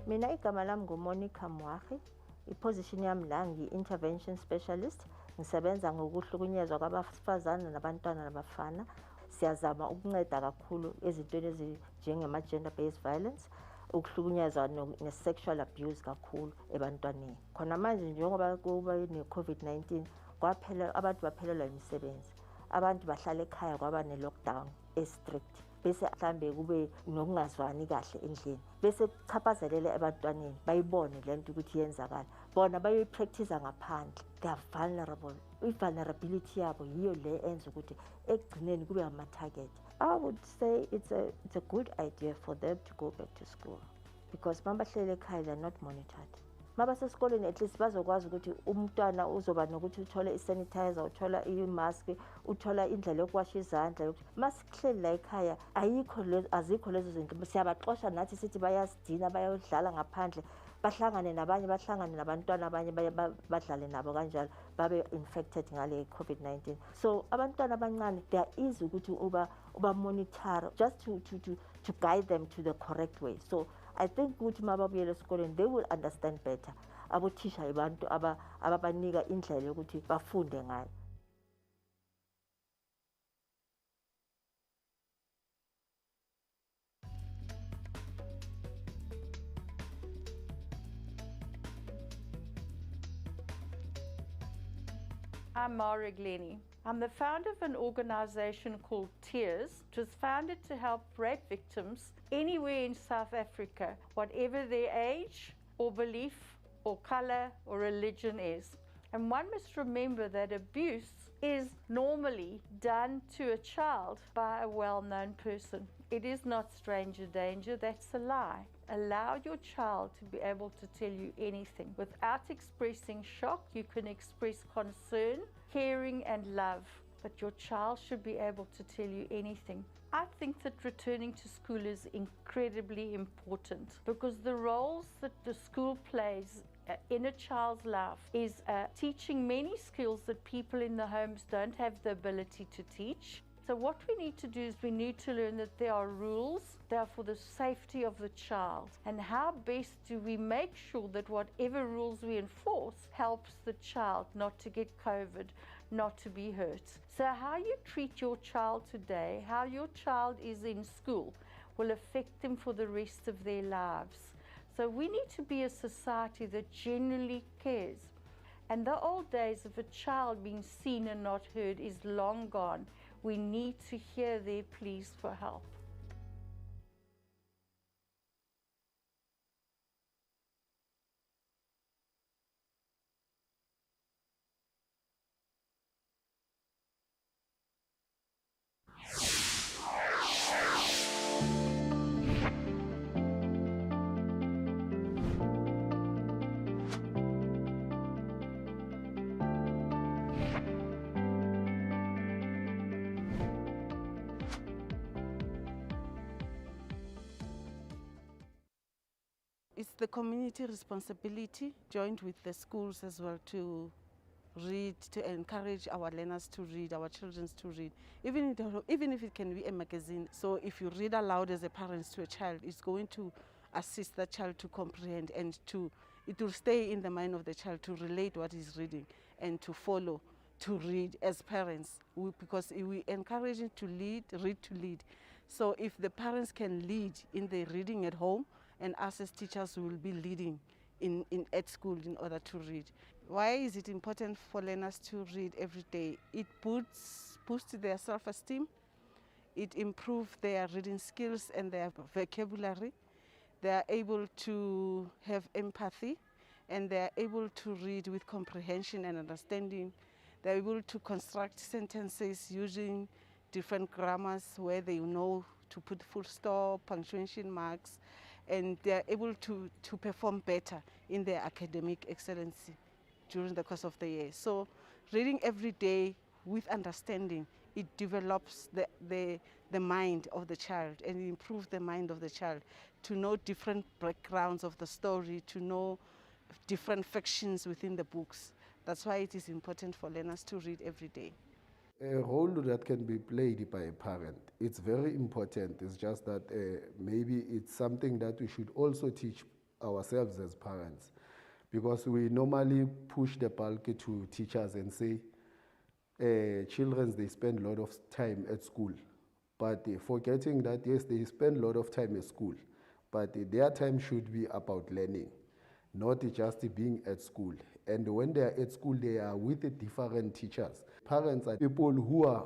Mina igama lami nguMonica Mwachi, iposition yami la ngi-intervention specialist, ngisebenza ngokuhlukunyezwa kwabafazana nabantwana nabafana. Siyazama ukunceda kakhulu ezintweni ezinjengema-gender based violence, ukuhlukunyezwa ne-sexual abuse kakhulu ebantwaneni. Khona manje njengoba kuba ne-COVID-19 kwaphela abantu baphelelwa imisebenzi, abantu bahlala ekhaya kwaba ne-lockdown e-strict, bese mhlambe kube nokungazwani kahle endlini, bese kuchaphazelele ebantwaneni bayibone lento ukuthi yenzakala, bona bayoyipractice ngaphandle. They are vulnerable. I-vulnerability yabo yiyo le enza ukuthi ekugcineni kube ama-target. I would say it's a good idea for them to go back to school because mabahlele ekhaya they are not monitored. Mabasesikoleni at least bazokwazi ukuthi umntwana uzoba nokuthi uthole i-sanitizer, uthola i-mask, uthola indlela yokuwasha izandla. Masihleli la ekhaya azikho lezo zinto, siyabaxosha nathi sithi bayasidina, bayodlala ngaphandle, bahlangane nabanye, bahlangane nabantwana abanye badlale nabo kanjalo, babe infected ngale COVID-19. So abantwana abancane they are easy ukuthi uba monitor just to guide them to the correct way. So I think ukuthi mababuyela esikoleni they will understand better. Abothisha abantu ababanika indlela yokuthi bafunde ngayo. I'm Mara Glennie. I'm the founder of an organization called Tears, which was founded to help rape victims anywhere in South Africa, whatever their age or belief or color or religion is. And one must remember that abuse is normally done to a child by a well-known person. It is not stranger danger, that's a lie. Allow your child to be able to tell you anything. Without expressing shock, you can express concern, caring and love. But your child should be able to tell you anything. I think that returning to school is incredibly important because the roles that the school plays in a child's life is teaching many skills that people in the homes don't have the ability to teach. So what we need to do is we need to learn that there are rules that are for the safety of the child, and how best do we make sure that whatever rules we enforce helps the child not to get COVID, not to be hurt. So how you treat your child today, how your child is in school, will affect them for the rest of their lives. So we need to be a society that genuinely cares. And the old days of a child being seen and not heard is long gone. We need to hear their pleas for help. It's the community responsibility, joined with the schools as well, to read, to encourage our learners to read, our children to read, even if it can be a magazine. So if you read aloud as a parent to a child, it's going to assist the child to comprehend, and it will stay in the mind of the child to relate what he's reading and to follow, to read as parents, because we encourage it to read to lead. So if the parents can lead in the reading at home, and us as teachers will be leading at school in order to read. Why is it important for learners to read every day? It boosts their self-esteem, it improves their reading skills and their vocabulary. They are able to have empathy, and they are able to read with comprehension and understanding. They are able to construct sentences using different grammars where they know to put full stop, punctuation marks, and they are able to perform better in their academic excellency during the course of the year. So reading every day with understanding, it develops the mind of the child and improves the mind of the child to know different backgrounds of the story, to know different factions within the books. That's why it is important for learners to read every day. A role that can be played by a parent, it's very important. It's just that maybe it's something that we should also teach ourselves as parents, because we normally push the bulk to teachers and say, children, they spend a lot of time at school, but forgetting that, yes, they spend a lot of time at school, but their time should be about learning, not just being at school. And when they are at school, they are with different teachers. Parents are people who are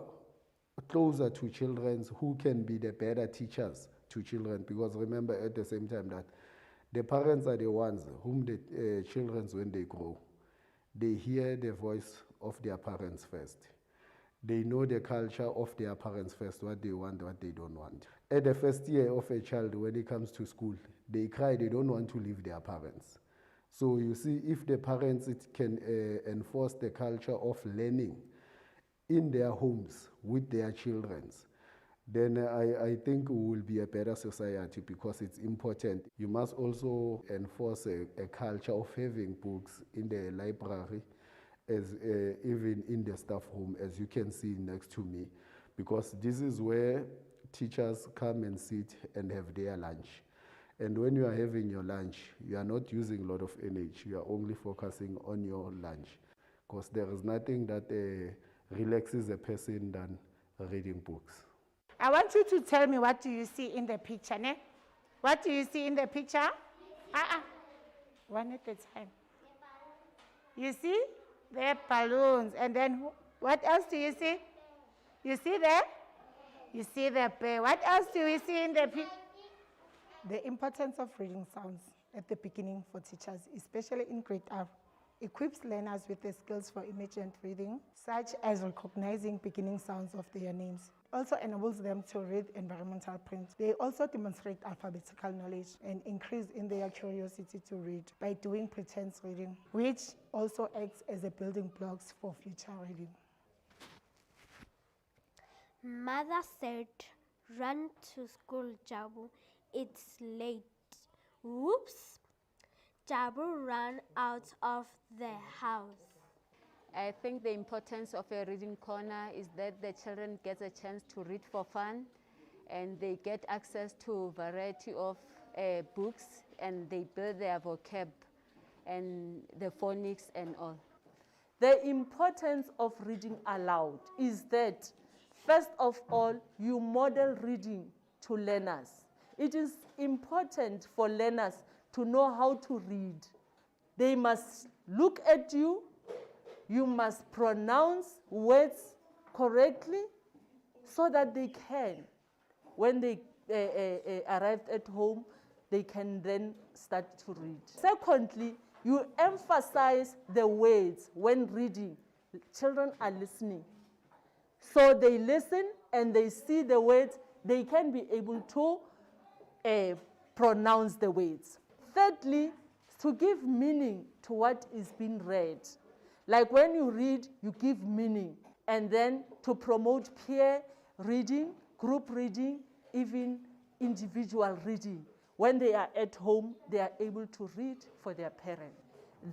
closer to children, who can be the better teachers to children, because remember at the same time that the parents are the ones whom the children, when they grow, they hear the voice of their parents first. They know the culture of their parents first, what they want, what they don't want. At the first year of a child, when it comes to school, they cry, they don't want to leave their parents. So you see, if the parents can enforce the culture of learning in their homes with their children, then I think we will be a better society, because it's important. You must also enforce a culture of having books in the library, as even in the staff room, as you can see next to me, because this is where teachers come and sit and have their lunch. And when you are having your lunch, you are not using a lot of energy. You are only focusing on your lunch, because there is nothing that relaxes a person than reading books. I want you to tell me, what do you see in the picture, ne? What do you see in the picture? One at a time. You see? They're balloons. And then what else do you see? You see there? You see the bear. What else do we see in the picture? The importance of reading sounds at the beginning for teachers, especially in grade R, equips learners with the skills for emergent reading, such as recognizing beginning sounds of their names. Also enables them to read environmental print. They also demonstrate alphabetical knowledge and increase in their curiosity to read by doing pretense reading, which also acts as a building blocks for future reading. Mother said, "Run to school, Jabu. It's late." Whoops! Jabu ran out of the house. I think the importance of a reading corner is that the children get a chance to read for fun, and they get access to a variety of books, and they build their vocab and the phonics and all. The importance of reading aloud is that, first of all, you model reading to learners. It is important for learners to know how to read. They must look at you. You must pronounce words correctly so that they can, when they arrive at home, they can then start to read. Secondly, you emphasize the words when reading. Children are listening. So they listen and they see the words, they can be able to pronounce the words. Thirdly, to give meaning to what is being read. Like when you read, you give meaning. And then to promote peer reading, group reading, even individual reading. When they are at home, they are able to read for their parents.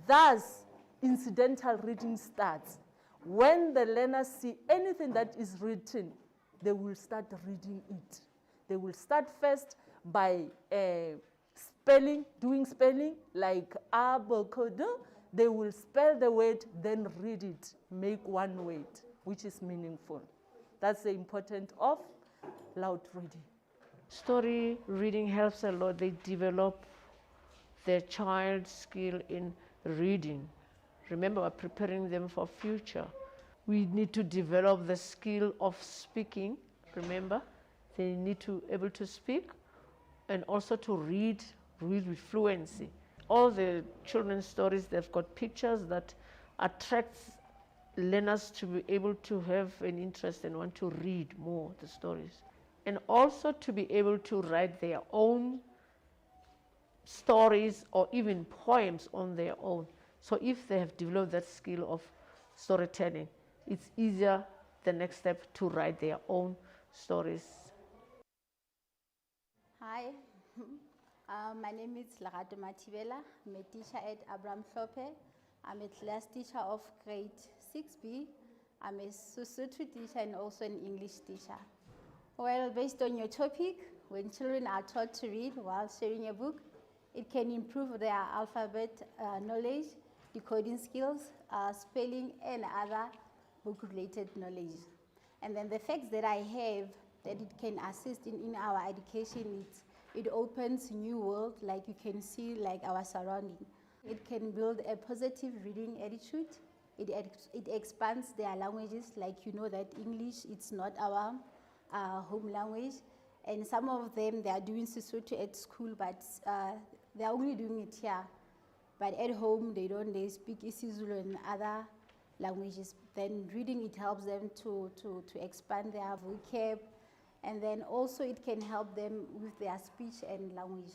Thus, incidental reading starts. When the learners see anything that is written, they will start reading it. They will start first by spelling, doing spelling, like avocado. They will spell the word, then read it, make one word, which is meaningful. That's the importance of loud reading. Story reading helps a lot. They develop their child's skill in reading. Remember, we're preparing them for future. We need to develop the skill of speaking. Remember, they need to be able to speak and also to read with fluency. All the children's stories, they've got pictures that attract learners to be able to have an interest and want to read more the stories. And also to be able to write their own stories or even poems on their own. So if they have developed that skill of storytelling, it's easier the next step to write their own stories. Hi, my name is Lekgotla. I'm a teacher at Abraham Hlope. I'm a class teacher of grade 6B. I'm a Sesotho teacher and also an English teacher. Well, based on your topic, when children are taught to read while sharing a book, It can improve their alphabet knowledge, decoding skills, spelling, and other book-related knowledge. And then the facts that I have that it can assist in our education, it opens new world, like you can see, like our surrounding. It can build a positive reading attitude. It expands their languages, like you know that English, it's not our home language. And some of them, they are doing Sesotho at school, but they are only doing it here. But at home, they speak isiZulu and other languages. Then reading, it helps them to expand their vocab. And then also it can help them with their speech and language.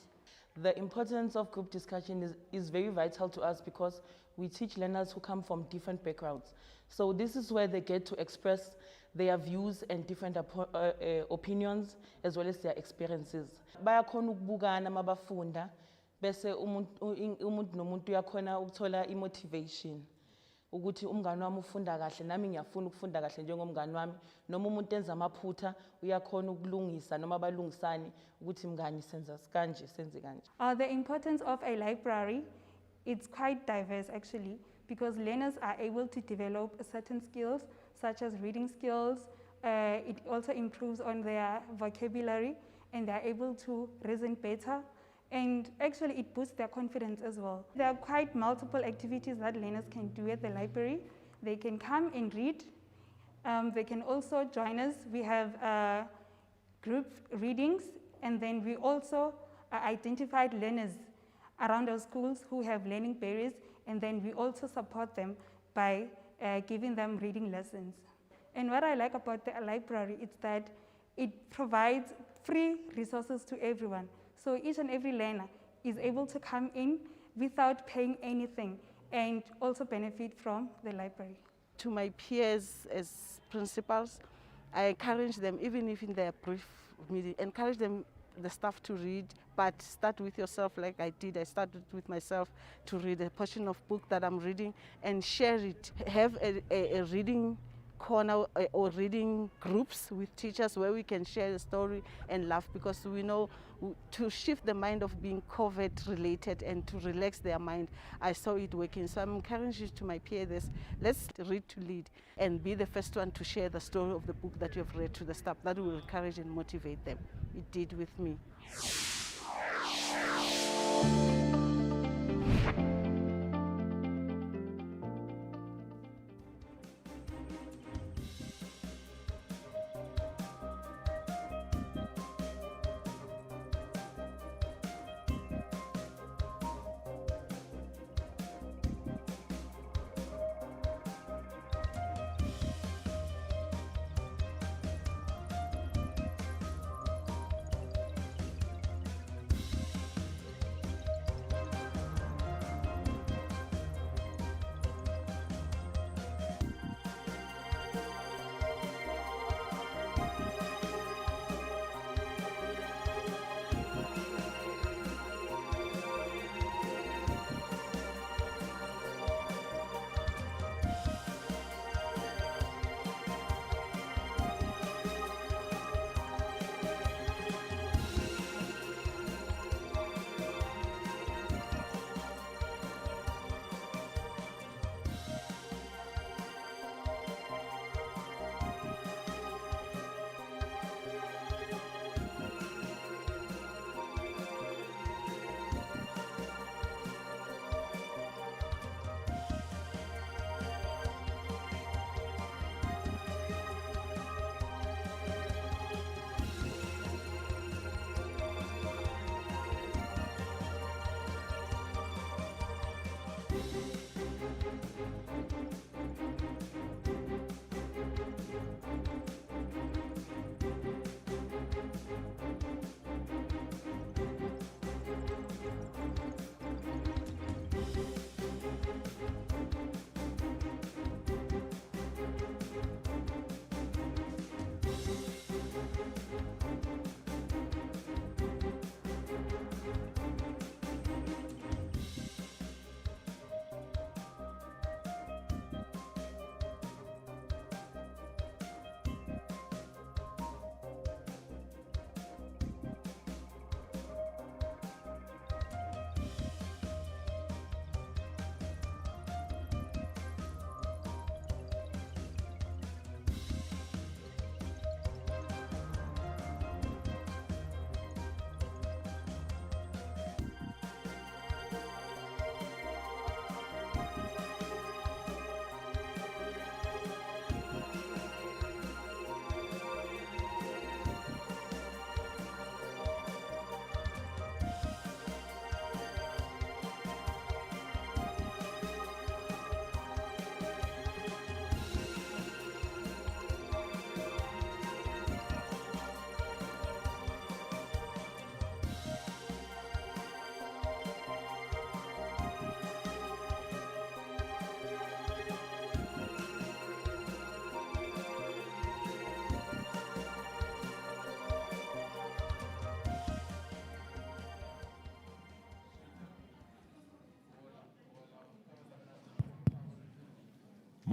The importance of group discussion is very vital to us because we teach learners who come from different backgrounds. So this is where they get to express their views and different opinions as well as their experiences. Bayakhona ukubukana mabafunda bese umuntu nomuntu uyakhona ukuthola imotivation ukuthi umngani wami ufunda kahle nami ngiyafuna ukufunda kahle njengomngani wami noma umuntu enza amaphutha uyakhona ukulungisa noma balungisani ukuthi mngani senza kanje senze kanje. The importance of a library, it's quite diverse actually, because learners are able to develop certain skills such as reading skills. It also improves on their vocabulary and they're able to reason better. And actually it boosts their confidence as well. There are quite multiple activities that learners can do at the library. They can come and read. They can also join us. We have group readings, and then we also identified learners around our schools who have learning barriers, and then we also support them by giving them reading lessons. And what I like about the library is that it provides free resources to everyone. So each and every learner is able to come in without paying anything and also benefit from the library. To my peers as principals, I encourage them, even if in their brief meeting, encourage them, the staff to read, but start with yourself like I did. I started with myself to read a portion of book that I'm reading and share it. Have a reading corner or reading groups with teachers where we can share the story and laugh, because we know to shift the mind of being COVID related and to relax their mind. I saw it working. So I'm encouraging to my peers, let's read to lead and be the first one to share the story of the book that you have read to the staff. That will encourage and motivate them. It did with me.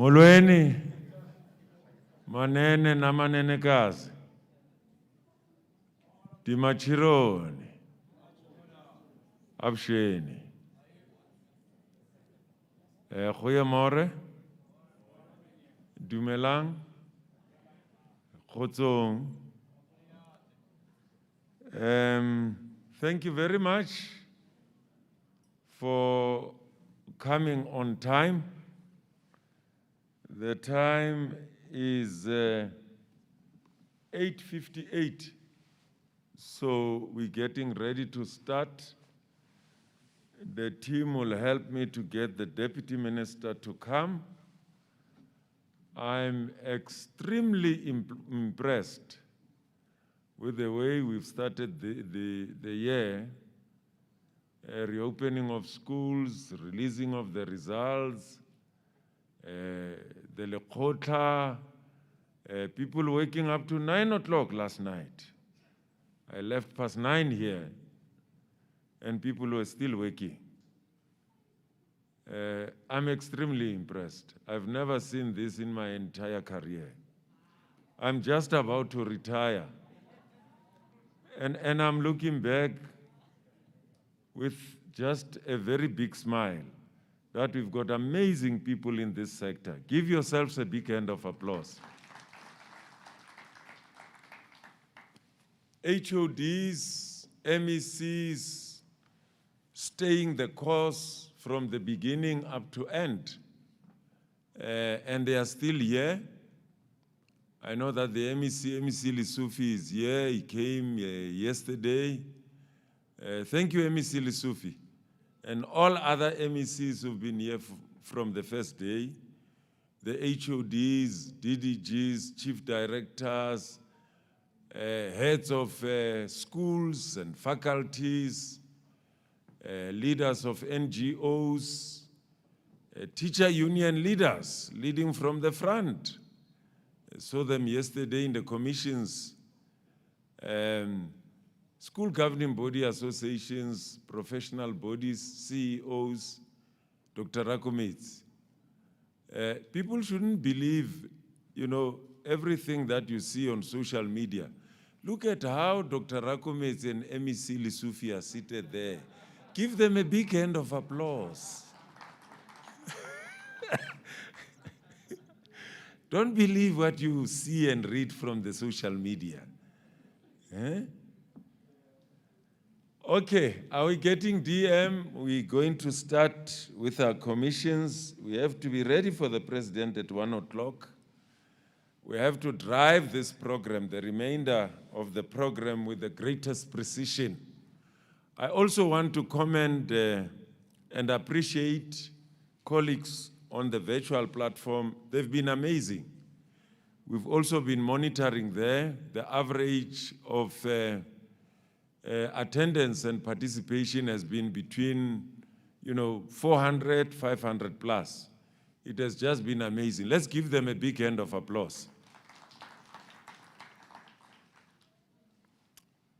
Molweni, manene na manenekazi, dimachironi, absheni. Goeiemorgen, dumelang, kgotsong. Thank you very much for coming on time. The time is 8:58, so we're getting ready to start. The team will help me to get the Deputy Minister to come. I'm extremely impressed with the way we've started the year, reopening of schools, releasing of the results, the Lekgotla, people waking up to 9 o'clock last night. I left past 9 here, and people were still waking. I'm extremely impressed. I've never seen this in my entire career. I'm just about to retire. And I'm looking back with just a very big smile that we've got amazing people in this sector. Give yourselves a big hand of applause. HODs, MECs, staying the course from the beginning up to end. And they are still here. I know that the MEC Lisufi is here. He came yesterday. Thank you, MEC Lisufi. And all other MECs who've been here from the first day. The HODs, DDGs, chief directors, heads of schools and faculties, leaders of NGOs, teacher union leaders leading from the front. I saw them yesterday in the commissions, school governing body associations, professional bodies, CEOs, Dr. Rakomets. People shouldn't believe, everything that you see on social media. Look at how Dr. Rakomets and MEC Lisufi are seated there. Give them a big hand of applause. Don't believe what you see and read from the social media. Okay, are we getting DM? We're going to start with our commissions. We have to be ready for the president at 1 o'clock. We have to drive this program, the remainder of the program, with the greatest precision. I also want to commend and appreciate colleagues on the virtual platform. They've been amazing. We've also been monitoring there. The average of attendance and participation has been between 400, 500 plus. It has just been amazing. Let's give them a big hand of applause.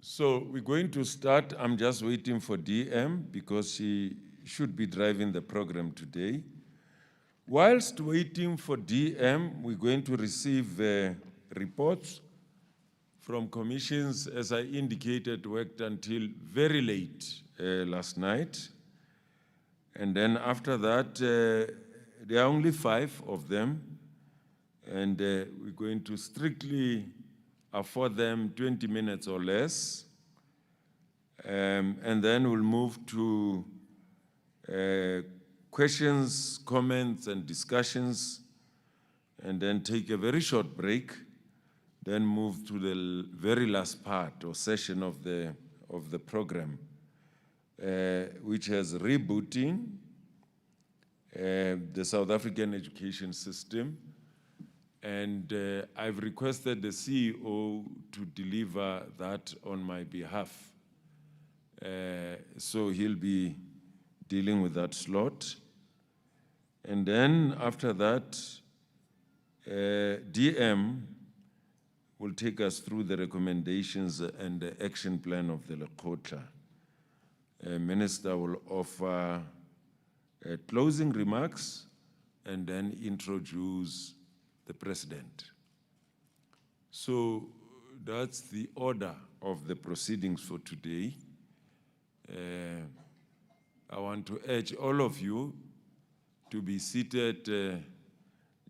So we're going to start. I'm just waiting for DM because she should be driving the program today. Whilst waiting for DM, we're going to receive reports from commissions. As I indicated, worked until very late last night. And then after that, there are only 5 of them. And we're going to strictly afford them 20 minutes or less. And then we'll move to questions, comments, and discussions, and then take a very short break, then move to the very last part or session of the program, which has rebooting the South African education system. And I've requested the CEO to deliver that on my behalf. So he'll be dealing with that slot. And then after that, DM will take us through the recommendations and the action plan of the Lekgotla. Minister will offer closing remarks, and then introduce the president. So that's the order of the proceedings for today. I want to urge all of you to be seated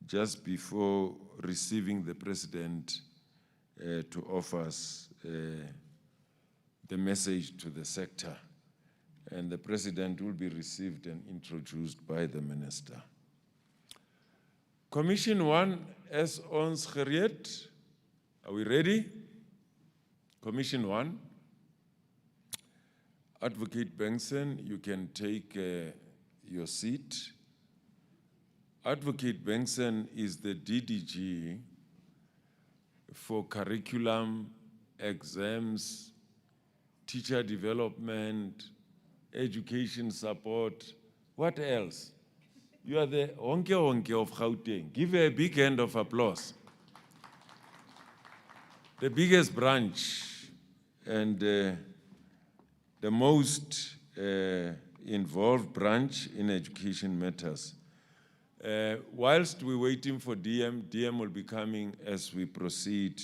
just before receiving the president to offer us the message to the sector. And the president will be received and introduced by the minister. Commission 1, as ons gereed. Are we ready? Commission 1. Advocate Benson, you can take your seat. Advocate Benson is the DDG for curriculum, exams, teacher development, education support. What else? You are the honke of Gauteng. Give her a big hand of applause. The biggest branch and the most involved branch in education matters. Whilst we're waiting for DM will be coming as we proceed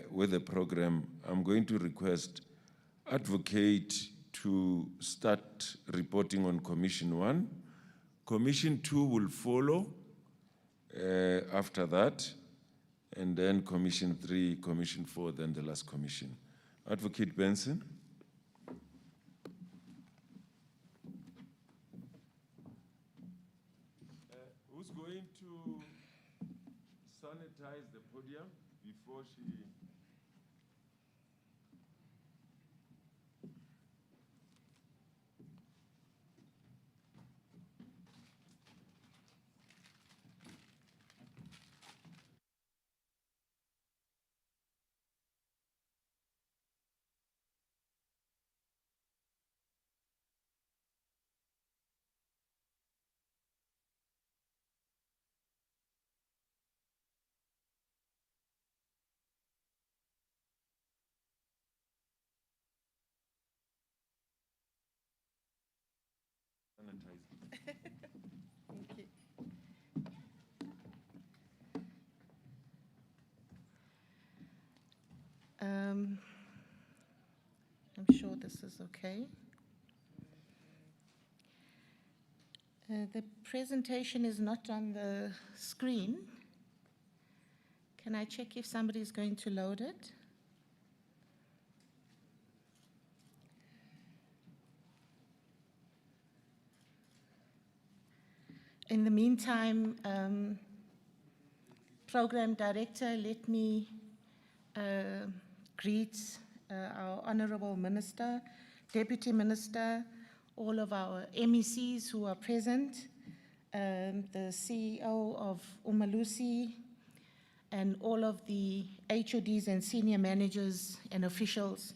with the program. I'm going to request Advocate to start reporting on Commission 1. Commission 2 will follow after that, and then Commission 3, Commission 4, then the last commission. Advocate Benson. Who's going to sanitize the podium before she... Thank you. I'm sure this is okay. The presentation is not on the screen. Can I check if somebody is going to load it? In the meantime, Program Director, let me greet our Honorable Minister, Deputy Minister, all of our MECs who are present, the CEO of Umalusi, and all of the HODs and senior managers and officials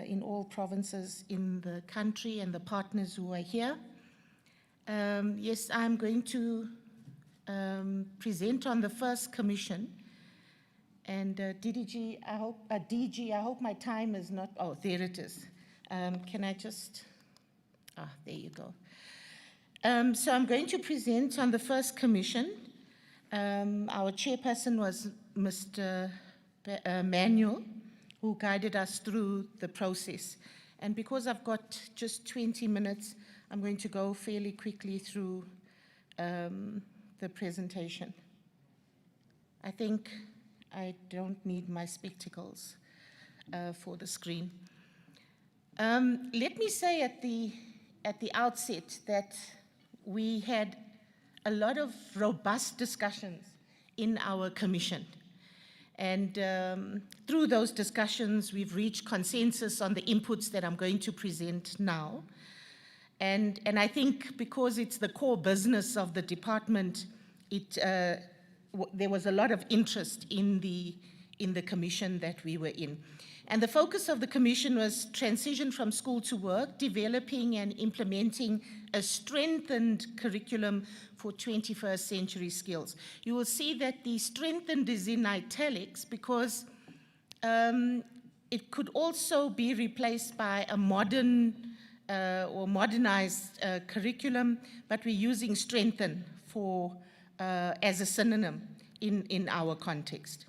in all provinces in the country and the partners who are here. Yes, I'm going to present on the first commission. And DG, I hope my time is not, oh, there it is. Can I just, there you go. So I'm going to present on the first commission. Our chairperson was Mr. Manuel, who guided us through the process. And because I've got just 20 minutes, I'm going to go fairly quickly through the presentation. I think I don't need my spectacles for the screen. Let me say at the outset that we had a lot of robust discussions in our commission. And through those discussions, we've reached consensus on the inputs that I'm going to present now. And I think because it's the core business of the department, there was a lot of interest in the commission that we were in. And the focus of the commission was transition from school to work, developing and implementing a strengthened curriculum for 21st century skills. You will see that the strengthened is in italics because it could also be replaced by a modern or modernized curriculum, but we're using strengthen as a synonym in our context.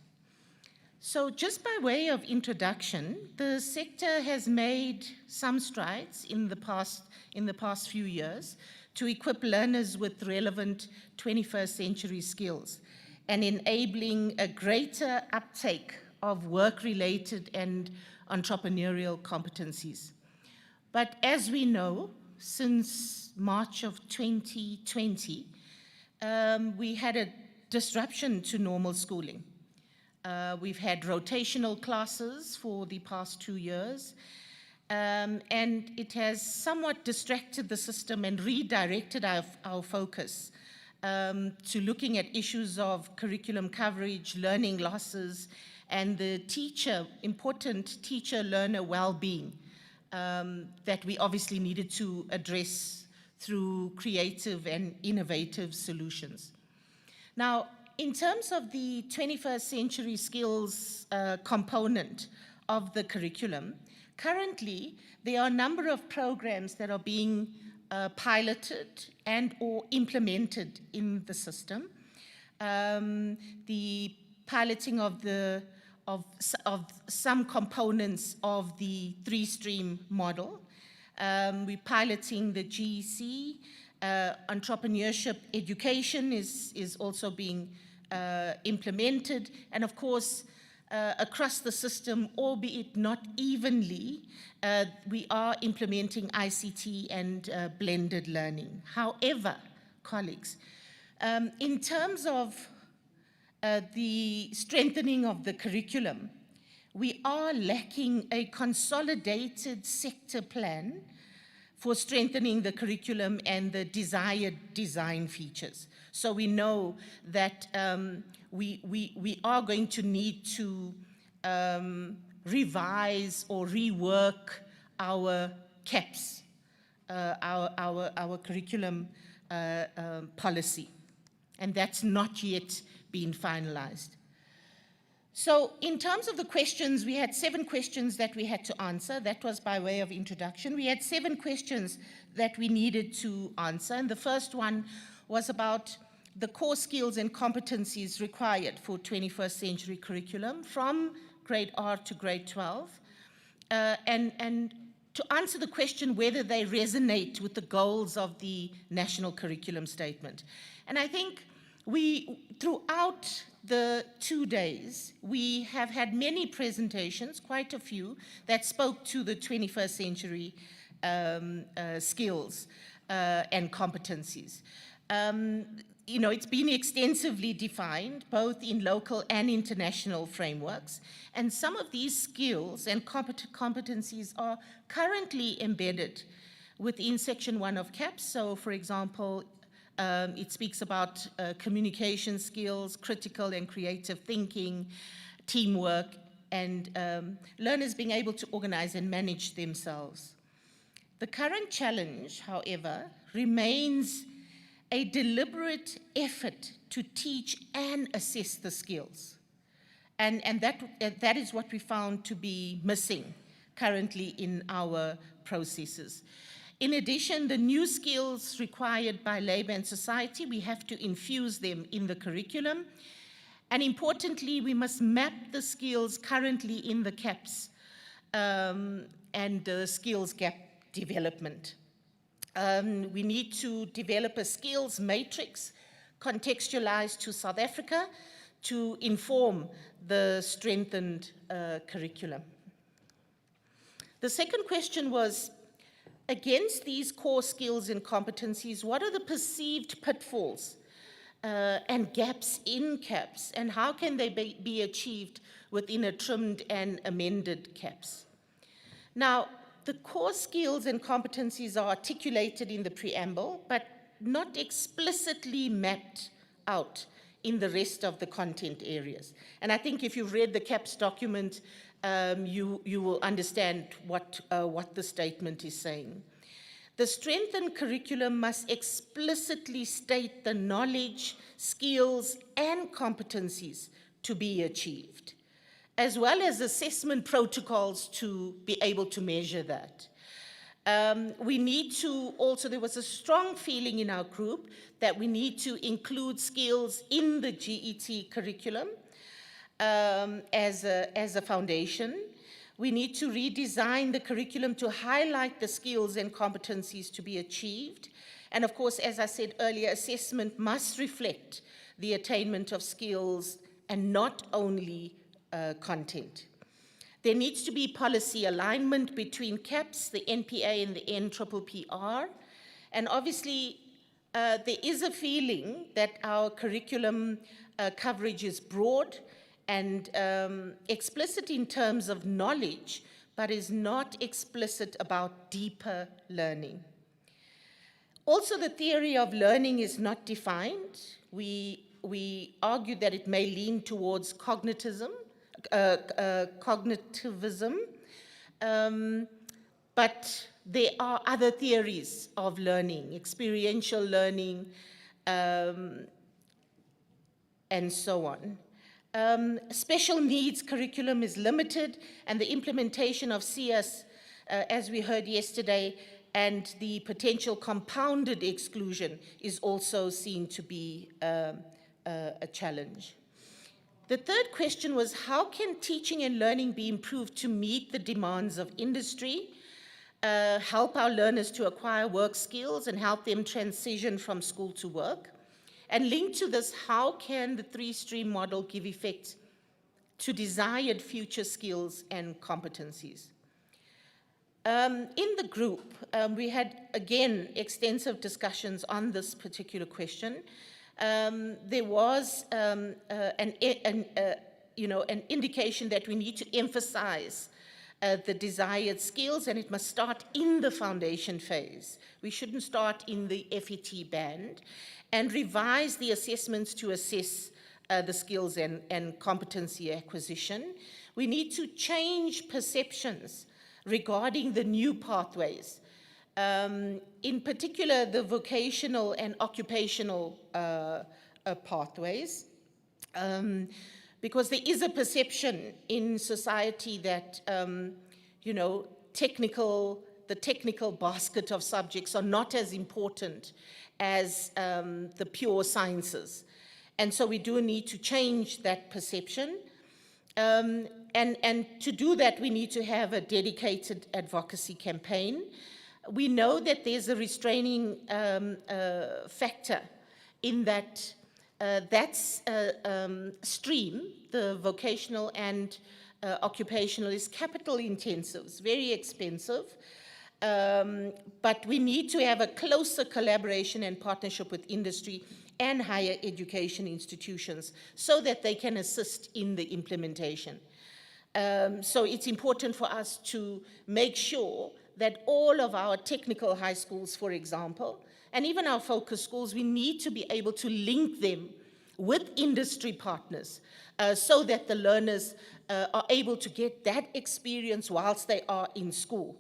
So just by way of introduction, the sector has made some strides in the past few years to equip learners with relevant 21st century skills and enabling a greater uptake of work-related and entrepreneurial competencies. But as we know, since March of 2020, we had a disruption to normal schooling. We've had rotational classes for the past 2 years, and it has somewhat distracted the system and redirected our focus to looking at issues of curriculum coverage, learning losses, and the important teacher-learner well-being that we obviously needed to address through creative and innovative solutions. Now, in terms of the 21st century skills component of the curriculum, currently there are a number of programs that are being piloted and or implemented in the system. The piloting of some components of the 3-stream model. We're piloting the GEC. Entrepreneurship education is also being implemented, and of course, across the system, albeit not evenly, we are implementing ICT and blended learning. However, colleagues, in terms of the strengthening of the curriculum, we are lacking a consolidated sector plan for strengthening the curriculum and the desired design features. So we know that we are going to need to revise or rework our CAPS, our curriculum policy, and that's not yet been finalized. So in terms of the questions, we had 7 questions that we had to answer. That was by way of introduction. We had 7 questions that we needed to answer, and the first one was about the core skills and competencies required for 21st century curriculum from grade R to grade 12, and to answer the question whether they resonate with the goals of the National Curriculum Statement. And I think throughout the 2 days, we have had many presentations, quite a few, that spoke to the 21st century skills and competencies. You know, it's been extensively defined, both in local and international frameworks, and some of these skills and competencies are currently embedded within Section 1 of CAPS. So, for example, it speaks about communication skills, critical and creative thinking, teamwork, and learners being able to organize and manage themselves. The current challenge, however, remains a deliberate effort to teach and assess the skills. And that is what we found to be missing currently in our processes. In addition, the new skills required by labor and society, we have to infuse them in the curriculum. And importantly, we must map the skills currently in the CAPS and the skills gap development. We need to develop a skills matrix contextualized to South Africa to inform the strengthened curriculum. The second question was, against these core skills and competencies, what are the perceived pitfalls and gaps in CAPS, and how can they be achieved within a trimmed and amended CAPS? Now, the core skills and competencies are articulated in the preamble, but not explicitly mapped out in the rest of the content areas. And I think if you've read the CAPS document, you will understand what the statement is saying. The strengthened curriculum must explicitly state the knowledge, skills, and competencies to be achieved, as well as assessment protocols to be able to measure that. We need to also, there was a strong feeling in our group that we need to include skills in the GET curriculum as a foundation. We need to redesign the curriculum to highlight the skills and competencies to be achieved. And of course, as I said earlier, assessment must reflect the attainment of skills and not only content. There needs to be policy alignment between CAPS, the NPA, and the NPPR. And obviously, there is a feeling that our curriculum coverage is broad and explicit in terms of knowledge, but is not explicit about deeper learning. Also, the theory of learning is not defined. We argue that it may lean towards cognitivism, but there are other theories of learning, experiential learning, and so on. Special needs curriculum is limited, and the implementation of CS, as we heard yesterday, and the potential compounded exclusion is also seen to be a challenge. The third question was, how can teaching and learning be improved to meet the demands of industry, help our learners to acquire work skills, and help them transition from school to work? And linked to this, how can the three-stream model give effect to desired future skills and competencies? In the group, we had, again, extensive discussions on this particular question. There was an indication that we need to emphasize the desired skills, and it must start in the foundation phase. We shouldn't start in the FET band, and revise the assessments to assess the skills and competency acquisition. We need to change perceptions regarding the new pathways, in particular the vocational and occupational pathways, because there is a perception in society that, the technical basket of subjects are not as important as the pure sciences. And so we do need to change that perception. And to do that, we need to have a dedicated advocacy campaign. We know that there's a restraining factor in that stream, the vocational and occupational, is capital intensive, it's very expensive. But we need to have a closer collaboration and partnership with industry and higher education institutions so that they can assist in the implementation. So it's important for us to make sure that all of our technical high schools, for example, and even our focus schools, we need to be able to link them with industry partners so that the learners are able to get that experience whilst they are in school.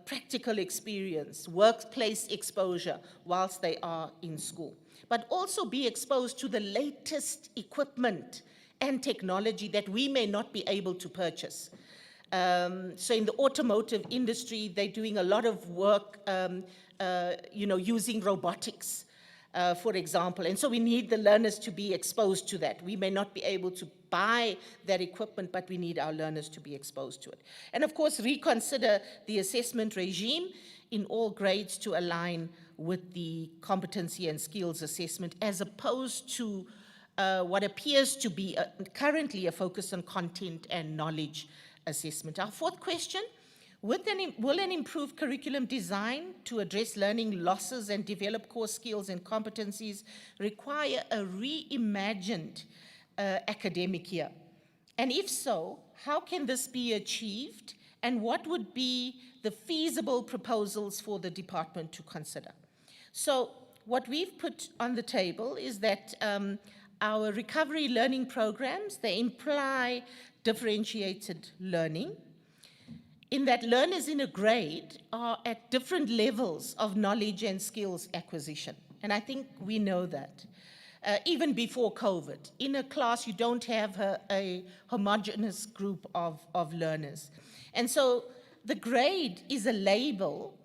Practical experience, workplace exposure whilst they are in school, but also be exposed to the latest equipment and technology that we may not be able to purchase. So in the automotive industry, they're doing a lot of work, using robotics, for example. And so we need the learners to be exposed to that. We may not be able to buy that equipment, but we need our learners to be exposed to it. And of course, reconsider the assessment regime in all grades to align with the competency and skills assessment, as opposed to what appears to be currently a focus on content and knowledge assessment. Our fourth question, will an improved curriculum design to address learning losses and develop core skills and competencies require a reimagined academic year? And if so, how can this be achieved? And what would be the feasible proposals for the department to consider? So what we've put on the table is that our recovery learning programs, they imply differentiated learning, in that learners in a grade are at different levels of knowledge and skills acquisition. And I think we know that. Even before COVID, in a class you don't have a homogeneous group of learners. And so the grade is a label,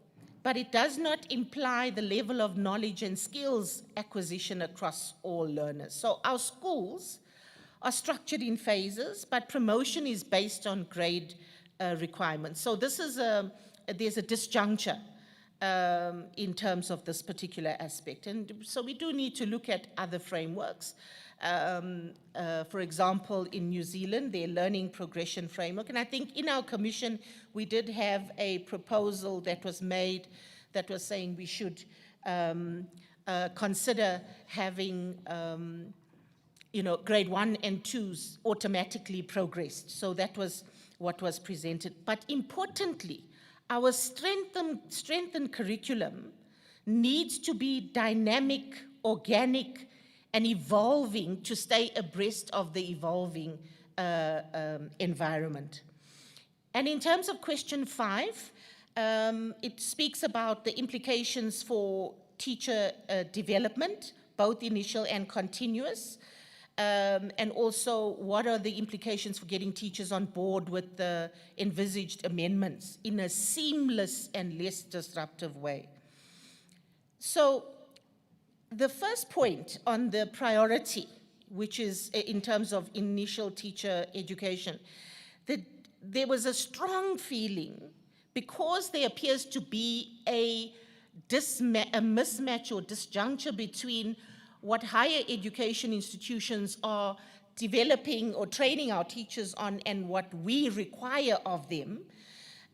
but it does not imply the level of knowledge and skills acquisition across all learners. So our schools are structured in phases, but promotion is based on grade requirements. So this is there's a disjuncture in terms of this particular aspect. And so we do need to look at other frameworks. For example, in New Zealand, their learning progression framework. And I think in our commission, we did have a proposal that was made that was saying we should consider having grade 1 and 2s automatically progressed. So that was what was presented. But importantly, our strengthened curriculum needs to be dynamic, organic, and evolving to stay abreast of the evolving environment. And in terms of question 5, it speaks about the implications for teacher development, both initial and continuous, and also what are the implications for getting teachers on board with the envisaged amendments in a seamless and less disruptive way. So the first point on the priority, which is in terms of initial teacher education, that there was a strong feeling because there appears to be a mismatch or disjuncture between what higher education institutions are developing or training our teachers on and what we require of them,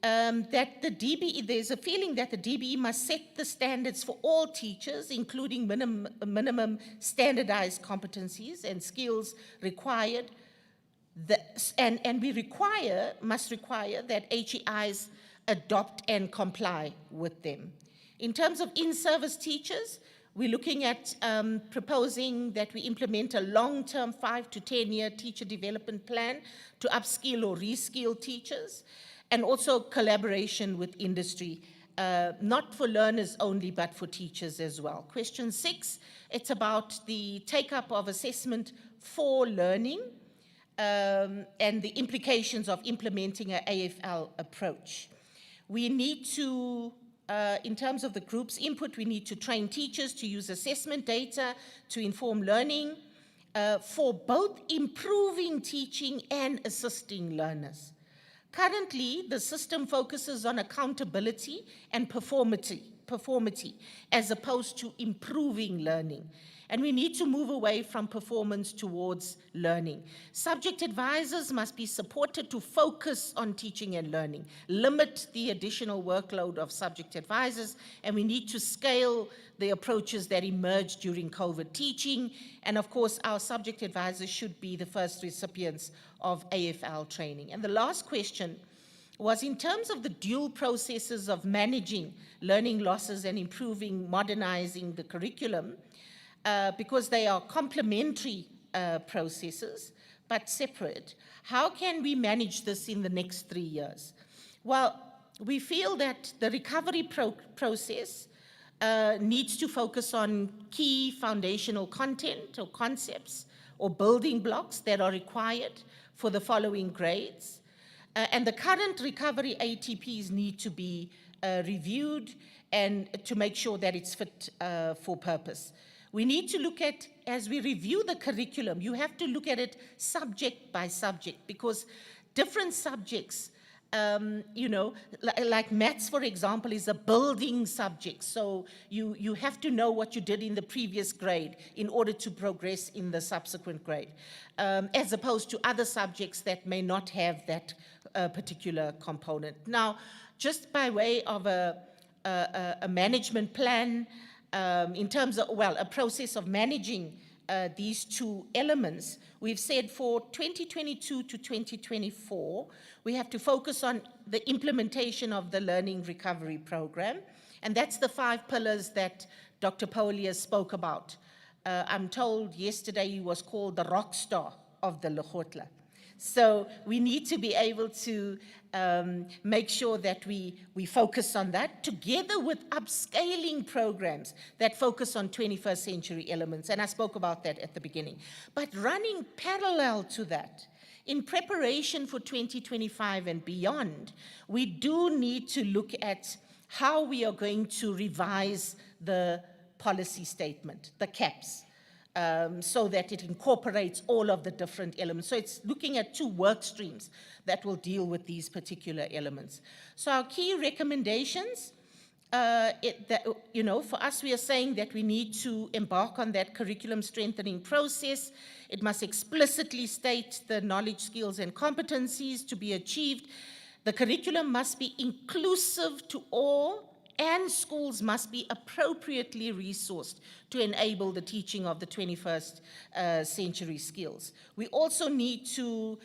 that the DBE, there's a feeling that the DBE must set the standards for all teachers, including minimum standardized competencies and skills required, and we must require that HEIs adopt and comply with them. In terms of in-service teachers, we're looking at proposing that we implement a long-term 5 to 10-year teacher development plan to upskill or reskill teachers, and also collaboration with industry, not for learners only, but for teachers as well. Question 6, it's about the take-up of assessment for learning and the implications of implementing an AFL approach. We need to, in terms of the group's input, we need to train teachers to use assessment data to inform learning for both improving teaching and assisting learners. Currently, the system focuses on accountability and performity as opposed to improving learning. And we need to move away from performance towards learning. Subject advisors must be supported to focus on teaching and learning, limit the additional workload of subject advisors, and we need to scale the approaches that emerged during COVID teaching. And of course, our subject advisors should be the first recipients of AFL training. And the last question was in terms of the dual processes of managing learning losses and improving, modernizing the curriculum, because they are complementary processes, but separate. How can we manage this in the next 3 years? Well, we feel that the recovery process needs to focus on key foundational content or concepts or building blocks that are required for the following grades. And the current recovery ATPs need to be reviewed and to make sure that it's fit for purpose. We need to look at, as we review the curriculum, you have to look at it subject by subject, because different subjects, like maths, for example, is a building subject. So you have to know what you did in the previous grade in order to progress in the subsequent grade, as opposed to other subjects that may not have that particular component. Now, just by way of a management plan, in terms of, well, a process of managing these two elements, we've said for 2022 to 2024, we have to focus on the implementation of the Learning Recovery Program, and that's the 5 pillars that Dr. Paulius spoke about. I'm told yesterday he was called the rock star of the Lekgotla. So we need to be able to make sure that we focus on that, together with upscaling programs that focus on 21st century elements. And I spoke about that at the beginning. But running parallel to that In preparation for 2025 and beyond, we do need to look at how we are going to revise the policy statement, the CAPS, so that it incorporates all of the different elements. So it's looking at 2 work streams that will deal with these particular elements. So our key recommendations, for us, we are saying that we need to embark on that curriculum strengthening process. It must explicitly state the knowledge, skills, and competencies to be achieved. The curriculum must be inclusive to all, and schools must be appropriately resourced to enable the teaching of the 21st century skills. We also need to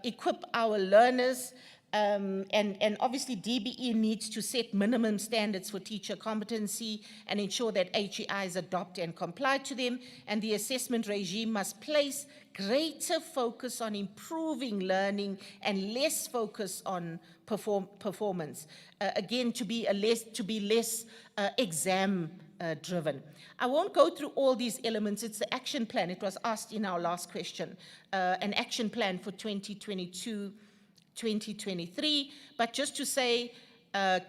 equip our learners, and obviously DBE needs to set minimum standards for teacher competency and ensure that HEIs adopt and comply to them, and the assessment regime must place greater focus on improving learning and less focus on performance, again to be less exam driven. I won't go through all these elements. It's the action plan. It was asked in our last question, an action plan for 2022-2023, but just to say,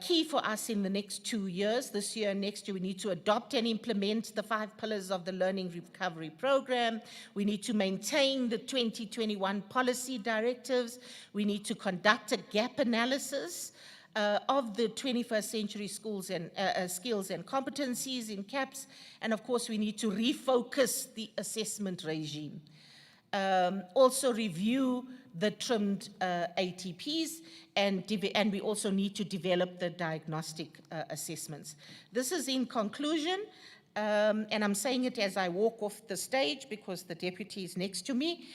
key for us in the next 2 years, this year and next year, we need to adopt and implement the 5 pillars of the Learning Recovery Program. We need to maintain the 2021 policy directives. We need to conduct a gap analysis of the 21st century schools and skills and competencies in CAPS. And of course, we need to refocus the assessment regime. Also review the trimmed ATPs, and we also need to develop the diagnostic assessments. This is in conclusion, and I'm saying it as I walk off the stage because the deputy is next to me,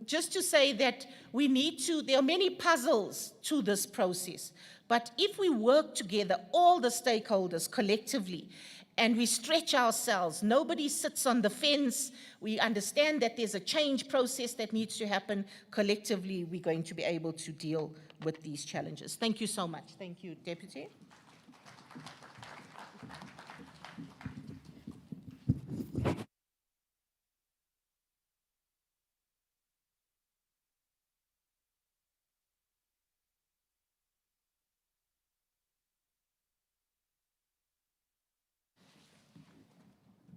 just to say that there are many puzzles to this process, but if we work together, all the stakeholders collectively, and we stretch ourselves, nobody sits on the fence, we understand that there's a change process that needs to happen, collectively we're going to be able to deal with these challenges. Thank you so much. Thank you, Deputy.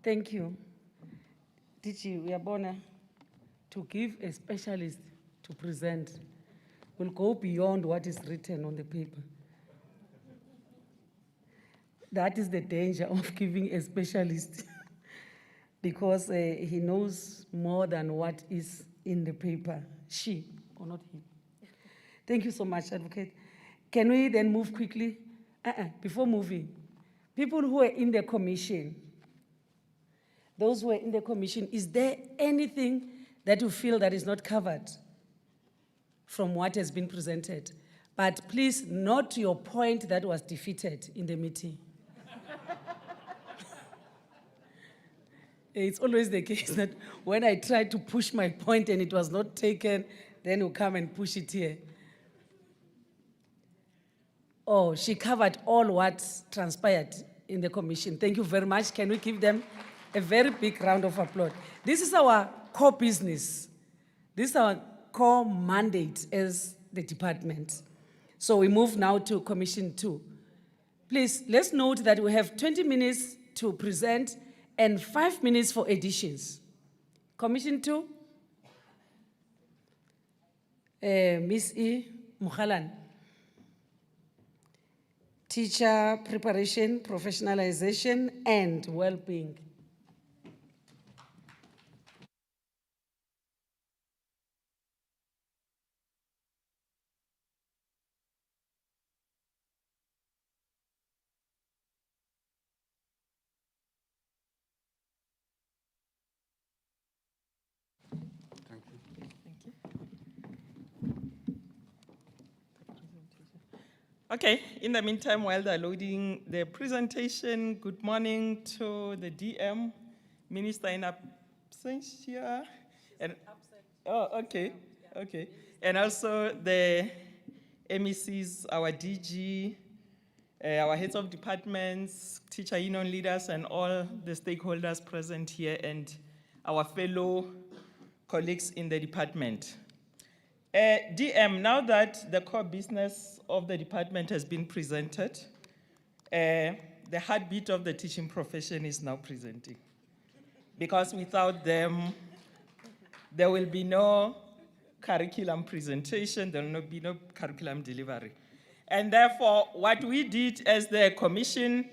Thank you. DG, we are born to give a specialist to present. Will go beyond what is written on the paper. That is the danger of giving a specialist because he knows more than what is in the paper. She, or not him. Thank you so much, Advocate. Can we then move quickly? Before moving, people who are in the commission, those who are in the commission, is there anything that you feel that is not covered from what has been presented? But please note your point that was defeated in the meeting. It's always the case that when I try to push my point and it was not taken, then you come and push it here. Oh, she covered all what transpired in the commission. Thank you very much. Can we give them a very big round of applause? This is our core business. This is our core mandate as the department. So we move now to Commission 2. Please, let's note that we have 20 minutes to present and 5 minutes for additions. Commission 2. Ms. E. Mukhalan. Teacher preparation, professionalization, and well-being. Okay, in the meantime, while they're loading the presentation, good morning to the DM, Minister in absentia. And, oh, okay, okay. And also the MECs, our DG, our heads of departments, teacher union leaders, and all the stakeholders present here, and our fellow colleagues in the department. DM, now that the core business of the department has been presented, the heartbeat of the teaching profession is now presenting. Because without them, there will be no curriculum presentation, there will be no curriculum delivery. And therefore, what we did as the commission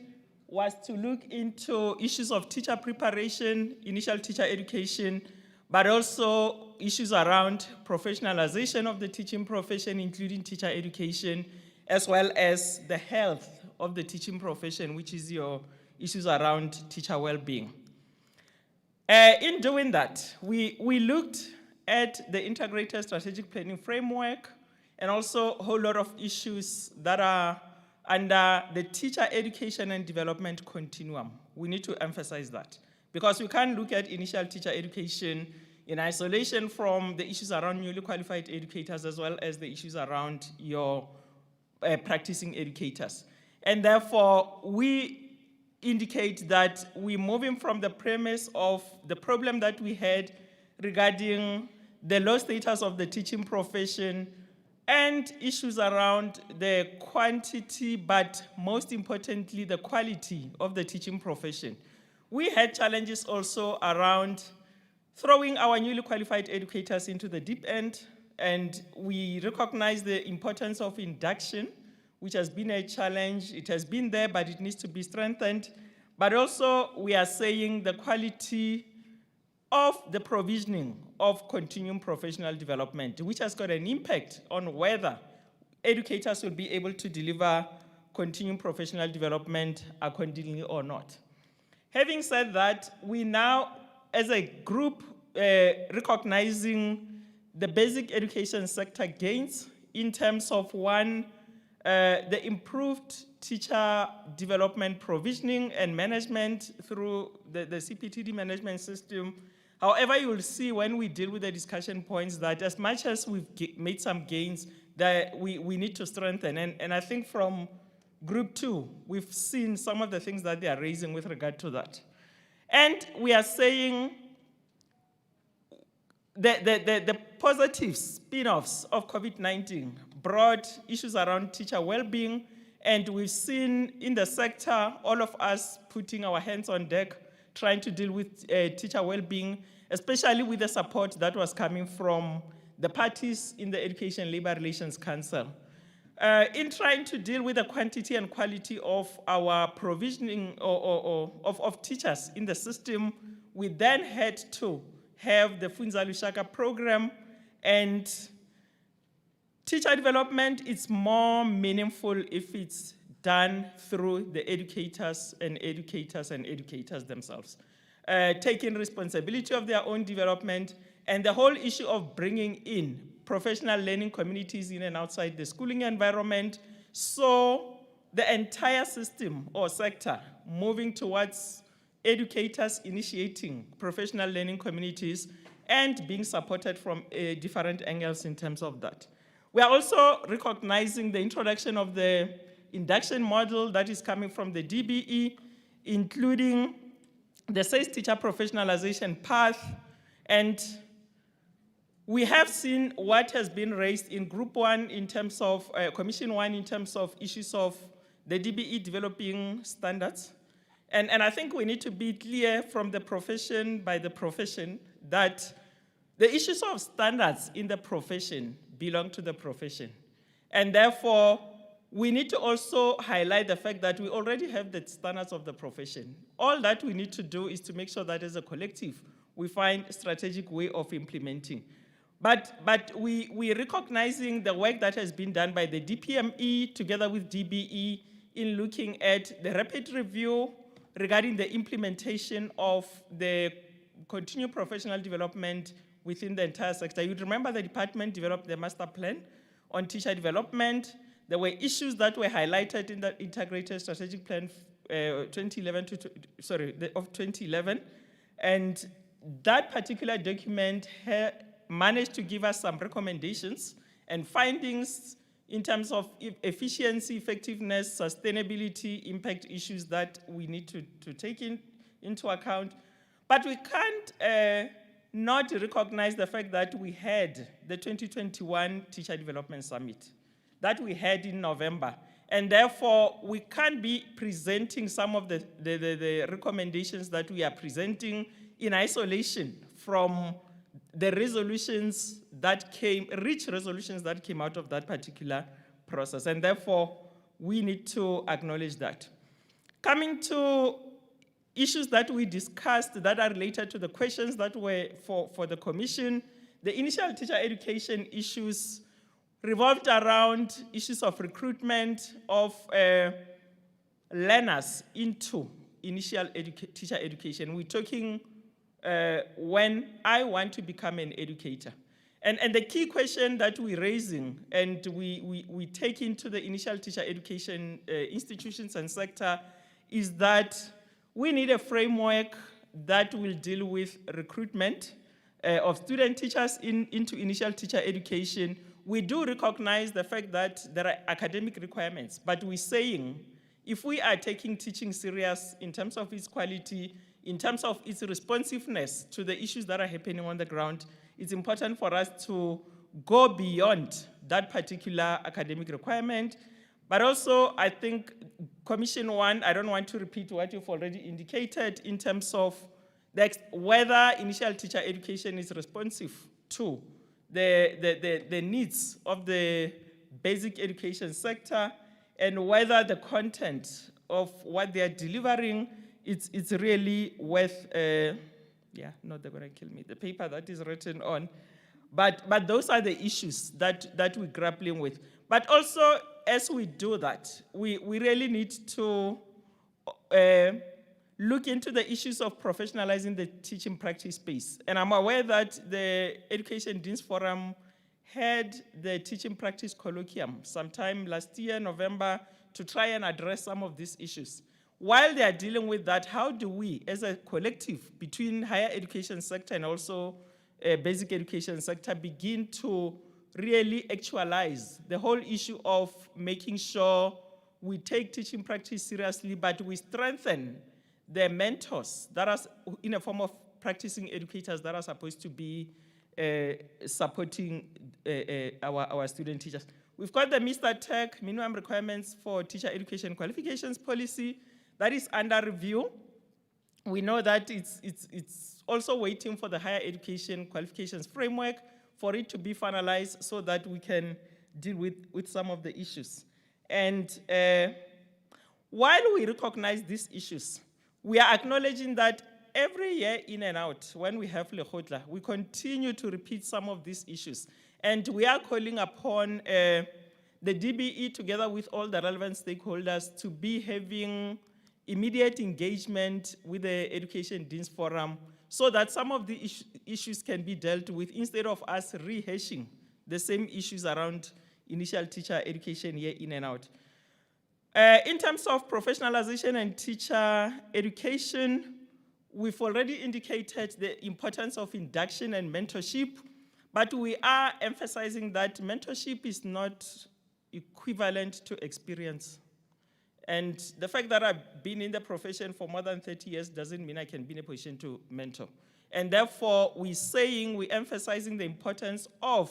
was to look into issues of teacher preparation, initial teacher education, but also issues around professionalization of the teaching profession, including teacher education, as well as the health of the teaching profession, which is your issues around teacher well-being. In doing that, we looked at the integrated strategic planning framework and also a whole lot of issues that are under the teacher education and development continuum. We need to emphasize that because we can't look at initial teacher education in isolation from the issues around newly qualified educators as well as the issues around your practicing educators. And therefore, we indicate that we're moving from the premise of the problem that we had regarding the low status of the teaching profession and issues around the quantity, but most importantly, the quality of the teaching profession. We had challenges also around throwing our newly qualified educators into the deep end, and we recognize the importance of induction, which has been a challenge. It has been there, but it needs to be strengthened. But also, we are saying the quality of the provisioning of continuing professional development, which has got an impact on whether educators will be able to deliver continuing professional development accordingly or not. Having said that, we now, as a group, recognizing the basic education sector gains in terms of one, the improved teacher development provisioning and management through the CPTD management system. However, you will see when we deal with the discussion points that as much as we've made some gains, that we need to strengthen. And I think from group 2, we've seen some of the things that they are raising with regard to that. And we are saying the positive spin-offs of COVID-19 brought issues around teacher well-being, and we've seen in the sector, all of us putting our hands on deck, trying to deal with teacher well-being, especially with the support that was coming from the parties in the Education Labor Relations Council. In trying to deal with the quantity and quality of our provisioning of teachers in the system, we then had to have the Funza Lushaka program, and teacher development is more meaningful if it's done through the educators themselves, taking responsibility of their own development, and the whole issue of bringing in professional learning communities in and outside the schooling environment, so the entire system or sector moving towards educators initiating professional learning communities and being supported from different angles in terms of that. We are also recognizing the introduction of the induction model that is coming from the DBE, including the SACE teacher professionalization path, and we have seen what has been raised in Group 1 in terms of, Commission 1 in terms of issues of the DBE developing standards. And I think we need to be clear from the profession, by the profession, that the issues of standards in the profession belong to the profession. And therefore, we need to also highlight the fact that we already have the standards of the profession. All that we need to do is to make sure that as a collective, we find a strategic way of implementing. But we're recognizing the work that has been done by the DPME together with DBE in looking at the rapid review regarding the implementation of the continued professional development within the entire sector. You remember the department developed the master plan on teacher development. There were issues that were highlighted in the integrated strategic plan of 2011, and that particular document managed to give us some recommendations and findings in terms of efficiency, effectiveness, sustainability, impact issues that we need to take into account. But we can't not recognize the fact that we had the 2021 Teacher Development Summit that we had in November. And therefore, we can't be presenting some of the recommendations that we are presenting in isolation from the resolutions that rich resolutions that came out of that particular process. And therefore, we need to acknowledge that. Coming to issues that we discussed that are related to the questions that were for the commission, the initial teacher education issues revolved around issues of recruitment of learners into initial teacher education. We're talking when I want to become an educator. And the key question that we're raising and we take into the initial teacher education institutions and sector is that we need a framework that will deal with recruitment of student teachers into initial teacher education. We do recognize the fact that there are academic requirements, but we're saying if we are taking teaching serious in terms of its quality, in terms of its responsiveness to the issues that are happening on the ground, it's important for us to go beyond that particular academic requirement. But also, I think Commission 1, I don't want to repeat what you've already indicated in terms of whether initial teacher education is responsive to the needs of the basic education sector and whether the content of what they are delivering it's really worth, yeah, no, they're gonna kill me, the paper that is written on. But those are the issues that we're grappling with. But also, as we do that, we really need to look into the issues of professionalizing the teaching practice space. And I'm aware that the Education Deans Forum had the teaching practice colloquium sometime last year, November, to try and address some of these issues. While they are dealing with that, how do we, as a collective between higher education sector and also basic education sector, begin to really actualize the whole issue of making sure we take teaching practice seriously, but we strengthen the mentors that are in a form of practicing educators that are supposed to be supporting our student teachers. We've got the Mr. Tech minimum requirements for teacher education qualifications policy that is under review. We know that it's also waiting for the higher education qualifications framework for it to be finalized so that we can deal with some of the issues. And while we recognize these issues, we are acknowledging that every year in and out, when we have Lekgotla, we continue to repeat some of these issues. And we are calling upon the DBE, together with all the relevant stakeholders, to be having immediate engagement with the Education Deans Forum so that some of the issues can be dealt with instead of us rehashing the same issues around initial teacher education year in and out. In terms of professionalization and teacher education, we've already indicated the importance of induction and mentorship, but we are emphasizing that mentorship is not equivalent to experience. And the fact that I've been in the profession for more than 30 years doesn't mean I can be in a position to mentor. And therefore, we're emphasizing the importance of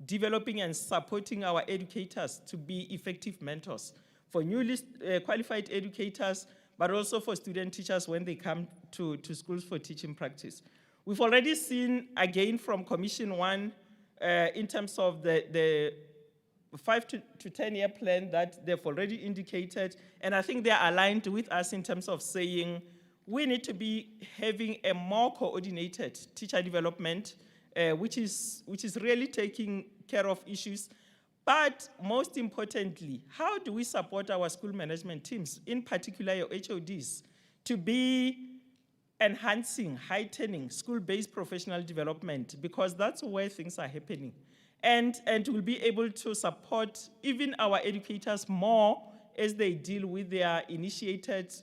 developing and supporting our educators to be effective mentors for newly qualified educators, but also for student teachers when they come to schools for teaching practice. We've already seen, again, from Commission 1, in terms of the 5 to 10 year plan that they've already indicated, and I think they're aligned with us in terms of saying we need to be having a more coordinated teacher development, which is really taking care of issues. But most importantly, how do we support our school management teams, in particular your HODs, to be enhancing, heightening school-based professional development, because that's where things are happening. And we'll be able to support even our educators more as they deal with their initiated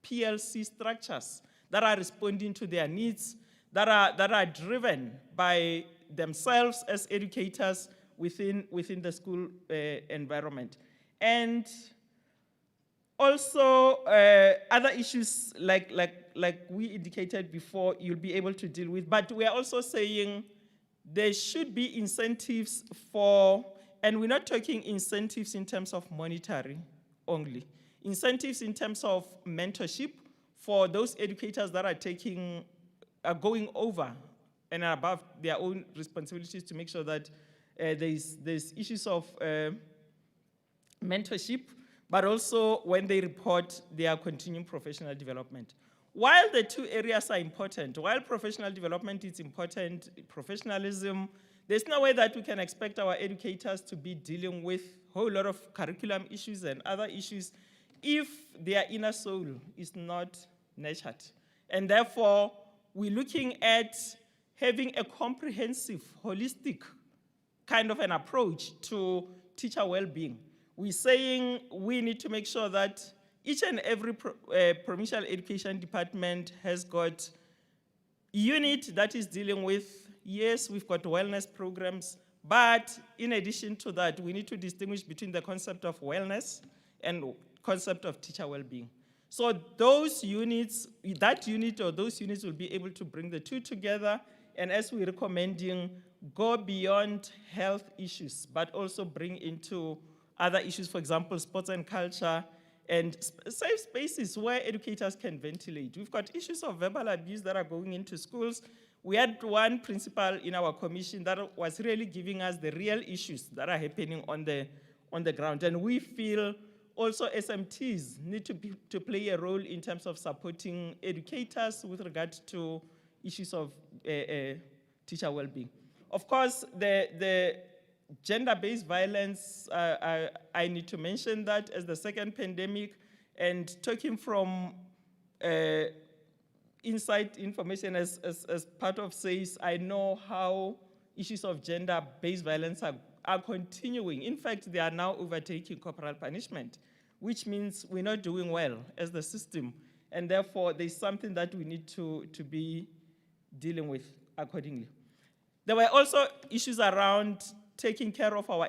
PLC structures that are responding to their needs, that are driven by themselves as educators within the school environment. And also other issues like like we indicated before, you'll be able to deal with. But we are also saying there should be incentives for, and we're not talking incentives in terms of monetary only, incentives in terms of mentorship for those educators that are going over and above their own responsibilities to make sure that there's issues of mentorship, but also when they report their continuing professional development. While the two areas are important, while professional development is important, professionalism, there's no way that we can expect our educators to be dealing with a whole lot of curriculum issues and other issues if their inner soul is not nurtured. And therefore, we're looking at having a comprehensive, holistic kind of an approach to teacher well-being. We're saying we need to make sure that each and every provincial education department has got a unit that is dealing with, yes, we've got wellness programs, but in addition to that, we need to distinguish between the concept of wellness and concept of teacher well-being. So those units, that unit or those units will be able to bring the two together, and as we're recommending, go beyond health issues, but also bring into other issues, for example, sports and culture, and safe spaces where educators can ventilate. We've got issues of verbal abuse that are going into schools. We had one principal in our commission that was really giving us the real issues that are happening on the ground. And we feel also SMTs need to play a role in terms of supporting educators with regard to issues of teacher well-being. Of course, the gender-based violence, I need to mention that as the second pandemic, and talking from inside information as part of SACE, I know how issues of gender-based violence are continuing. In fact, they are now overtaking corporal punishment, which means we're not doing well as the system, and therefore there's something that we need to be dealing with accordingly. There were also issues around taking care of our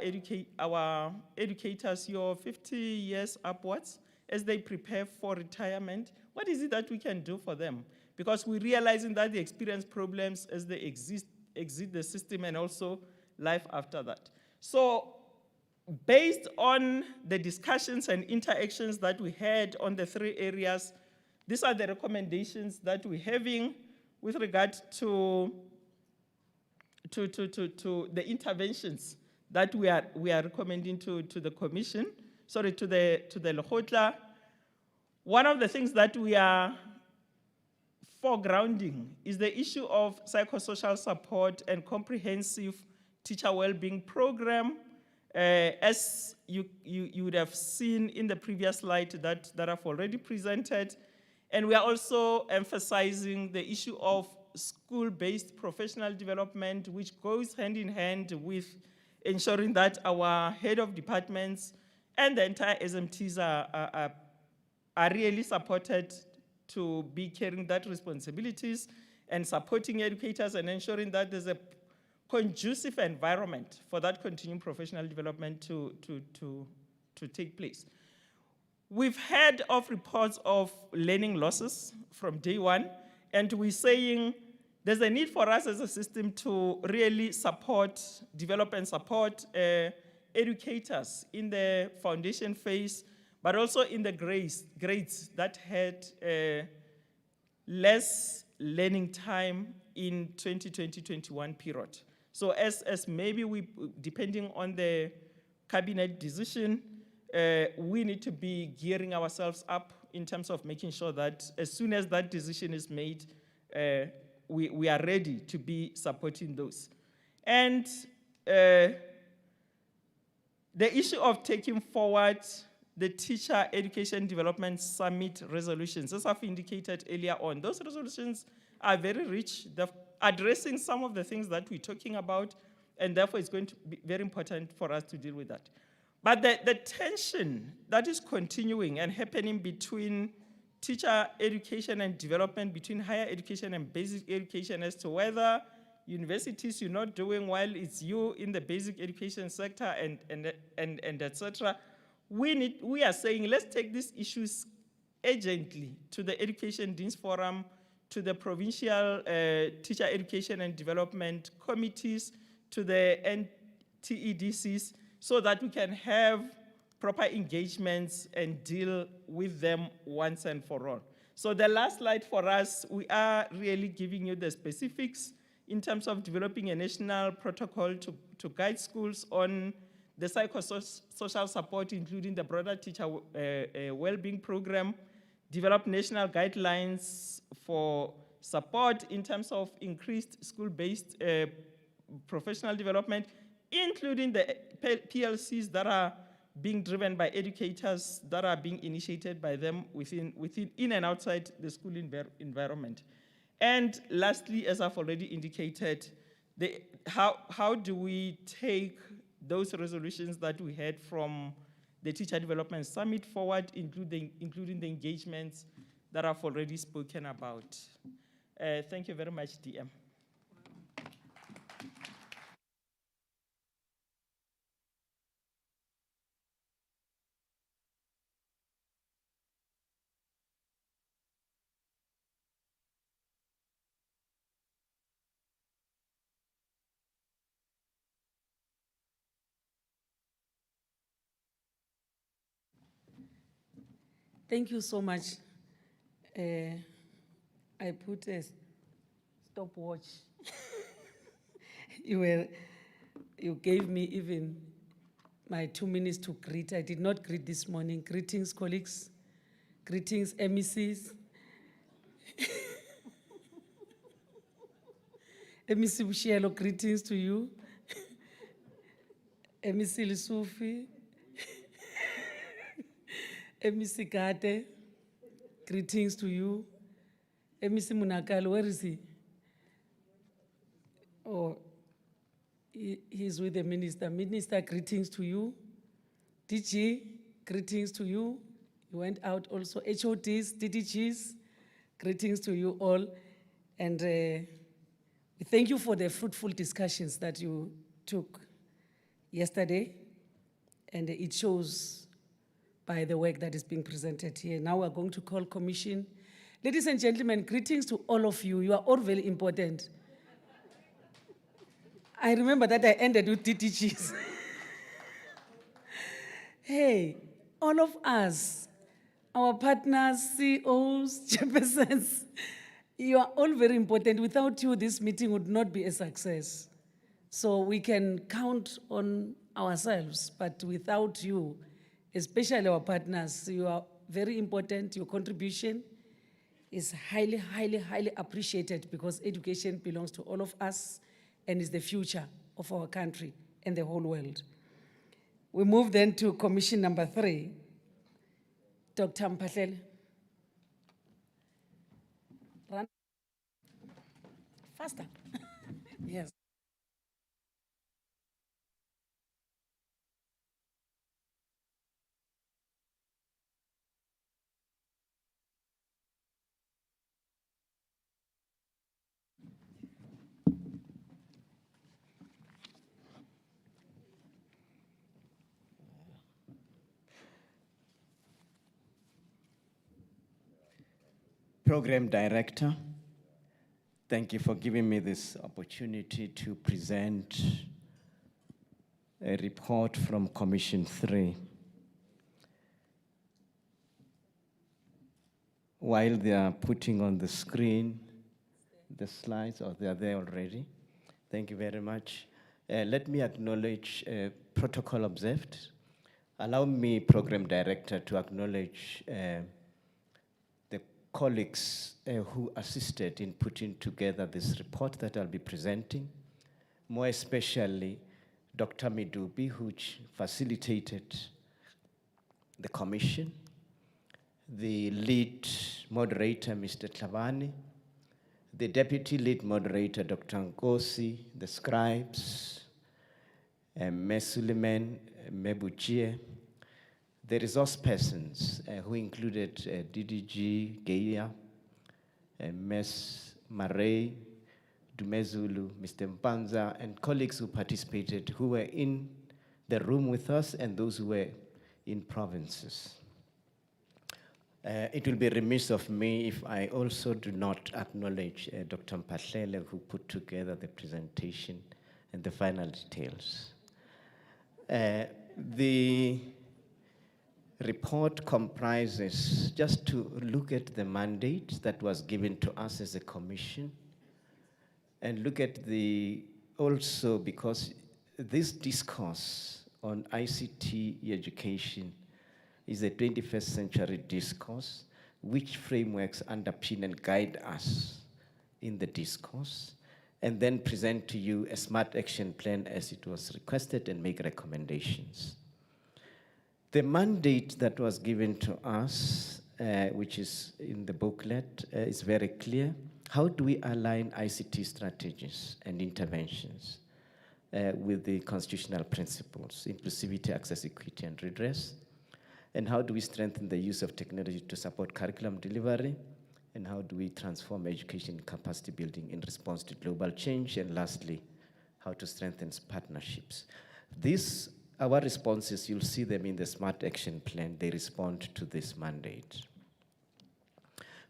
educators, your 50 years upwards, as they prepare for retirement. What is it that we can do for them? Because we're realizing that they experience problems as they exit the system and also life after that. So based on the discussions and interactions that we had on the three areas, these are the recommendations that we're having with regard to the interventions that we are recommending to the commission, to the Lekgotla. One of the things that we are foregrounding is the issue of psychosocial support and comprehensive teacher well-being program, as you would have seen in the previous slide that I've already presented. And we are also emphasizing the issue of school-based professional development, which goes hand in hand with ensuring that our head of departments and the entire SMTs are really supported to be carrying that responsibilities and supporting educators and ensuring that there's a conducive environment for that continuing professional development to take place. We've heard of reports of learning losses from day one, and we're saying there's a need for us as a system to really develop and support educators in the foundation phase, but also in the grades that had less learning time in 2020-21 period. So as maybe depending on the cabinet decision, we need to be gearing ourselves up in terms of making sure that as soon as that decision is made, we are ready to be supporting those. And the issue of taking forward the Teacher Education Development Summit resolutions, as I've indicated earlier on, those resolutions are very rich. They're addressing some of the things that we're talking about, and therefore it's going to be very important for us to deal with that. But the tension that is continuing and happening between teacher education and development, between higher education and basic education, as to whether universities you're not doing well, it's you in the basic education sector and etc. We are saying let's take these issues urgently to the Education Deans Forum, to the provincial teacher education and development committees, to the NTEDCs, so that we can have proper engagements and deal with them once and for all. So the last slide for us, we are really giving you the specifics in terms of developing a national protocol to guide schools on the psychosocial support, including the broader teacher well-being program, develop national guidelines for support in terms of increased school-based professional development, including the PLCs that are being driven by educators, that are being initiated by them in and outside the school environment. And lastly, as I've already indicated, how do we take those resolutions that we had from the Teacher Development Summit forward, including the engagements that I've already spoken about? Thank you very much, DM. Thank you so much. I put a stopwatch. You gave me even my 2 minutes to greet. I did not greet this morning. Greetings, colleagues. Greetings, MECs. MEC Bushielo, greetings to you. MEC Lisufi. MEC Gate, greetings to you. MEC Munakalo, where is he? Oh, he's with the minister. Minister, greetings to you. DG, greetings to you. You went out also. HODs, DDGs, greetings to you all. And we thank you for the fruitful discussions that you took yesterday. And it shows by the work that is being presented here. Now we're going to call commission. Ladies and gentlemen, greetings to all of you. You are all very important. I remember that I ended with DTGs. Hey, all of us, our partners, CEOs, chairpersons, you are all very important. Without you, this meeting would not be a success. So we can count on ourselves, but without you, especially our partners, you are very important. Your contribution is highly, highly, highly appreciated because education belongs to all of us and is the future of our country and the whole world. We move then to commission number 3. Dr. Mpahlele. Run. Faster. Yes. Program Director, thank you for giving me this opportunity to present a report from Commission 3. While they are putting on the screen the slides, or they are there already, thank you very much. Let me acknowledge protocol observed. Allow me, Program Director, to acknowledge colleagues who assisted in putting together this report that I'll be presenting, more especially Dr. Midubi, who facilitated the commission, the lead moderator, Mr. Tlavani, the deputy lead moderator, Dr. Nkosi, the scribes, Ms. Suleiman, Mebuchie, the resource persons who included DDG, Gaia, Ms. Marais, Dumezulu, Mr. Mpanza, and colleagues who participated, who were in the room with us and those who were in provinces. It will be remiss of me if I also do not acknowledge Dr. Mpahlele, who put together the presentation and the final details. The report comprises, just to look at the mandate that was given to us as a commission, and look at the, also because this discourse on ICT education is a 21st century discourse, which frameworks underpin and guide us in the discourse, and then present to you a smart action plan as it was requested and make recommendations. The mandate that was given to us, which is in the booklet, is very clear. How do we align ICT strategies and interventions with the constitutional principles, inclusivity, access, equity, and redress? And how do we strengthen the use of technology to support curriculum delivery? And how do we transform education capacity building in response to global change? And lastly, how to strengthen partnerships. These, our responses, you'll see them in the Smart Action Plan. They respond to this mandate.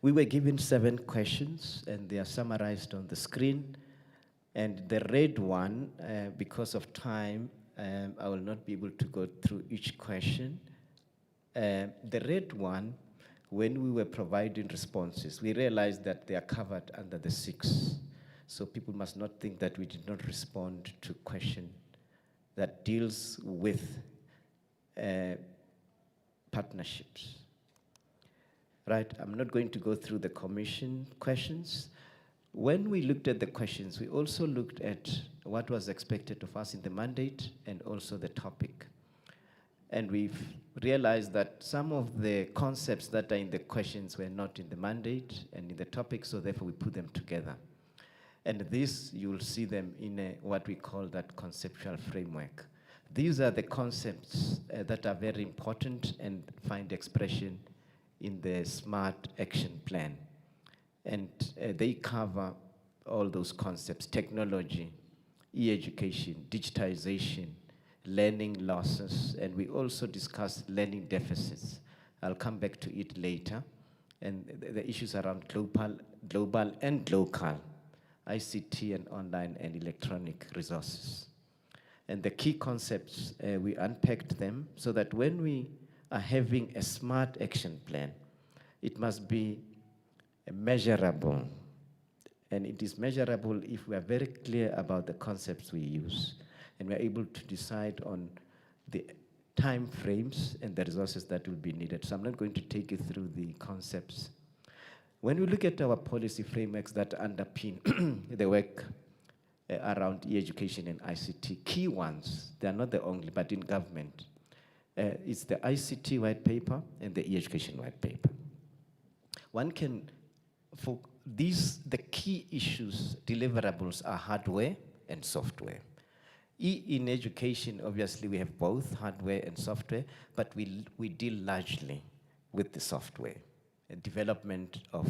We were given 7 questions, and they are summarized on the screen. And the red one, because of time, I will not be able to go through each question. The red one, when we were providing responses, we realized that they are covered under the 6. So people must not think that we did not respond to question that deals with partnerships. Right, I'm not going to go through the commission questions. When we looked at the questions, we also looked at what was expected of us in the mandate and also the topic. And we've realized that some of the concepts that are in the questions were not in the mandate and in the topic, so therefore we put them together. And this, you'll see them in what we call that conceptual framework. These are the concepts that are very important and find expression in the Smart Action Plan. And they cover all those concepts: technology, e-education, digitization, learning losses, and we also discussed learning deficits. I'll come back to it later. And the issues around global and local, ICT and online and electronic resources. And the key concepts, we unpacked them so that when we are having a smart action plan, it must be measurable. And it is measurable if we are very clear about the concepts we use, and we're able to decide on the time frames and the resources that will be needed. So I'm not going to take you through the concepts. When we look at our policy frameworks that underpin the work around e-education and ICT, key ones, they are not the only, but in government, it's the ICT white paper and the e-education white paper. One can, for these, the key issues, deliverables are hardware and software. In education, obviously, we have both hardware and software, but we deal largely with the software and development of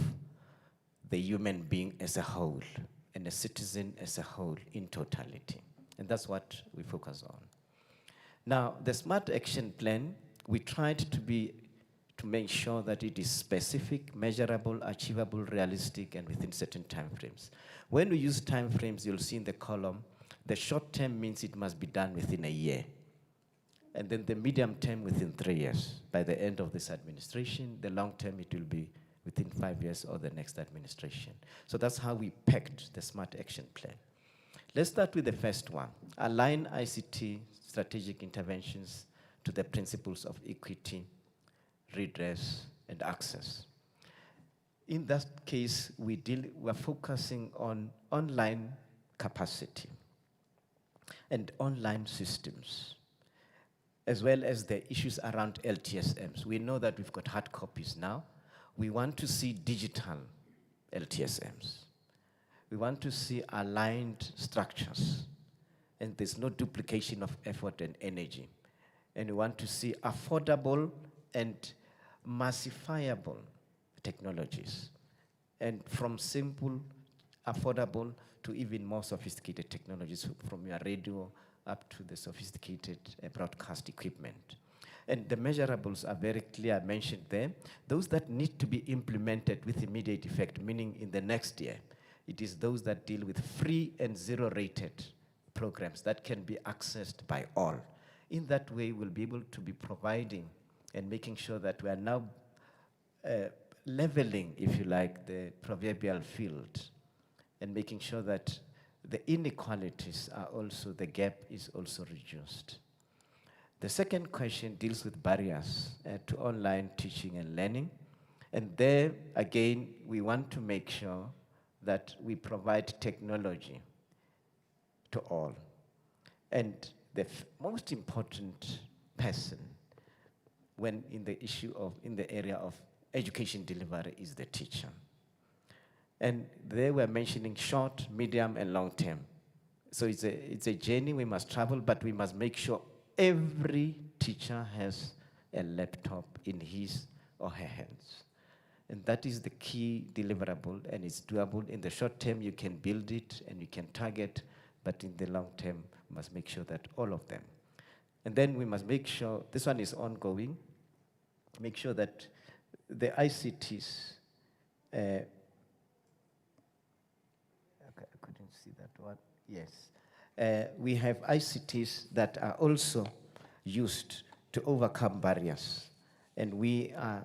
the human being as a whole and a citizen as a whole in totality. And that's what we focus on. Now, the Smart Action Plan, we tried to make sure that it is specific, measurable, achievable, realistic, and within certain timeframes. When we use timeframes, you'll see in the column, the short term means it must be done within a year. And then the medium term within 3 years. By the end of this administration, the long term it will be within 5 years or the next administration. So that's how we packed the Smart Action Plan. Let's start with the first one. Align ICT strategic interventions to the principles of equity, redress, and access. In that case, we're focusing on online capacity and online systems, as well as the issues around LTSMs. We know that we've got hard copies now. We want to see digital LTSMs. We want to see aligned structures, and there's no duplication of effort and energy. And we want to see affordable and massifiable technologies, and from simple, affordable, to even more sophisticated technologies, from your radio up to the sophisticated broadcast equipment. And the measurables are very clear, mentioned there. Those that need to be implemented with immediate effect, meaning in the next year, it is those that deal with free and zero-rated programs that can be accessed by all. In that way, we'll be able to be providing and making sure that we are now leveling, if you like, the proverbial field and making sure that the inequalities are also, the gap is also reduced. The second question deals with barriers to online teaching and learning. And there, again, we want to make sure that we provide technology to all. And the most important person when in the area of education delivery is the teacher. And they were mentioning short, medium, and long term. So it's a journey we must travel, but we must make sure every teacher has a laptop in his or her hands. And that is the key deliverable, and it's doable. In the short term, you can build it and you can target, but in the long term, we must make sure that all of them. And then we must make sure, this one is ongoing, make sure that the ICTs, okay, I couldn't see that one, yes. We have ICTs that are also used to overcome barriers. And we are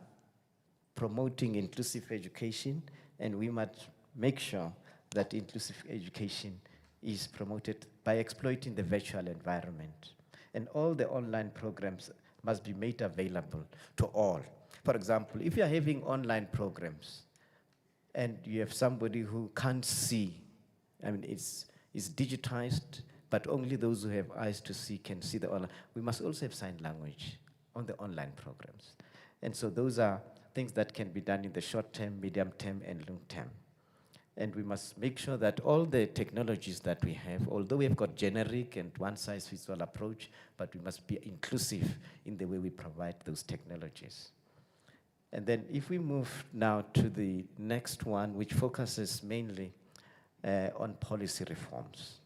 promoting inclusive education, and we must make sure that inclusive education is promoted by exploiting the virtual environment. And all the online programs must be made available to all. For example, if you're having online programs and you have somebody who can't see, I mean, it's digitized, but only those who have eyes to see can see the online. We must also have sign language on the online programs. And so those are things that can be done in the short term, medium term, and long term. And we must make sure that all the technologies that we have, although we have got generic and one-size-fits-all approach, but we must be inclusive in the way we provide those technologies. And then if we move now to the next one, which focuses mainly on policy reforms.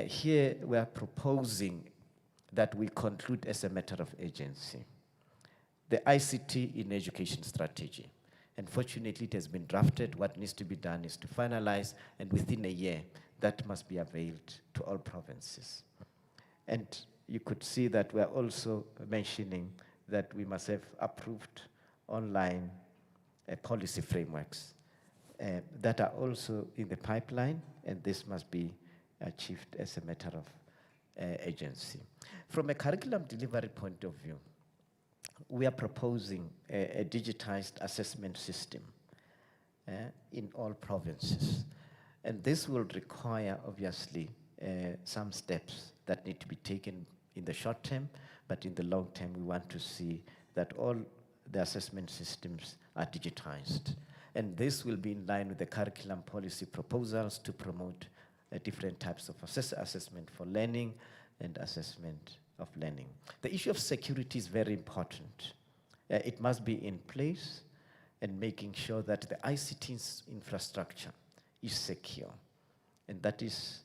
Here we are proposing that we conclude as a matter of urgency the ICT in education strategy. Unfortunately, it has been drafted. What needs to be done is to finalize, and within a year, that must be availed to all provinces. And you could see that we're also mentioning that we must have approved online policy frameworks that are also in the pipeline, and this must be achieved as a matter of agency. From a curriculum delivery point of view, we are proposing a digitized assessment system in all provinces. And this will require, obviously, some steps that need to be taken in the short term, but in the long term, we want to see that all the assessment systems are digitized. And this will be in line with the curriculum policy proposals to promote different types of assessment for learning and assessment of learning. The issue of security is very important. It must be in place and making sure that the ICT infrastructure is secure. And that is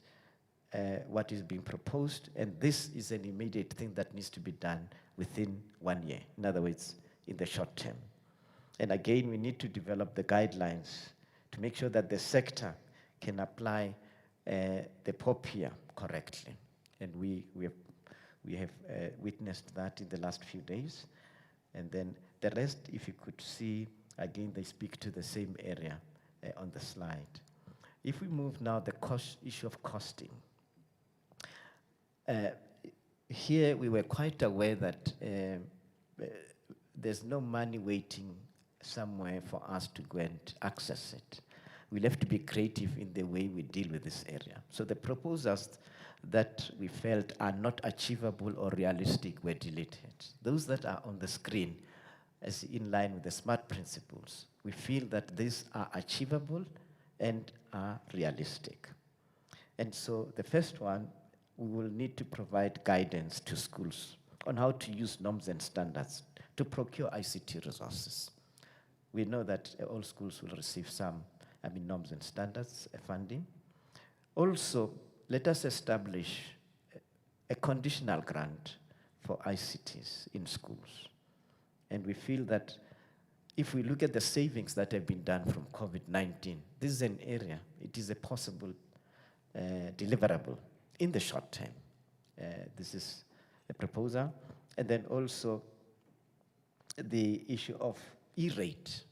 what is being proposed. And this is an immediate thing that needs to be done within 1 year. In other words, in the short term. And again, we need to develop the guidelines to make sure that the sector can apply the POPIA correctly. And we have witnessed that in the last few days. And then the rest, if you could see, again, they speak to the same area on the slide. If we move now, the issue of costing. Here, we were quite aware that there's no money waiting somewhere for us to go and access it. We'll have to be creative in the way we deal with this area. So the proposals that we felt are not achievable or realistic were deleted. Those that are on the screen, as in line with the SMART principles, we feel that these are achievable and are realistic. And so the first one, we will need to provide guidance to schools on how to use norms and standards to procure ICT resources. We know that all schools will receive some, norms and standards funding. Also, let us establish a conditional grant for ICTs in schools. And we feel that if we look at the savings that have been done from COVID-19, this is an area, it is a possible deliverable in the short term. This is a proposal. And then also the issue of E-rate.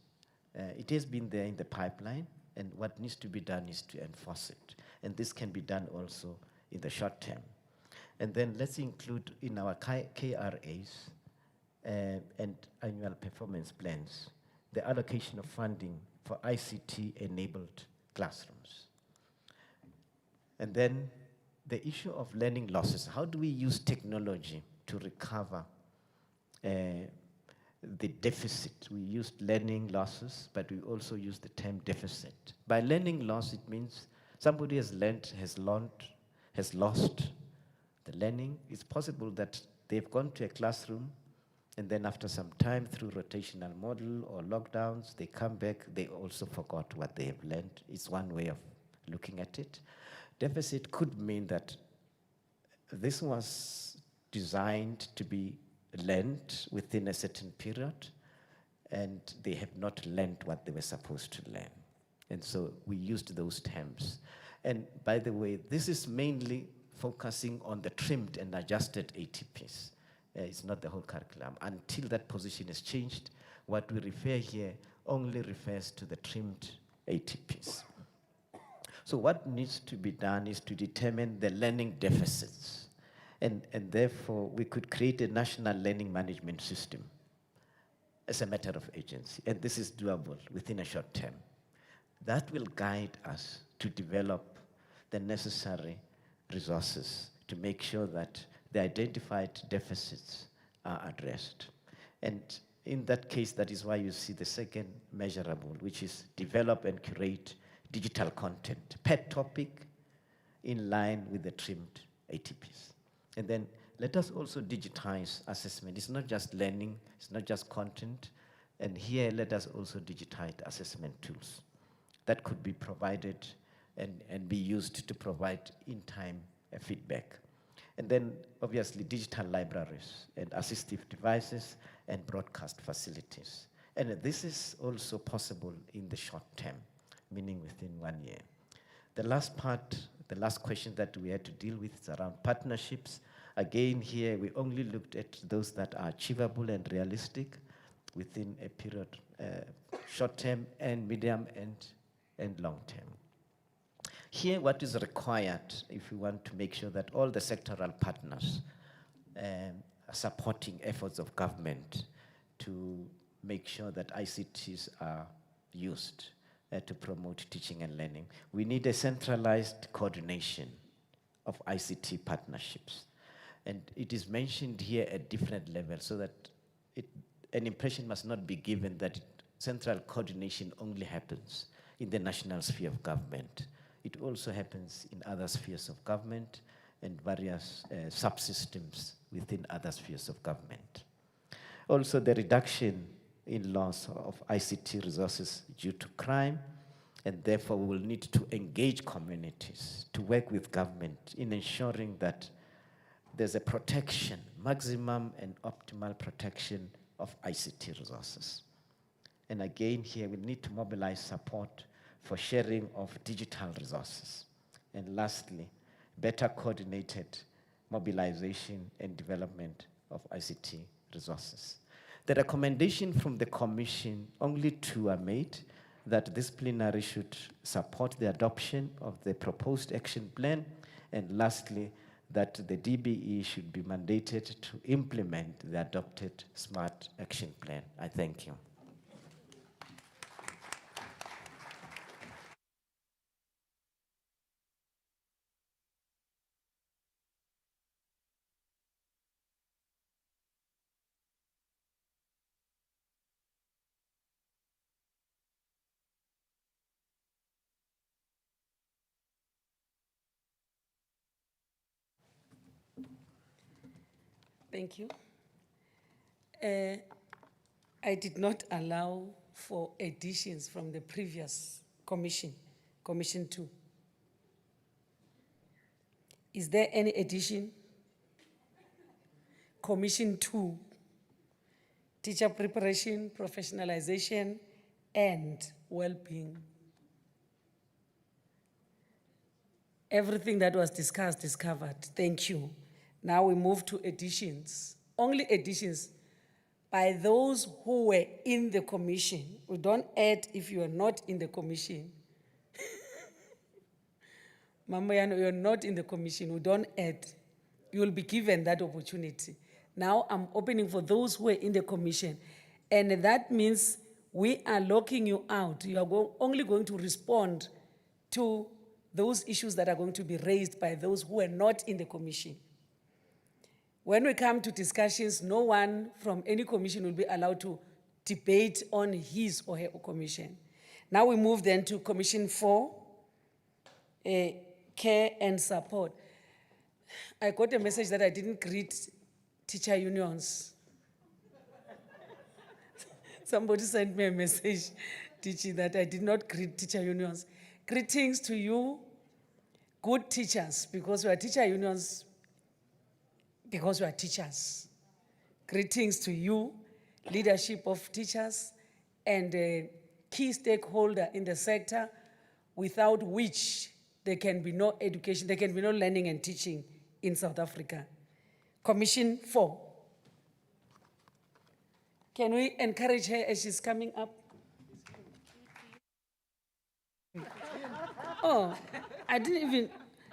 It has been there in the pipeline, and what needs to be done is to enforce it. And this can be done also in the short term. And then let's include in our KRAs and annual performance plans the allocation of funding for ICT-enabled classrooms. And then the issue of learning losses. How do we use technology to recover the deficit? We used learning losses, but we also use the term deficit. By learning loss, it means somebody has learned, has lost the learning. It's possible that they've gone to a classroom, and then after some time, through rotational model or lockdowns, they come back, they also forgot what they have learned. It's one way of looking at it. Deficit could mean that this was designed to be learned within a certain period, and they have not learned what they were supposed to learn. And so we used those terms. And by the way, this is mainly focusing on the trimmed and adjusted ATPs. It's not the whole curriculum. Until that position is changed, what we refer here only refers to the trimmed ATPs. So what needs to be done is to determine the learning deficits. And therefore, we could create a national learning management system as a matter of agency. And this is doable within a short term. That will guide us to develop the necessary resources to make sure that the identified deficits are addressed. And in that case, that is why you see the second measurable, which is develop and curate digital content per topic in line with the trimmed ATPs. And then let us also digitize assessment. It's not just learning, it's not just content. And here, let us also digitize assessment tools that could be provided and be used to provide in-time feedback. And then, obviously, digital libraries and assistive devices and broadcast facilities. And this is also possible in the short term, meaning within 1 year. The last part, the last question that we had to deal with is around partnerships. Again, here, we only looked at those that are achievable and realistic within a period, short term and medium and long term. Here, what is required if we want to make sure that all the sectoral partners are supporting efforts of government to make sure that ICTs are used to promote teaching and learning. We need a centralized coordination of ICT partnerships. And it is mentioned here at different levels so that an impression must not be given that central coordination only happens in the national sphere of government. It also happens in other spheres of government and various subsystems within other spheres of government. Also, the reduction in loss of ICT resources due to crime, and therefore we will need to engage communities to work with government in ensuring that there's a protection, maximum and optimal protection of ICT resources. And again, here we need to mobilize support for sharing of digital resources. And lastly, better coordinated mobilization and development of ICT resources. The recommendation from the Commission, only two are made, that this plenary should support the adoption of the proposed action plan, and lastly, that the DBE should be mandated to implement the adopted smart action plan. I thank you. Thank you. I did not allow for additions from the previous commission, Commission 2. Is there any addition? Commission 2, teacher preparation, professionalization, and well-being. Everything that was discussed is covered. Thank you. Now we move to additions. Only additions by those who were in the commission. We don't add if you are not in the commission. Mama, you're not in the commission. We don't add. You will be given that opportunity. Now I'm opening for those who are in the commission. And that means we are locking you out. You are only going to respond to those issues that are going to be raised by those who are not in the commission. When we come to discussions, no one from any commission will be allowed to debate on his or her commission. Now we move then to Commission 4, care and support. I got a message that I didn't greet teacher unions. Somebody sent me a message teaching that I did not greet teacher unions. Greetings to you, good teachers, because we are teacher unions, because we are teachers. Greetings to you, leadership of teachers, and a key stakeholder in the sector, without which there can be no education, there can be no learning and teaching in South Africa. Commission 4. Can we encourage her as she's coming up? Oh, I didn't even,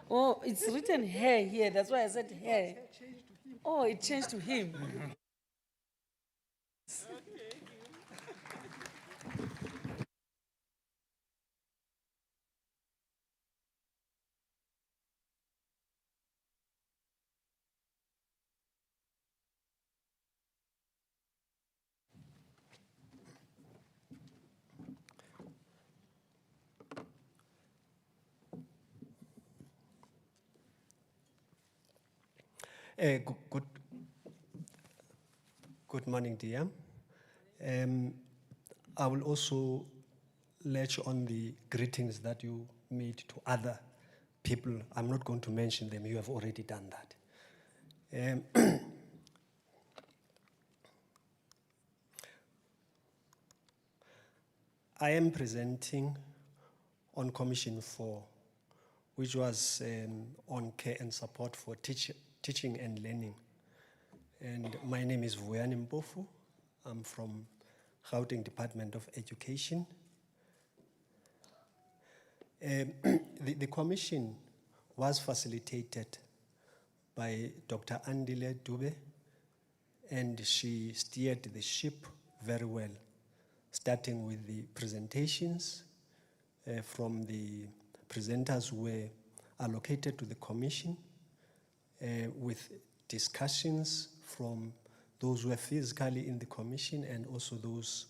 oh, it's written hair here, that's why I said hair. Oh, it changed to him. Good morning, dear. I will also latch on the greetings that you made to other people. I'm not going to mention them, you have already done that. I am presenting on Commission 4, which was on care and support for teaching and learning. And my name is Vuyani Mpofu. I'm from Gauteng Department of Education. The commission was facilitated by Dr. Andile Dube, and she steered the ship very well, starting with the presentations from the presenters who were allocated to the commission, with discussions from those who were physically in the commission and also those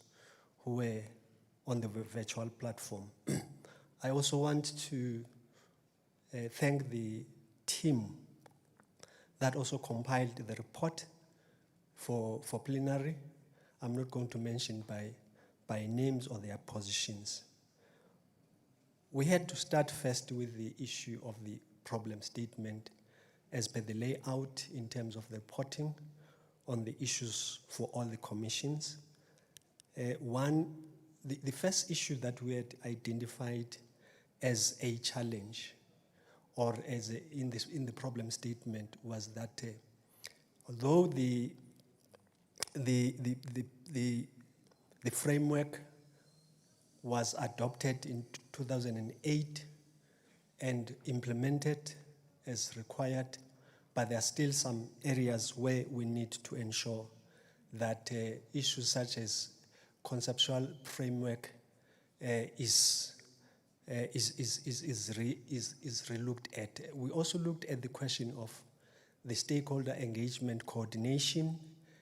who were on the virtual platform. I also want to thank the team that also compiled the report for plenary. I'm not going to mention by names or their positions. We had to start first with the issue of the problem statement as per the layout in terms of the reporting on the issues for all the commissions. The first issue that we had identified as a challenge, or as in the problem statement, was that although the framework was adopted in 2008 and implemented as required, but there are still some areas where we need to ensure that issues such as conceptual framework is re-looked at. We also looked at the question of the stakeholder engagement, coordination,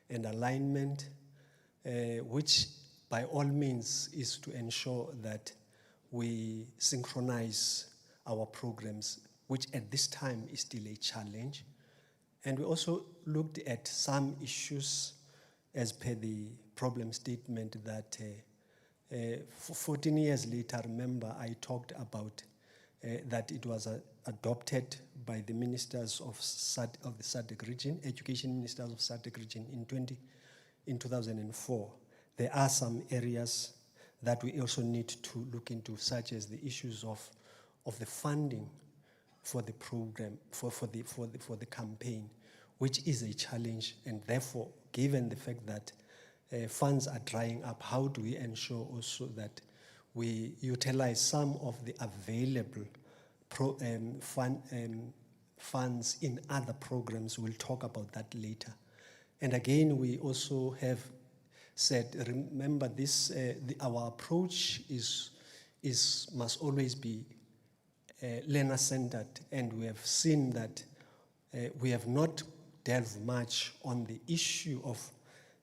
and alignment, which by all means is to ensure that we synchronize our programs, which at this time is still a challenge. And we also looked at some issues as per the problem statement that 14 years later, remember I talked about that it was adopted by the ministers of the SADC region, education ministers of SADC region in 2004. There are some areas that we also need to look into, such as the issues of the funding for the program, for the campaign, which is a challenge. And therefore, given the fact that funds are drying up, how do we ensure also that we utilize some of the available funds in other programs? We'll talk about that later. And again, we also have said, remember this, our approach must always be learner-centered, and we have seen that we have not delved much on the issue of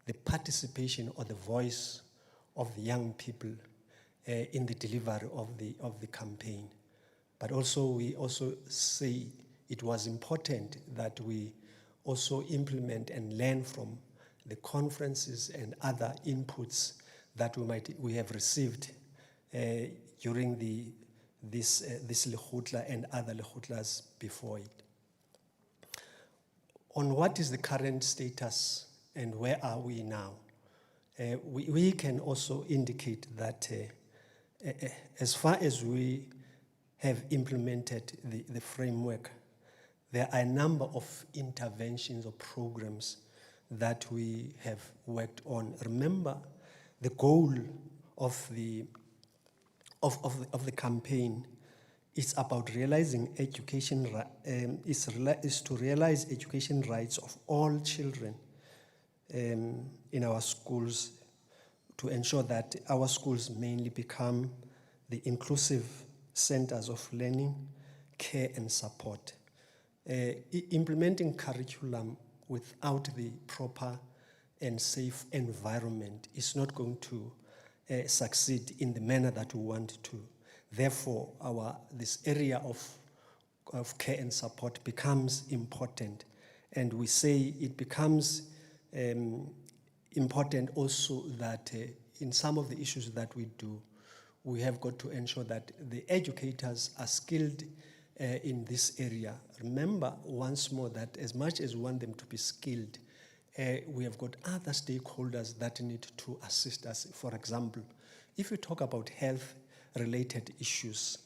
the participation or the voice of the young people in the delivery of the campaign. But also, we also say it was important that we also implement and learn from the conferences and other inputs that we have received during this Lekgotla and other Lekgotlas before it. On what is the current status and where are we now? We can also indicate that as far as we have implemented the framework, there are a number of interventions or programs that we have worked on. Remember, the goal of the campaign is about realizing education, is to realize education rights of all children in our schools, to ensure that our schools mainly become the inclusive centers of learning, care, and support. Implementing curriculum without the proper and safe environment is not going to succeed in the manner that we want to. Therefore, this area of care and support becomes important, and we say it becomes important also that in some of the issues that we do, we have got to ensure that the educators are skilled in this area. Remember once more that as much as we want them to be skilled, we have got other stakeholders that need to assist us. For example, if we talk about health-related issues,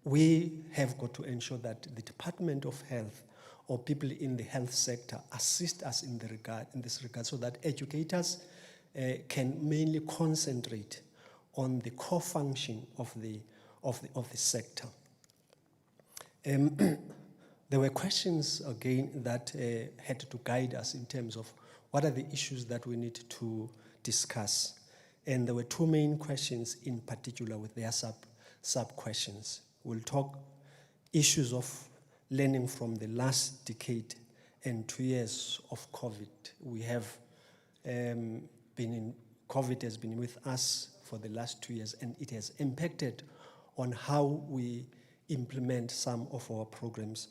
we have got to ensure that the Department of Health or people in the health sector assist us in this regard, so that educators can mainly concentrate on the core function of the sector. There were questions again that had to guide us in terms of what are the issues that we need to discuss. And there were two main questions in particular with their sub-questions. We'll talk issues of learning from the last decade and 2 years of COVID. We have COVID has been with us for the last 2 years, and it has impacted on how we implement some of our programs.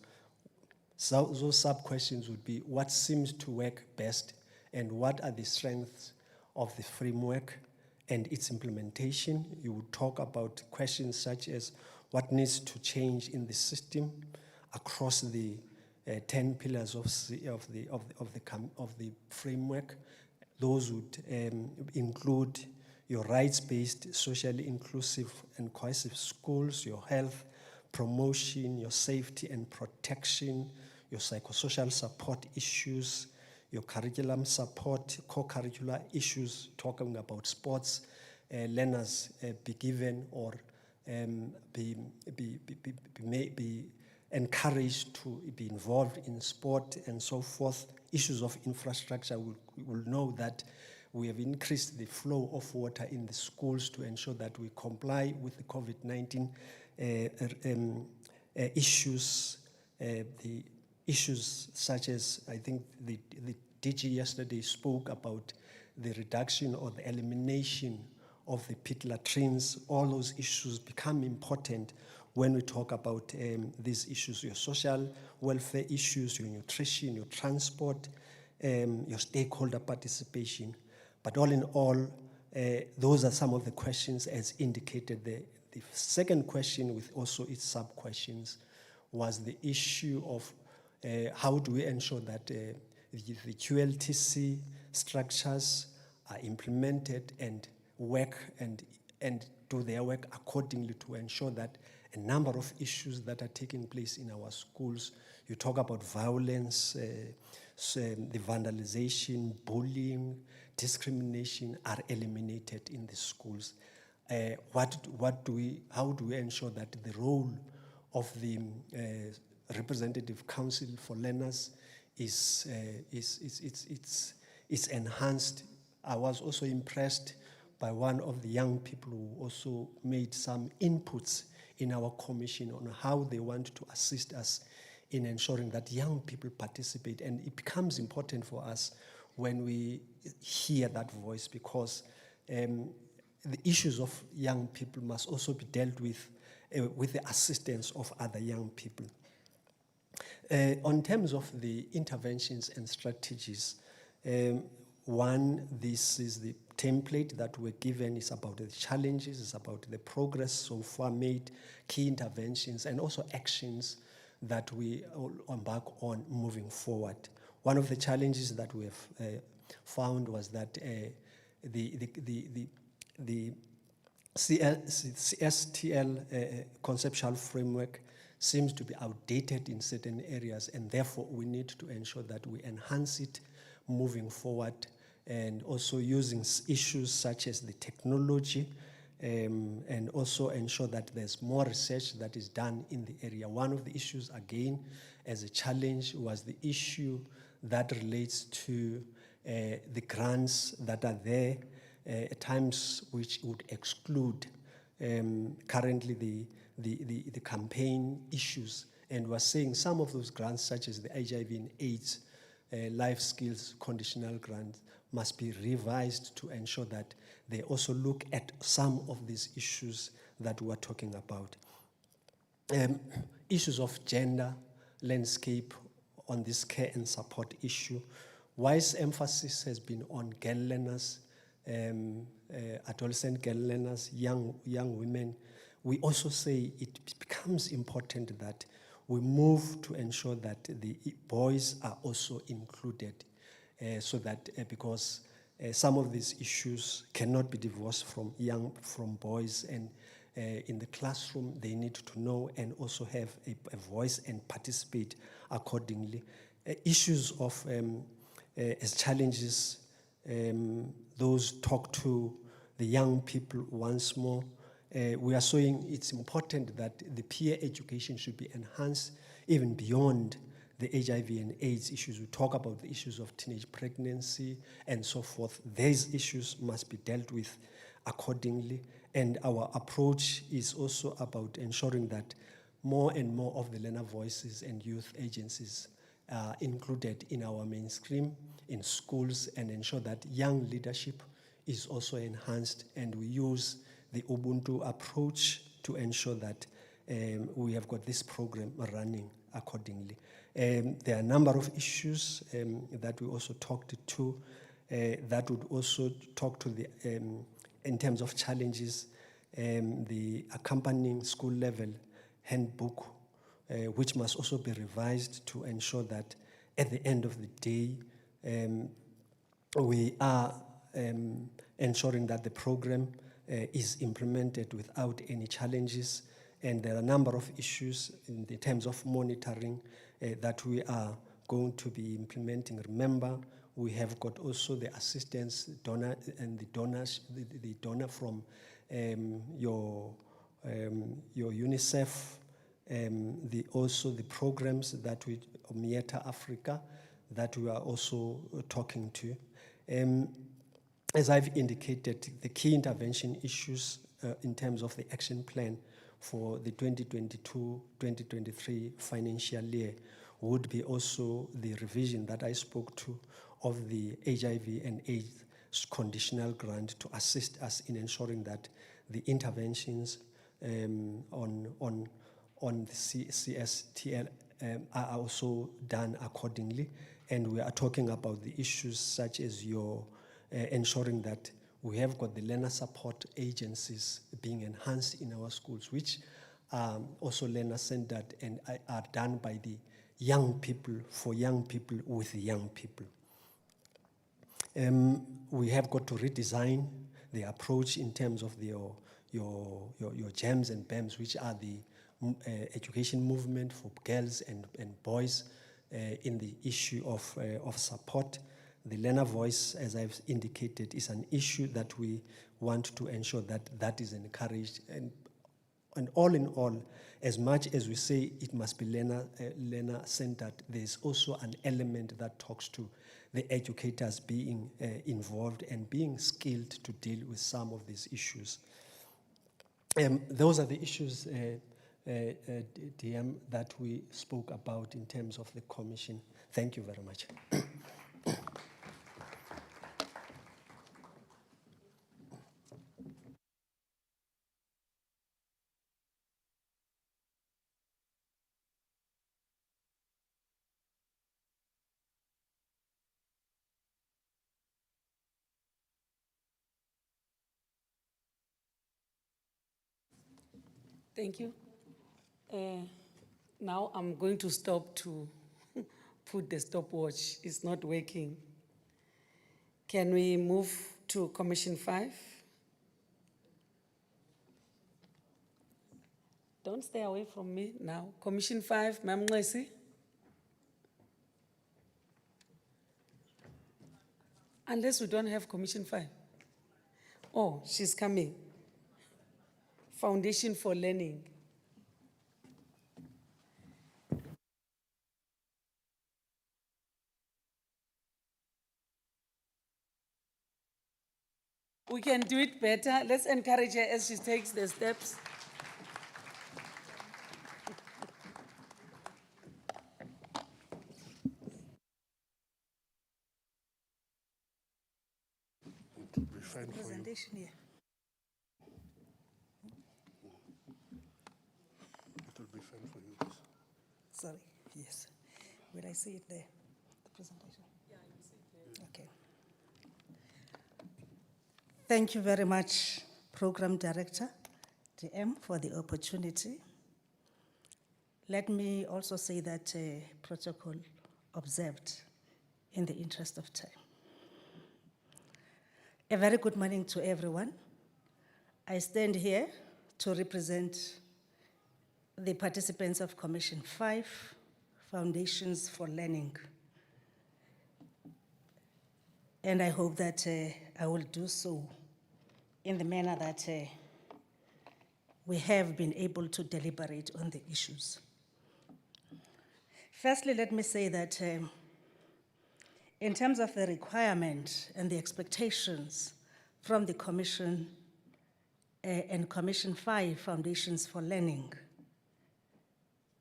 So those sub-questions would be, what seems to work best, and what are the strengths of the framework and its implementation? You would talk about questions such as what needs to change in the system across the 10 pillars of the framework. Those would include your rights-based, socially inclusive and cohesive schools, your health promotion, your safety and protection, your psychosocial support issues, your curriculum support, co-curricular issues, talking about sports, learners be given or be encouraged to be involved in sport and so forth. Issues of infrastructure, we will know that we have increased the flow of water in the schools to ensure that we comply with the COVID-19 issues. The issues such as, I think the DG yesterday spoke about the reduction or the elimination of the pit latrines. All those issues become important when we talk about these issues, your social welfare issues, your nutrition, your transport, your stakeholder participation. But all in all, those are some of the questions as indicated. The second question, with also its sub-questions, was the issue of how do we ensure that the QLTC structures are implemented and work and do their work accordingly to ensure that a number of issues that are taking place in our schools, you talk about violence, the vandalization, bullying, discrimination are eliminated in the schools. How do we ensure that the role of the representative council for learners is enhanced? I was also impressed by one of the young people who also made some inputs in our commission on how they want to assist us in ensuring that young people participate. And it becomes important for us when we hear that voice, because the issues of young people must also be dealt with the assistance of other young people. On terms of the interventions and strategies, one, this is the template that we're given. It's about the challenges, it's about the progress so far made, key interventions, and also actions that we embark on moving forward. One of the challenges that we have found was that the CSTL conceptual framework seems to be outdated in certain areas, and therefore we need to ensure that we enhance it moving forward, and also using issues such as the technology, and also ensure that there's more research that is done in the area. One of the issues, again, as a challenge, was the issue that relates to the grants that are there at times which would exclude currently the campaign issues. And we're saying some of those grants, such as the HIV and AIDS life skills conditional grants, must be revised to ensure that they also look at some of these issues that we're talking about. Issues of gender landscape on this care and support issue. Wise emphasis has been on girl learners, adolescent girl learners, young women. We also say it becomes important that we move to ensure that the boys are also included, so that because some of these issues cannot be divorced from boys, and in the classroom they need to know and also have a voice and participate accordingly. Issues of as challenges, those talk to the young people once more. We are saying it's important that the peer education should be enhanced even beyond the HIV and AIDS issues. We talk about the issues of teenage pregnancy and so forth. These issues must be dealt with accordingly. And our approach is also about ensuring that more and more of the learner voices and youth agencies are included in our mainstream in schools, and ensure that young leadership is also enhanced, and we use the Ubuntu approach to ensure that we have got this program running accordingly. There are a number of issues that we also talked to that would also talk to the, in terms of challenges, the accompanying school level handbook, which must also be revised to ensure that at the end of the day, we are ensuring that the program is implemented without any challenges. And there are a number of issues in the terms of monitoring that we are going to be implementing. Remember, we have got also the assistance donor and the donors, the donor from your UNICEF, also the programs that we, Mieta Africa, that we are also talking to. As I've indicated, the key intervention issues in terms of the action plan for the 2022-2023 financial year would be also the revision that I spoke to of the HIV and AIDS conditional grant to assist us in ensuring that the interventions on the CSTL are also done accordingly. And we are talking about the issues such as your ensuring that we have got the learner support agencies being enhanced in our schools, which are also learner-centered and are done by the young people, for young people, with young people. We have got to redesign the approach in terms of your GEMS and BEMS, which are the education movement for girls and boys in the issue of support. The learner voice, as I've indicated, is an issue that we want to ensure that is encouraged. And all in all, as much as we say it must be learner-centered, there's also an element that talks to the educators being involved and being skilled to deal with some of these issues. Those are the issues, DM, that we spoke about in terms of the commission. Thank you very much. Thank you. Now I'm going to stop to put the stopwatch. It's not working. Can we move to Commission 5? Don't stay away from me now. Commission 5, Ma'am Ngesi. Unless we don't have Commission 5. Oh, she's coming. Foundation for Learning. We can do it better. Let's encourage her as she takes the steps. It will be fine for you. Presentation here. It will be fine for you. Sorry, yes. Will I see it there? The presentation? Yeah, you see it there. Okay. Thank you very much, Program Director, DM, for the opportunity. Let me also say that protocol observed in the interest of time. A very good morning to everyone. I stand here to represent the participants of Commission 5, Foundations for Learning. And I hope that I will do so in the manner that we have been able to deliberate on the issues. Firstly, let me say that in terms of the requirement and the expectations from the Commission and Commission 5, Foundations for Learning,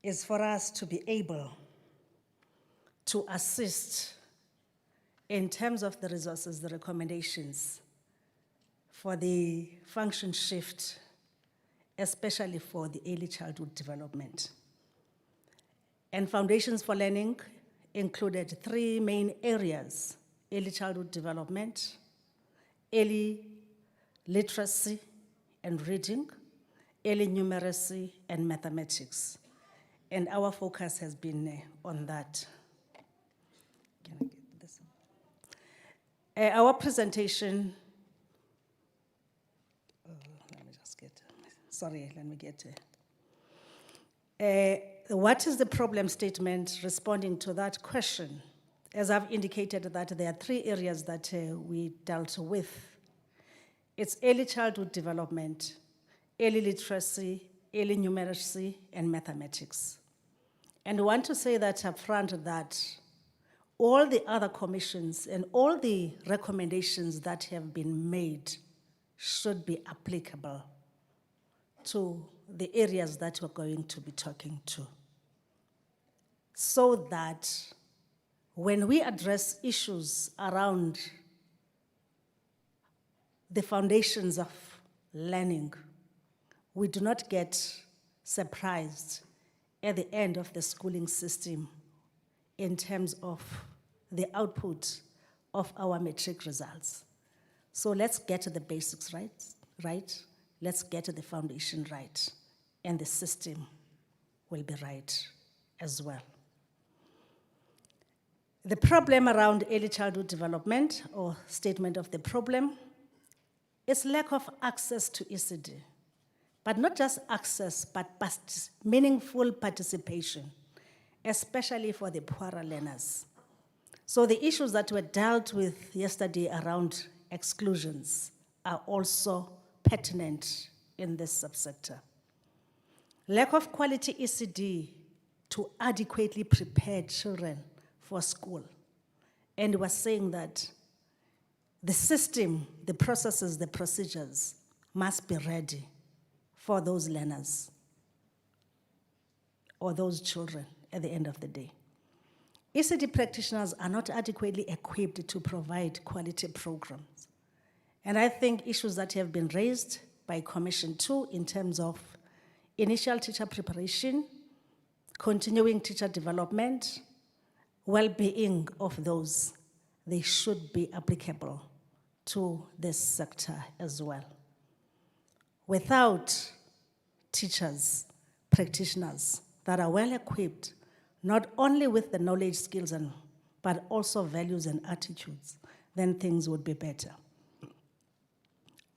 is for us to be able to assist in terms of the resources, the recommendations for the function shift, especially for the early childhood development. And Foundations for Learning included 3 main areas: early childhood development, early literacy and reading, early numeracy, and mathematics. And our focus has been on that. Can I get this? Our presentation, let me just get, sorry, let me get what is the problem statement responding to that question? As I've indicated that there are 3 areas that we dealt with. It's early childhood development, early literacy, early numeracy, and mathematics. And I want to say that up front that all the other commissions and all the recommendations that have been made should be applicable to the areas that we're going to be talking to, so that when we address issues around the foundations of learning, we do not get surprised at the end of the schooling system in terms of the output of our matric results. So let's get the basics right? Let's get the foundation right, and the system will be right as well. The problem around early childhood development, or statement of the problem, is lack of access to ECD. But not just access, but meaningful participation, especially for the poorer learners. So the issues that were dealt with yesterday around exclusions are also pertinent in this subsector. Lack of quality ECD to adequately prepare children for school. And we're saying that the system, the processes, the procedures must be ready for those learners or those children at the end of the day. ECD practitioners are not adequately equipped to provide quality programs. And I think issues that have been raised by Commission 2 in terms of initial teacher preparation, continuing teacher development, well-being of those, they should be applicable to this sector as well. Without teachers, practitioners that are well-equipped, not only with the knowledge, skills, but also values and attitudes, then things would be better.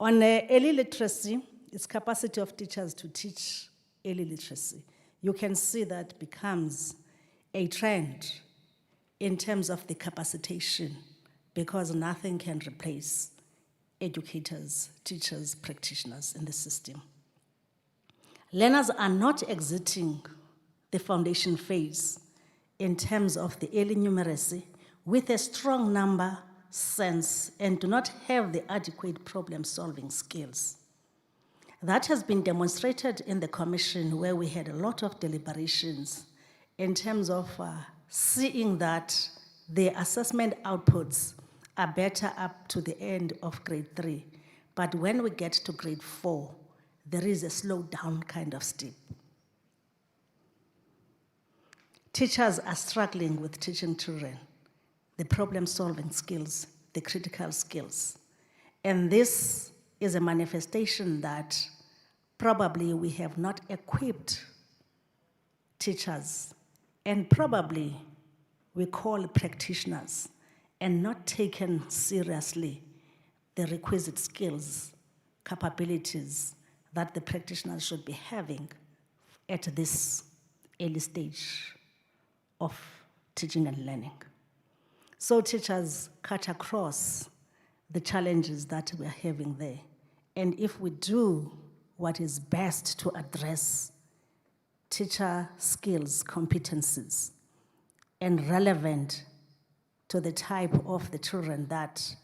On early literacy, its capacity of teachers to teach early literacy, you can see that becomes a trend in terms of the capacitation, because nothing can replace educators, teachers, practitioners in the system. Learners are not exiting the foundation phase in terms of the early numeracy with a strong number sense and do not have the adequate problem-solving skills. That has been demonstrated in the commission, where we had a lot of deliberations in terms of seeing that the assessment outputs are better up to the end of grade 3. But when we get to grade 4, there is a slowdown kind of step. Teachers are struggling with teaching children the problem-solving skills, the critical skills. And this is a manifestation that probably we have not equipped teachers, and probably we call practitioners, and not taken seriously the requisite skills, capabilities that the practitioners should be having at this early stage of teaching and learning. So teachers cut across the challenges that we're having there. And if we do what is best to address teacher skills, competencies, and relevant to the type of the children that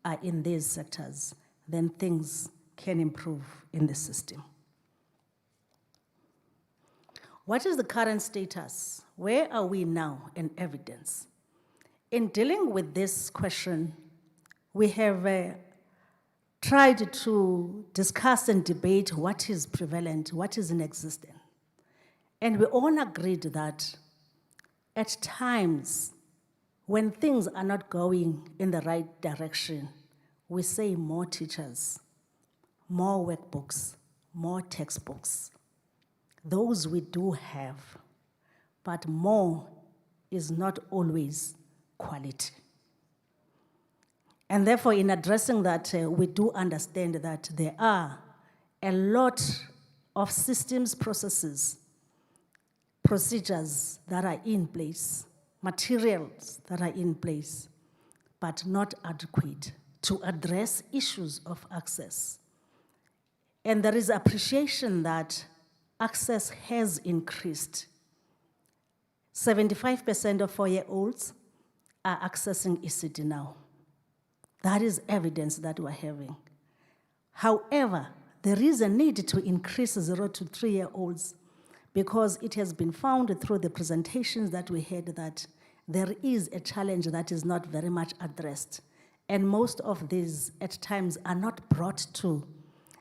are in these sectors, then things can improve in the system. What is the current status? Where are we now in evidence? In dealing with this question, we have tried to discuss and debate what is prevalent, what is in existence. And we all agreed that at times, when things are not going in the right direction, we say more teachers, more workbooks, more textbooks. Those we do have, but more is not always quality. And therefore, in addressing that, we do understand that there are a lot of systems, processes, procedures that are in place, materials that are in place, but not adequate to address issues of access. And there is appreciation that access has increased. 75% of 4-year-olds are accessing ECD now. That is evidence that we're having. However, there is a need to increase 0 to 3-year-olds, because it has been found through the presentations that we had that there is a challenge that is not very much addressed. And most of these, at times, are not brought to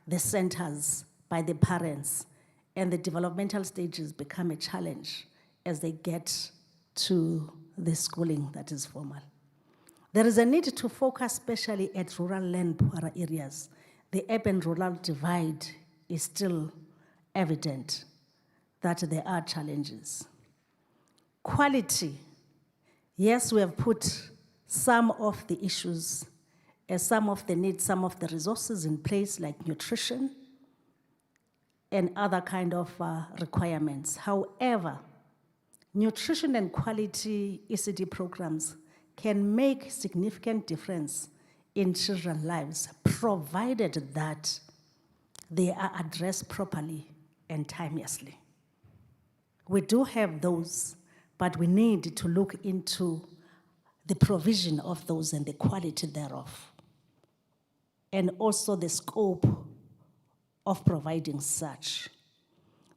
the centers by the parents, and the developmental stages become a challenge as they get to the schooling that is formal. There is a need to focus especially at rural and poorer areas. The urban-rural divide is still evident that there are challenges. Quality. Yes, we have put some of the issues, some of the needs, some of the resources in place, like nutrition and other kind of requirements. However, nutrition and quality ECD programs can make significant difference in children's lives, provided that they are addressed properly and timelessly. We do have those, but we need to look into the provision of those and the quality thereof, and also the scope of providing such.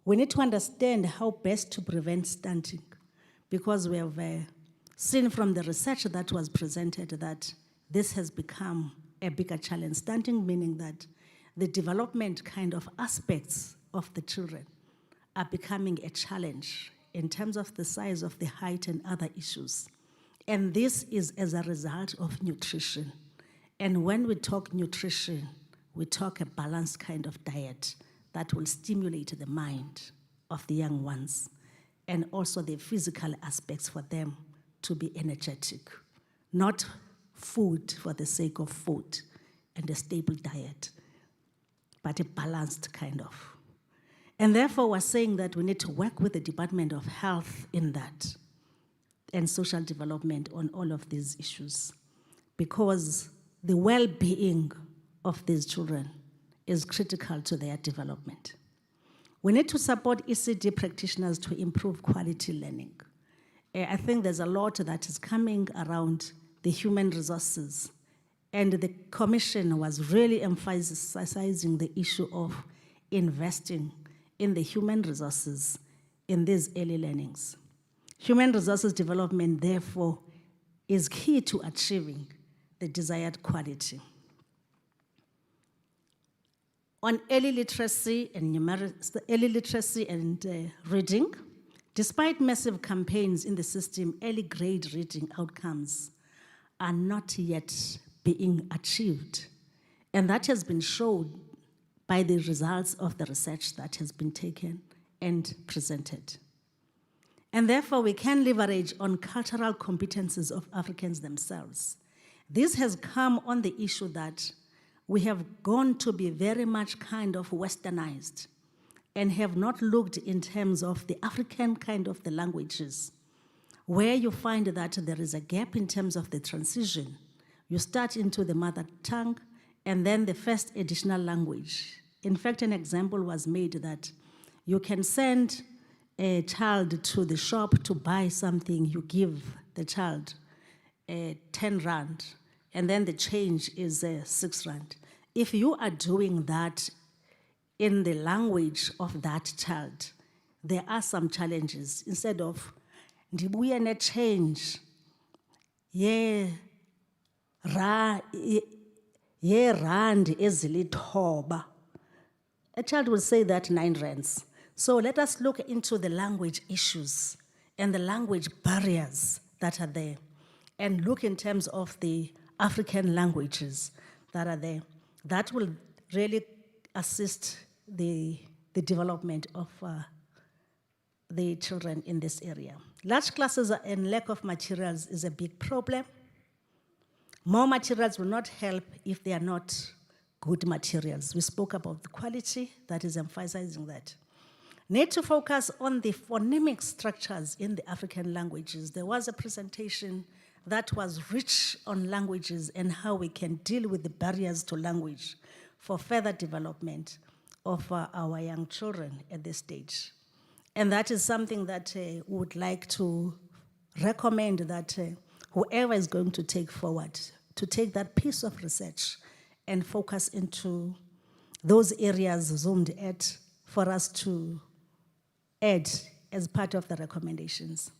We need to understand how best to prevent stunting, because we have seen from the research that was presented that this has become a bigger challenge. Stunting meaning that the development kind of aspects of the children are becoming a challenge in terms of the size of the height and other issues. And this is as a result of nutrition. And when we talk nutrition, we talk a balanced kind of diet that will stimulate the mind of the young ones, and also the physical aspects for them to be energetic, not food for the sake of food and a stable diet, but a balanced kind of. And therefore, we're saying that we need to work with the Department of Health in that, and social development on all of these issues, because the well-being of these children is critical to their development. We need to support ECD practitioners to improve quality learning. I think there's a lot that is coming around the human resources, and the Commission was really emphasizing the issue of investing in the human resources in these early learnings. Human resources development, therefore, is key to achieving the desired quality. On early literacy and reading, despite massive campaigns in the system, early grade reading outcomes are not yet being achieved. And that has been shown by the results of the research that has been taken and presented. And therefore, we can leverage on cultural competencies of Africans themselves. This has come on the issue that we have gone to be very much kind of westernized and have not looked in terms of the African kind of the languages, where you find that there is a gap in terms of the transition. You start into the mother tongue and then the first additional language. In fact, an example was made that you can send a child to the shop to buy something, you give the child 10 rand, and then the change is 6 rand. If you are doing that in the language of that child, there are some challenges. Instead of, ndibuye ne change, ye rand ezilithoba. A child will say that 9 rands. So let us look into the language issues and the language barriers that are there, and look in terms of the African languages that are there. That will really assist the development of the children in this area. Large classes and lack of materials is a big problem. More materials will not help if they are not good materials. We spoke about the quality, that is emphasizing that. Need to focus on the phonemic structures in the African languages. There was a presentation that was rich on languages and how we can deal with the barriers to language for further development of our young children at this stage. And that is something that we would like to recommend that whoever is going to take forward, to take that piece of research and focus into those areas zoomed at for us to add as part of the recommendations.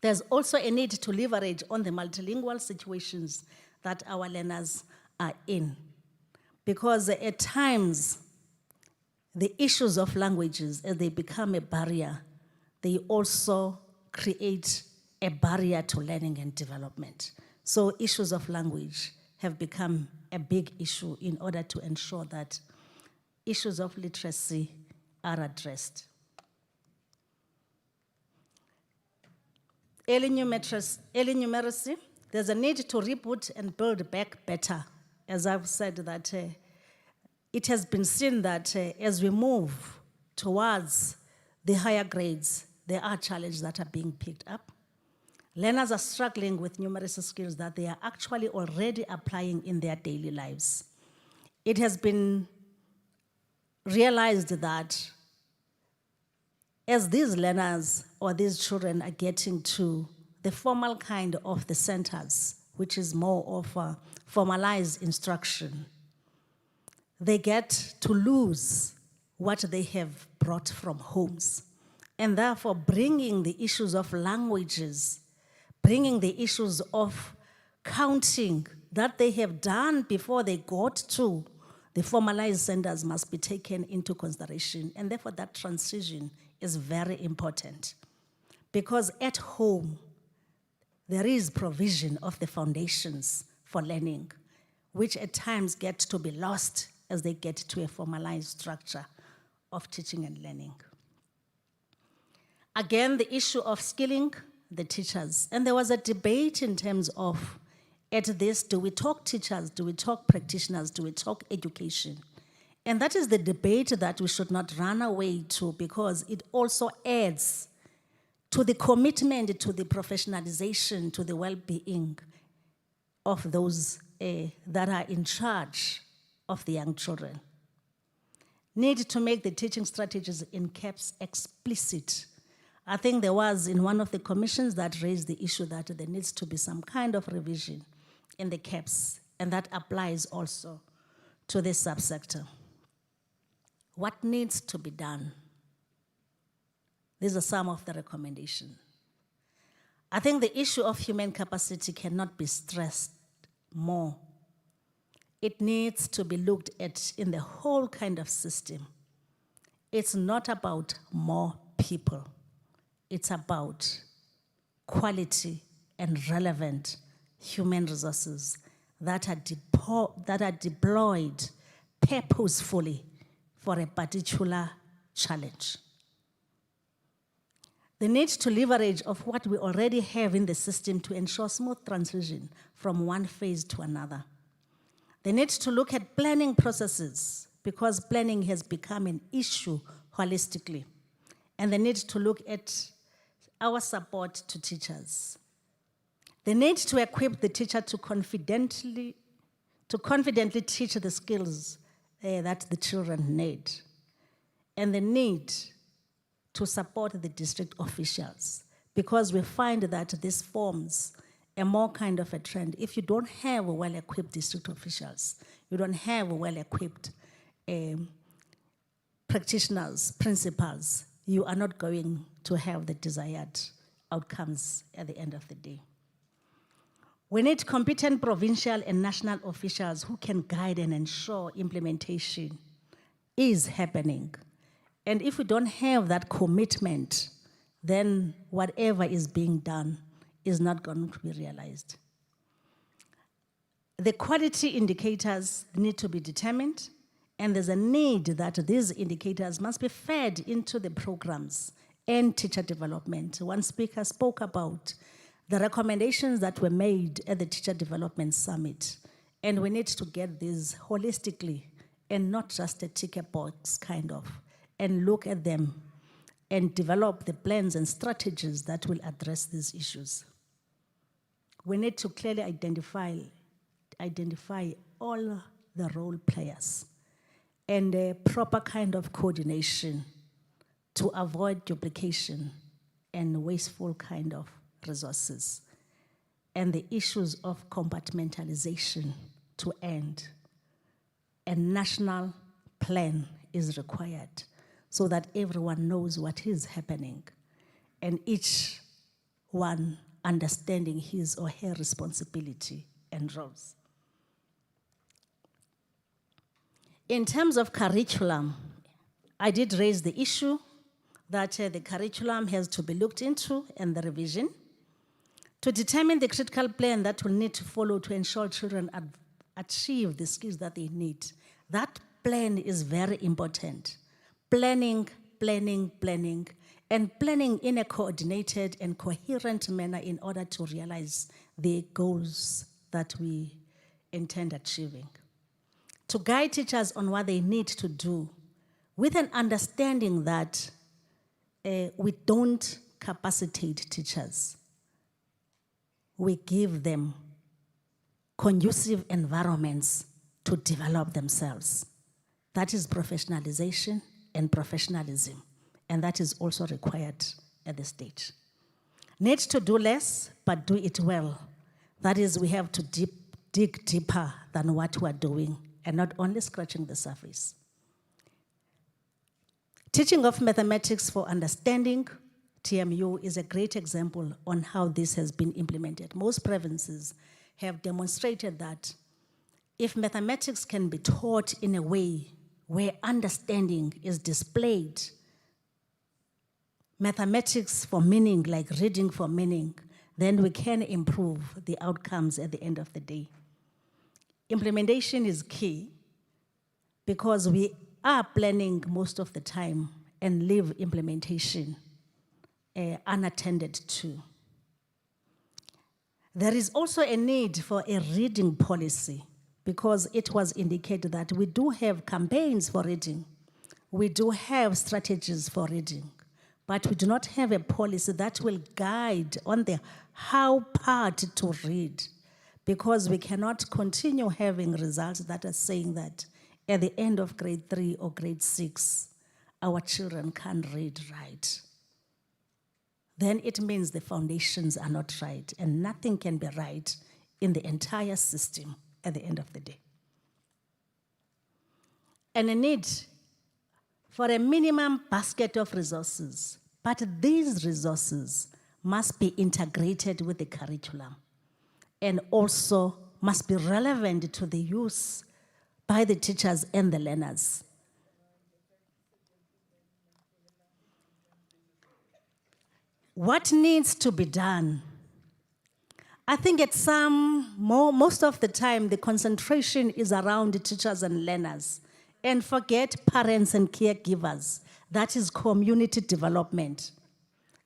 There's also a need to leverage on the multilingual situations that our learners are in, because at times, the issues of languages, as they become a barrier, they also create a barrier to learning and development. So issues of language have become a big issue in order to ensure that issues of literacy are addressed. Early numeracy, there's a need to reboot and build back better. As I've said, that it has been seen that as we move towards the higher grades, there are challenges that are being picked up. Learners are struggling with numeracy skills that they are actually already applying in their daily lives. It has been realized that as these learners or these children are getting to the formal kind of the centers, which is more of a formalized instruction, they get to lose what they have brought from homes. And therefore, bringing the issues of languages, bringing the issues of counting that they have done before they got to the formalized centers must be taken into consideration. And therefore, that transition is very important. Because at home, there is provision of the foundations for learning, which at times get to be lost as they get to a formalized structure of teaching and learning. Again, the issue of skilling the teachers. And there was a debate in terms of, at this, do we talk teachers, do we talk practitioners, do we talk education? And that is the debate that we should not run away to, because it also adds to the commitment to the professionalization, to the well-being of those that are in charge of the young children. Need to make the teaching strategies in CAPS explicit. I think there was in one of the commissions that raised the issue that there needs to be some kind of revision in the CAPS, and that applies also to this subsector. What needs to be done? These are some of the recommendations. I think the issue of human capacity cannot be stressed more. It needs to be looked at in the whole kind of system. It's not about more people. It's about quality and relevant human resources that are deployed purposefully for a particular challenge. The need to leverage of what we already have in the system to ensure smooth transition from one phase to another. The need to look at planning processes, because planning has become an issue holistically. And the need to look at our support to teachers. The need to equip the teacher to confidently teach the skills that the children need. And the need to support the district officials, because we find that this forms a more kind of a trend. If you don't have well-equipped district officials, you don't have well-equipped practitioners, principals, you are not going to have the desired outcomes at the end of the day. We need competent provincial and national officials who can guide and ensure implementation is happening. And if we don't have that commitment, then whatever is being done is not going to be realized. The quality indicators need to be determined, and there's a need that these indicators must be fed into the programs and teacher development. One speaker spoke about the recommendations that were made at the Teacher Development Summit, and we need to get these holistically and not just a ticker box kind of, and look at them and develop the plans and strategies that will address these issues. We need to clearly identify all the role players and a proper kind of coordination to avoid duplication and wasteful kind of resources, and the issues of compartmentalization to end. A national plan is required so that everyone knows what is happening and each one understanding his or her responsibility and roles. In terms of curriculum, I did raise the issue that the curriculum has to be looked into and the revision to determine the critical plan that will need to follow to ensure children achieve the skills that they need. That plan is very important. Planning, planning, planning, and planning in a coordinated and coherent manner in order to realize the goals that we intend achieving. To guide teachers on what they need to do with an understanding that we don't capacitate teachers. We give them conducive environments to develop themselves. That is professionalization and professionalism, and that is also required at this stage. Need to do less, but do it well. That is, we have to dig deeper than what we are doing and not only scratching the surface. Teaching of mathematics for understanding, TMU, is a great example on how this has been implemented. Most provinces have demonstrated that if mathematics can be taught in a way where understanding is displayed, mathematics for meaning, like reading for meaning, then we can improve the outcomes at the end of the day. Implementation is key because we are planning most of the time and leave implementation unattended to. There is also a need for a reading policy because it was indicated that we do have campaigns for reading. We do have strategies for reading, but we do not have a policy that will guide on the how part to read, because we cannot continue having results that are saying that at the end of grade 3 or grade 6, our children can't read right. Then it means the foundations are not right, and nothing can be right in the entire system at the end of the day. And a need for a minimum basket of resources, but these resources must be integrated with the curriculum and also must be relevant to the use by the teachers and the learners. What needs to be done? I think at most of the time, the concentration is around the teachers and learners, and forget parents and caregivers. That is community development.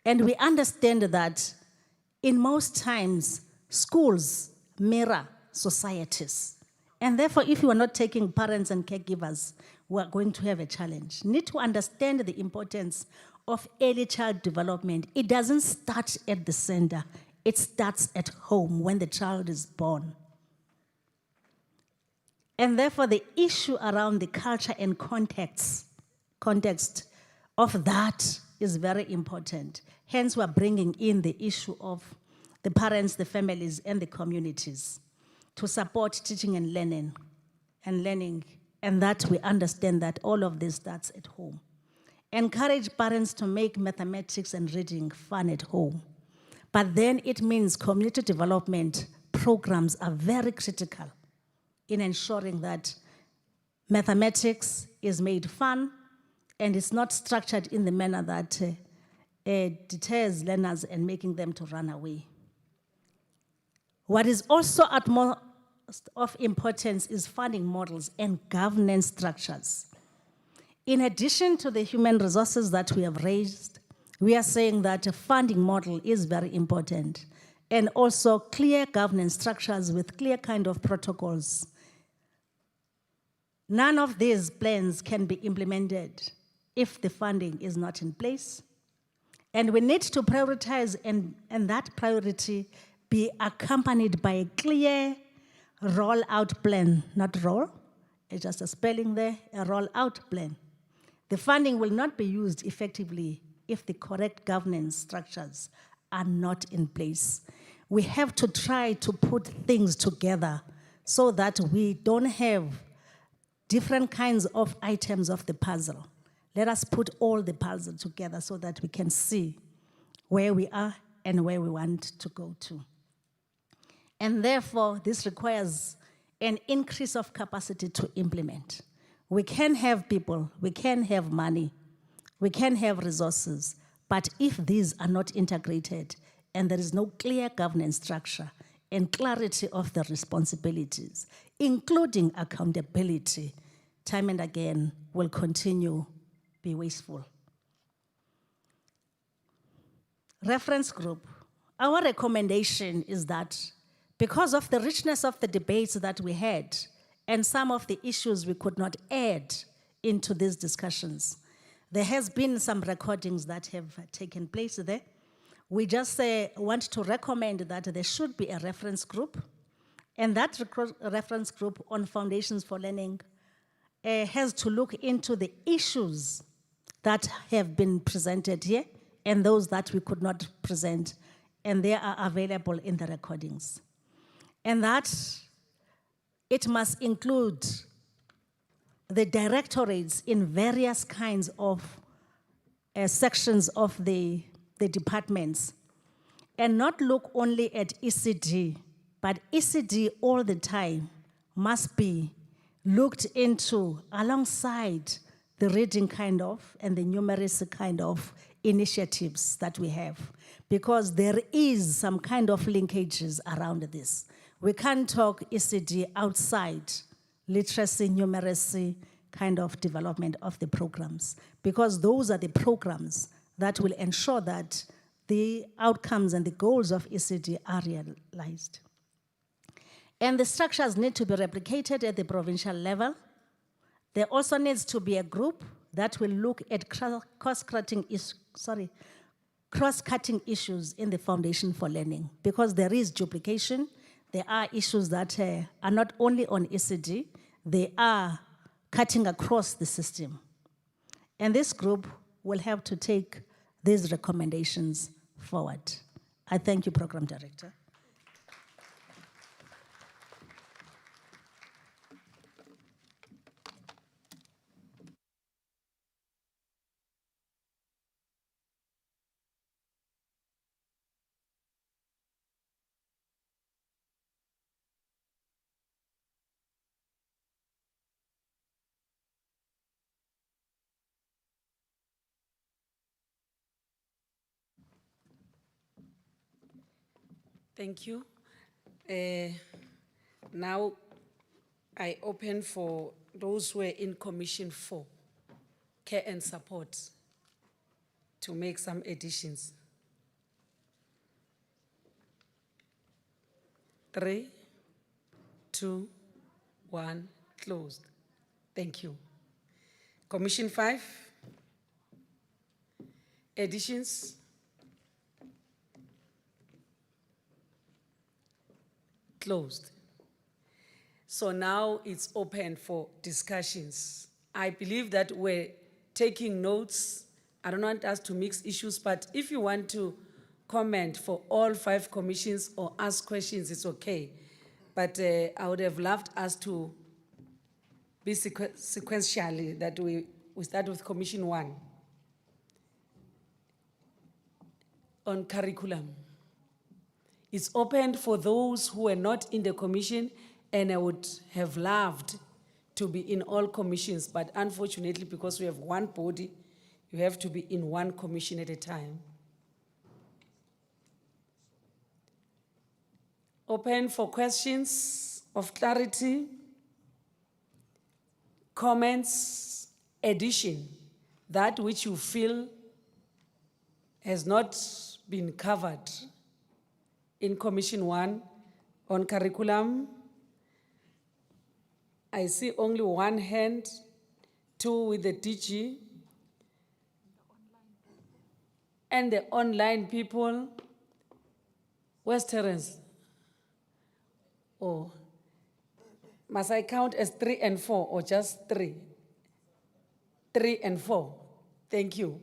And we understand that in most times, schools mirror societies. And therefore, if you are not taking parents and caregivers, we are going to have a challenge. Need to understand the importance of early child development. It doesn't start at the center. It starts at home when the child is born. And therefore, the issue around the culture and context of that is very important. Hence, we're bringing in the issue of the parents, the families, and the communities to support teaching and learning, and that we understand that all of this starts at home. Encourage parents to make mathematics and reading fun at home. But then it means community development programs are very critical in ensuring that mathematics is made fun and it's not structured in the manner that deters learners and making them to run away. What is also utmost of importance is funding models and governance structures. In addition to the human resources that we have raised, we are saying that a funding model is very important, and also clear governance structures with clear kind of protocols. None of these plans can be implemented if the funding is not in place. And we need to prioritize, and that priority be accompanied by a clear roll-out plan, not roll, it's just a spelling there, a roll-out plan. The funding will not be used effectively if the correct governance structures are not in place. We have to try to put things together so that we don't have different kinds of items of the puzzle. Let us put all the puzzle together so that we can see where we are and where we want to go to. And therefore, this requires an increase of capacity to implement. We can have people, we can have money, we can have resources, but if these are not integrated, and there is no clear governance structure and clarity of the responsibilities, including accountability, time and again will continue be wasteful. Reference group. Our recommendation is that because of the richness of the debates that we had and some of the issues we could not add into these discussions, there has been some recordings that have taken place there. We just want to recommend that there should be a reference group, and that reference group on Foundations for Learning has to look into the issues that have been presented here and those that we could not present, and they are available in the recordings. And that it must include the directorates in various kinds of sections of the departments, and not look only at ECD, but ECD all the time must be looked into alongside the reading kind of and the numeracy kind of initiatives that we have, because there is some kind of linkages around this. We can't talk ECD outside literacy, numeracy kind of development of the programs, because those are the programs that will ensure that the outcomes and the goals of ECD are realized. And the structures need to be replicated at the provincial level. There also needs to be a group that will look at cross-cutting issues in the Foundation for Learning, because there is duplication. There are issues that are not only on ECD, they are cutting across the system. And this group will have to take these recommendations forward. I thank you, Program Director. Thank you. Now I open for those who are in Commission 4, Care and Support, to make some additions. 3, 2, 1, closed. Thank you. Commission 5, additions. Closed. So now it's open for discussions. I believe that we're taking notes. I don't want us to mix issues, but if you want to comment for all 5 commissions or ask questions, it's okay. But I would have loved us to be sequentially, that we start with Commission 1 on curriculum. It's open for those who are not in the commission, and I would have loved to be in all commissions, but unfortunately, because we have one body, you have to be in one commission at a time. Open for questions of clarity, comments, addition, that which you feel has not been covered in Commission 1 on curriculum. I see only 1 hand, 2 with the DG. And the online people. Where's Terence? Oh, must I count as 3 and 4 or just 3? 3 and 4, thank you.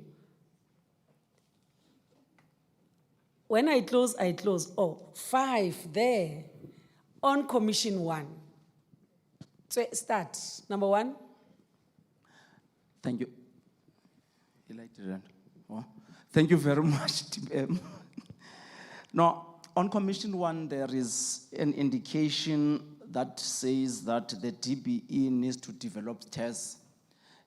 When I close, I close. Oh, 5 there on Commission 1. So start, number 1. Thank you. Thank you very much, TM. Now, on Commission 1, there is an indication that says that the DBE needs to develop tests,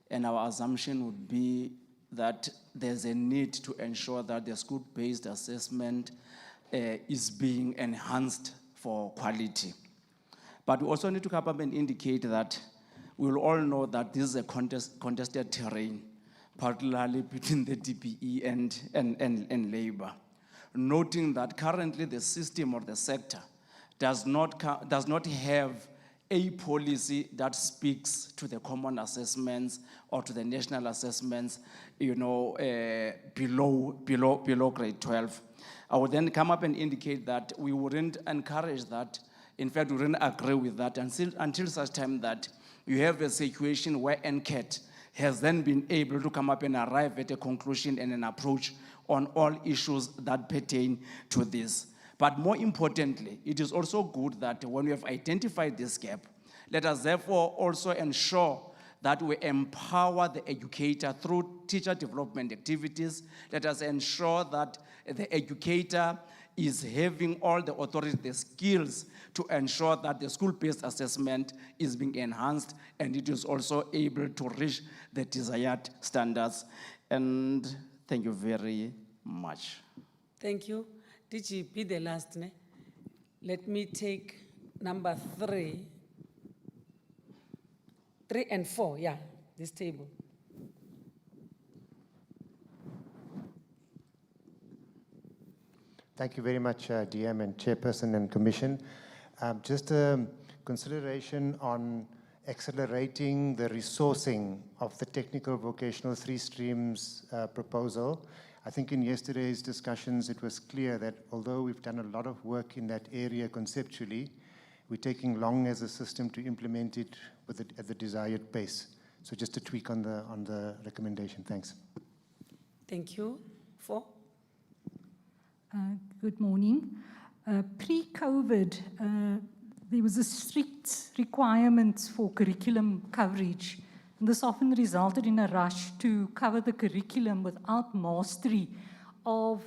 and our assumption would be that there's a need to ensure that the school-based assessment is being enhanced for quality. But we also need to come up and indicate that we will all know that this is a contested terrain, particularly between the DPE and labor. Noting that currently the system or the sector does not have a policy that speaks to the common assessments or to the national assessments, below grade 12. I would then come up and indicate that we wouldn't encourage that. In fact, we wouldn't agree with that until such time that you have a situation where NCAT has then been able to come up and arrive at a conclusion and an approach on all issues that pertain to this. But more importantly, it is also good that when we have identified this gap, let us therefore also ensure that we empower the educator through teacher development activities. Let us ensure that the educator is having all the authority, the skills to ensure that the school-based assessment is being enhanced and it is also able to reach the desired standards. And thank you very much. Thank you. DGP, the last, ne? Let me take number 3 and 4, yeah, this table. Thank you very much, DM and Chairperson and Commission. Just a consideration on accelerating the resourcing of the technical vocational 3 streams proposal. I think in yesterday's discussions, it was clear that although we've done a lot of work in that area conceptually, we're taking long as a system to implement it at the desired pace. So just a tweak on the recommendation. Thanks. Thank you. 4. Good morning. Pre-COVID, there was a strict requirement for curriculum coverage. And this often resulted in a rush to cover the curriculum without mastery of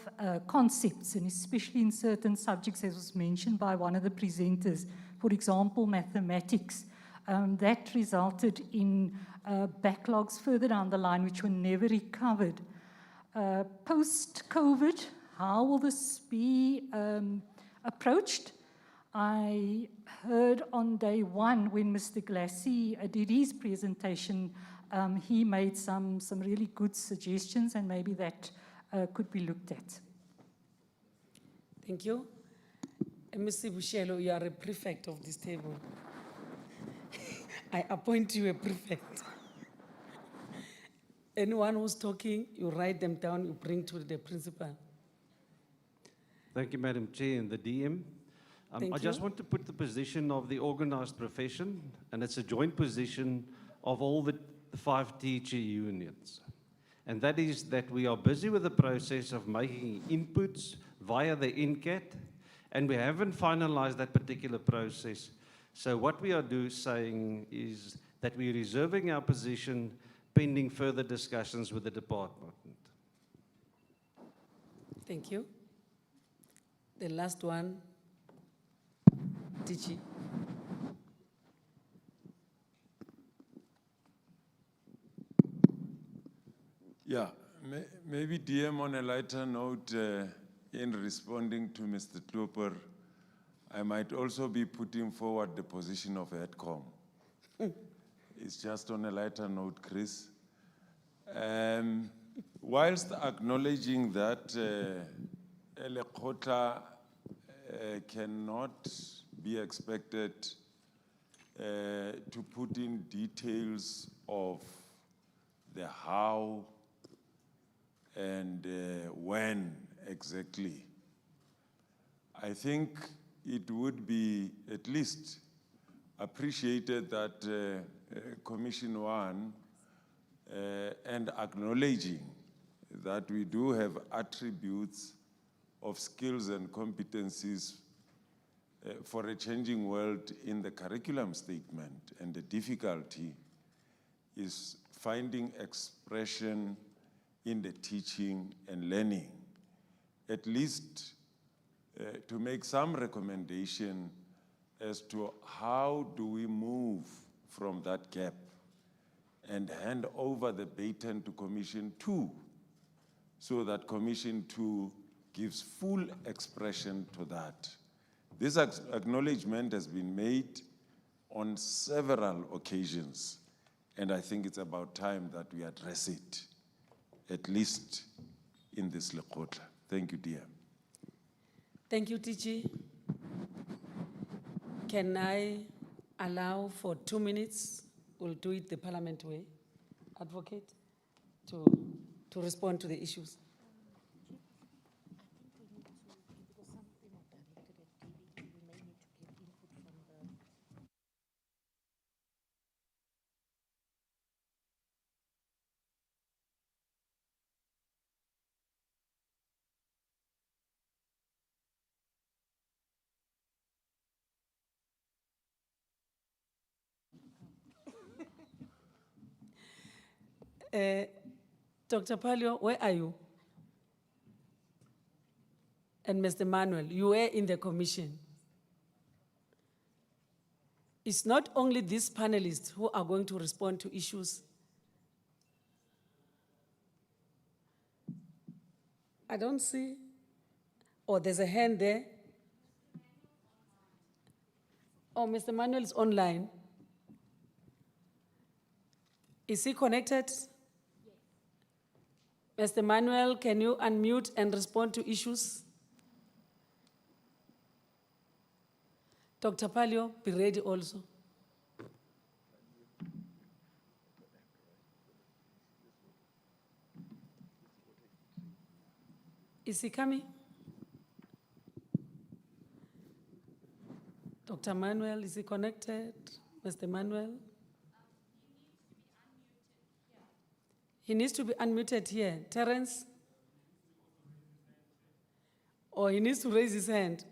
concepts, and especially in certain subjects, as was mentioned by one of the presenters. For example, mathematics. That resulted in backlogs further down the line, which were never recovered. Post-COVID, how will this be approached? I heard on day 1 when Mr. Glassy did his presentation, he made some really good suggestions, and maybe that could be looked at. Thank you. Mr. Bushelo, you are a prefect of this table. I appoint you a prefect. Anyone who's talking, you write them down, you bring to the principal. Thank you, Madam Chair and the DM. I just want to put the position of the organized profession, and it's a joint position of all the 5 teacher unions. And that is that we are busy with the process of making inputs via the NCAT, and we haven't finalized that particular process. So what we are saying is that we're reserving our position pending further discussions with the department. Thank you. The last one, DG. Yeah, maybe DM on a lighter note, in responding to Mr. Tupper, I might also be putting forward the position of HEDCOM. It's just on a lighter note, Chris. Whilst acknowledging that Lekgotla cannot be expected to put in details of the how and when exactly, I think it would be at least appreciated that Commission 1 and acknowledging that we do have attributes of skills and competencies for a changing world in the curriculum statement, and the difficulty is finding expression in the teaching and learning, at least to make some recommendation as to how do we move from that gap and hand over the baton to Commission 2, so that Commission 2 gives full expression to that. This acknowledgement has been made on several occasions, and I think it's about time that we address it, at least in this Lekgotla. Thank you, dear. Thank you, Tichi. Can I allow for 2 minutes? We'll do it the parliament way, advocate, to respond to the issues. Dr. Palio, where are you? And Mr. Manuel, you were in the commission. It's not only these panelists who are going to respond to issues. I don't see. Oh, there's a hand there. Oh, Mr. Manuel is online. Is he connected? Yes. Mr. Manuel, can you unmute and respond to issues? Dr. Palio, be ready also. Is he coming? Dr. Manuel, is he connected? Mr. Manuel? He needs to be unmuted here. Terence? Or he needs to raise his hand.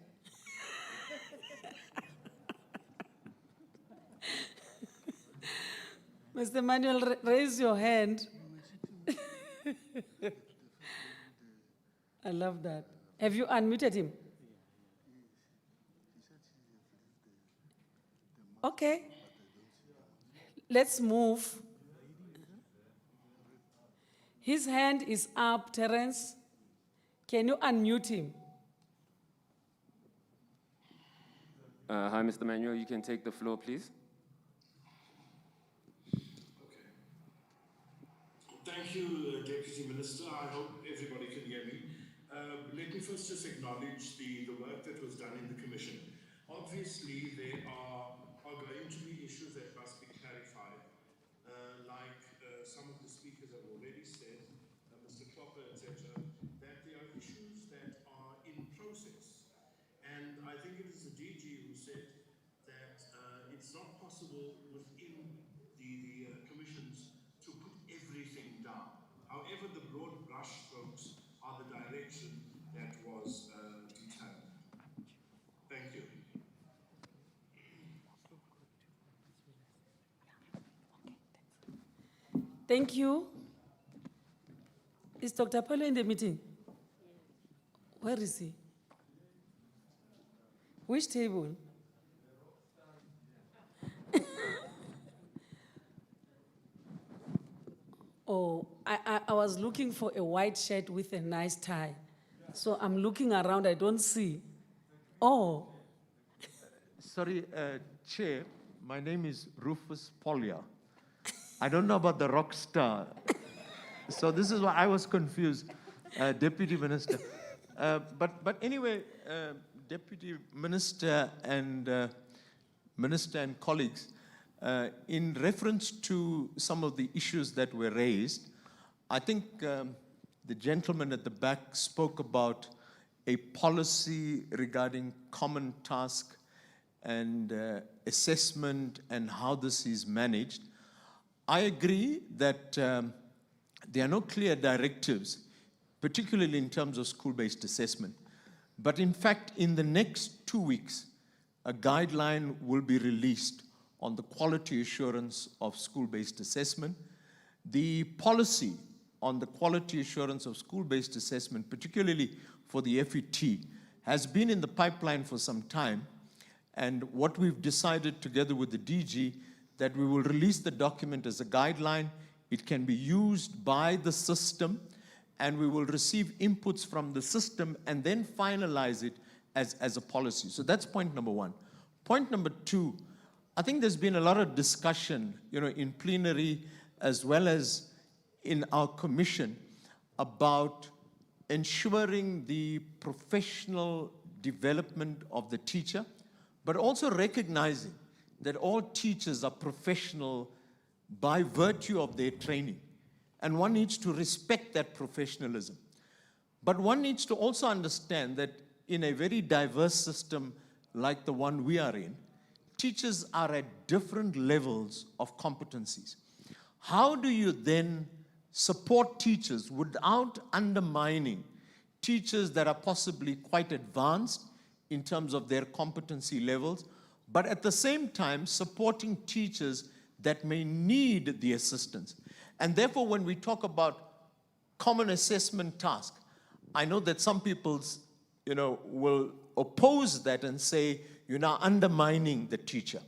Mr. Manuel, raise your hand. I love that. Have you unmuted him? Okay. Let's move. His hand is up, Terence. Can you unmute him? Hi, Mr. Manuel. You can take the floor, please. Thank you, Deputy Minister. I hope everybody can hear me. Let me first just acknowledge the work that was done in the Commission. Obviously, there are going to be issues that must be clarified, like some of the speakers have already said, Mr. Klopper, etc., that there are issues that are in process. And I think it is the DG who said that it's not possible within the commissions to put everything down. However, the broad brushstrokes are the direction that was determined. Thank you. Thank you. Is Dr. Palo in the meeting? Where is he? Which table? Oh, I was looking for a white shirt with a nice tie. So I'm looking around, I don't see. Oh. Sorry, Chair, my name is Rufus Polya. I don't know about the rock star. So this is why I was confused, Deputy Minister. But anyway, Deputy Minister and colleagues, in reference to some of the issues that were raised, I think the gentleman at the back spoke about a policy regarding common task and assessment and how this is managed. I agree that there are no clear directives, particularly in terms of school-based assessment. But in fact, in the next 2 weeks, a guideline will be released on the quality assurance of school-based assessment. The policy on the quality assurance of school-based assessment, particularly for the FET, has been in the pipeline for some time. And what we've decided together with the DG, that we will release the document as a guideline. It can be used by the system, and we will receive inputs from the system and then finalize it as a policy. So that's point number one. Point number two, I think there's been a lot of discussion, in plenary as well as in our commission about ensuring the professional development of the teacher, but also recognizing that all teachers are professional by virtue of their training. And one needs to respect that professionalism. But one needs to also understand that in a very diverse system like the one we are in, teachers are at different levels of competencies. How do you then support teachers without undermining teachers that are possibly quite advanced in terms of their competency levels, but at the same time supporting teachers that may need the assistance? And therefore, when we talk about common assessment task, I know that some people, will oppose that and say, you're now undermining the teacher.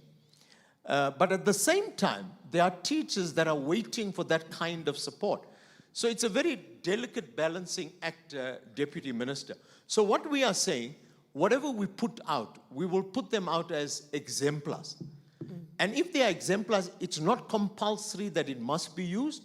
But at the same time, there are teachers that are waiting for that kind of support. So it's a very delicate balancing act, Deputy Minister. So what we are saying, whatever we put out, we will put them out as exemplars. And if they are exemplars, it's not compulsory that it must be used,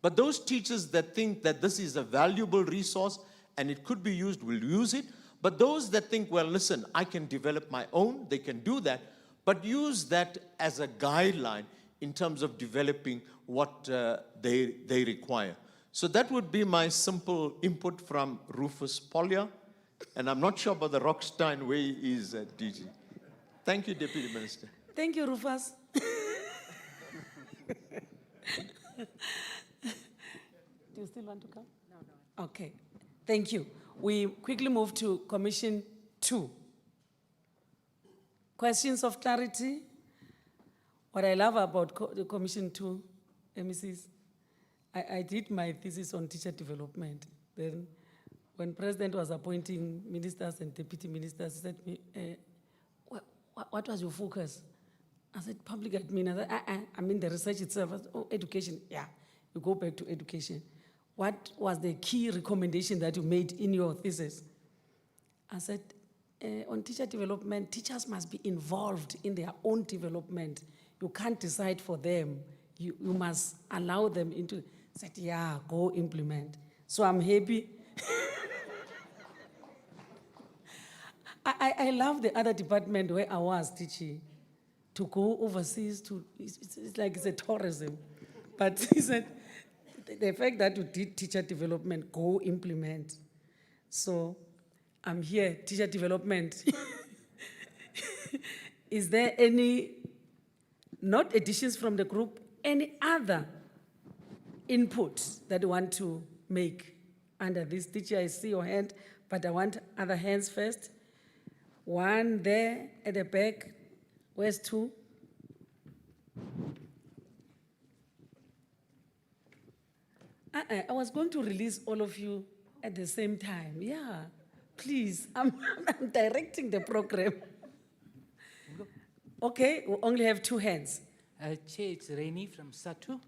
but those teachers that think that this is a valuable resource and it could be used will use it. But those that think, well, listen, I can develop my own, they can do that, but use that as a guideline in terms of developing what they require. So that would be my simple input from Rufus Polya, and I'm not sure about the Rockstein where he is at DG. Thank you, Deputy Minister. Thank you, Rufus. Do you still want to come? No. Okay, thank you. We quickly move to Commission 2. Questions of clarity? What I love about the Commission 2, MECs, I did my thesis on teacher development. Then when President was appointing ministers and deputy ministers, he said to me, what was your focus? I said, public admin. I said, I mean the research itself. I said, oh, education. Yeah, you go back to education. What was the key recommendation that you made in your thesis? I said, on teacher development, teachers must be involved in their own development. You can't decide for them. You must allow them into. I said, yeah, go implement. So I'm happy. I love the other department where I was teaching. To go overseas, it's like it's a tourism. But he said, the fact that you did teacher development, go implement. So I'm here, teacher development. Is there any, not additions from the group, any other input that you want to make under this? Teacher, I see your hand, but I want other hands first. One there at the back. Where's two? I was going to release all of you at the same time. Yeah, please. I'm directing the program. Okay, we only have two hands. Chair, it's Rainy from SATU.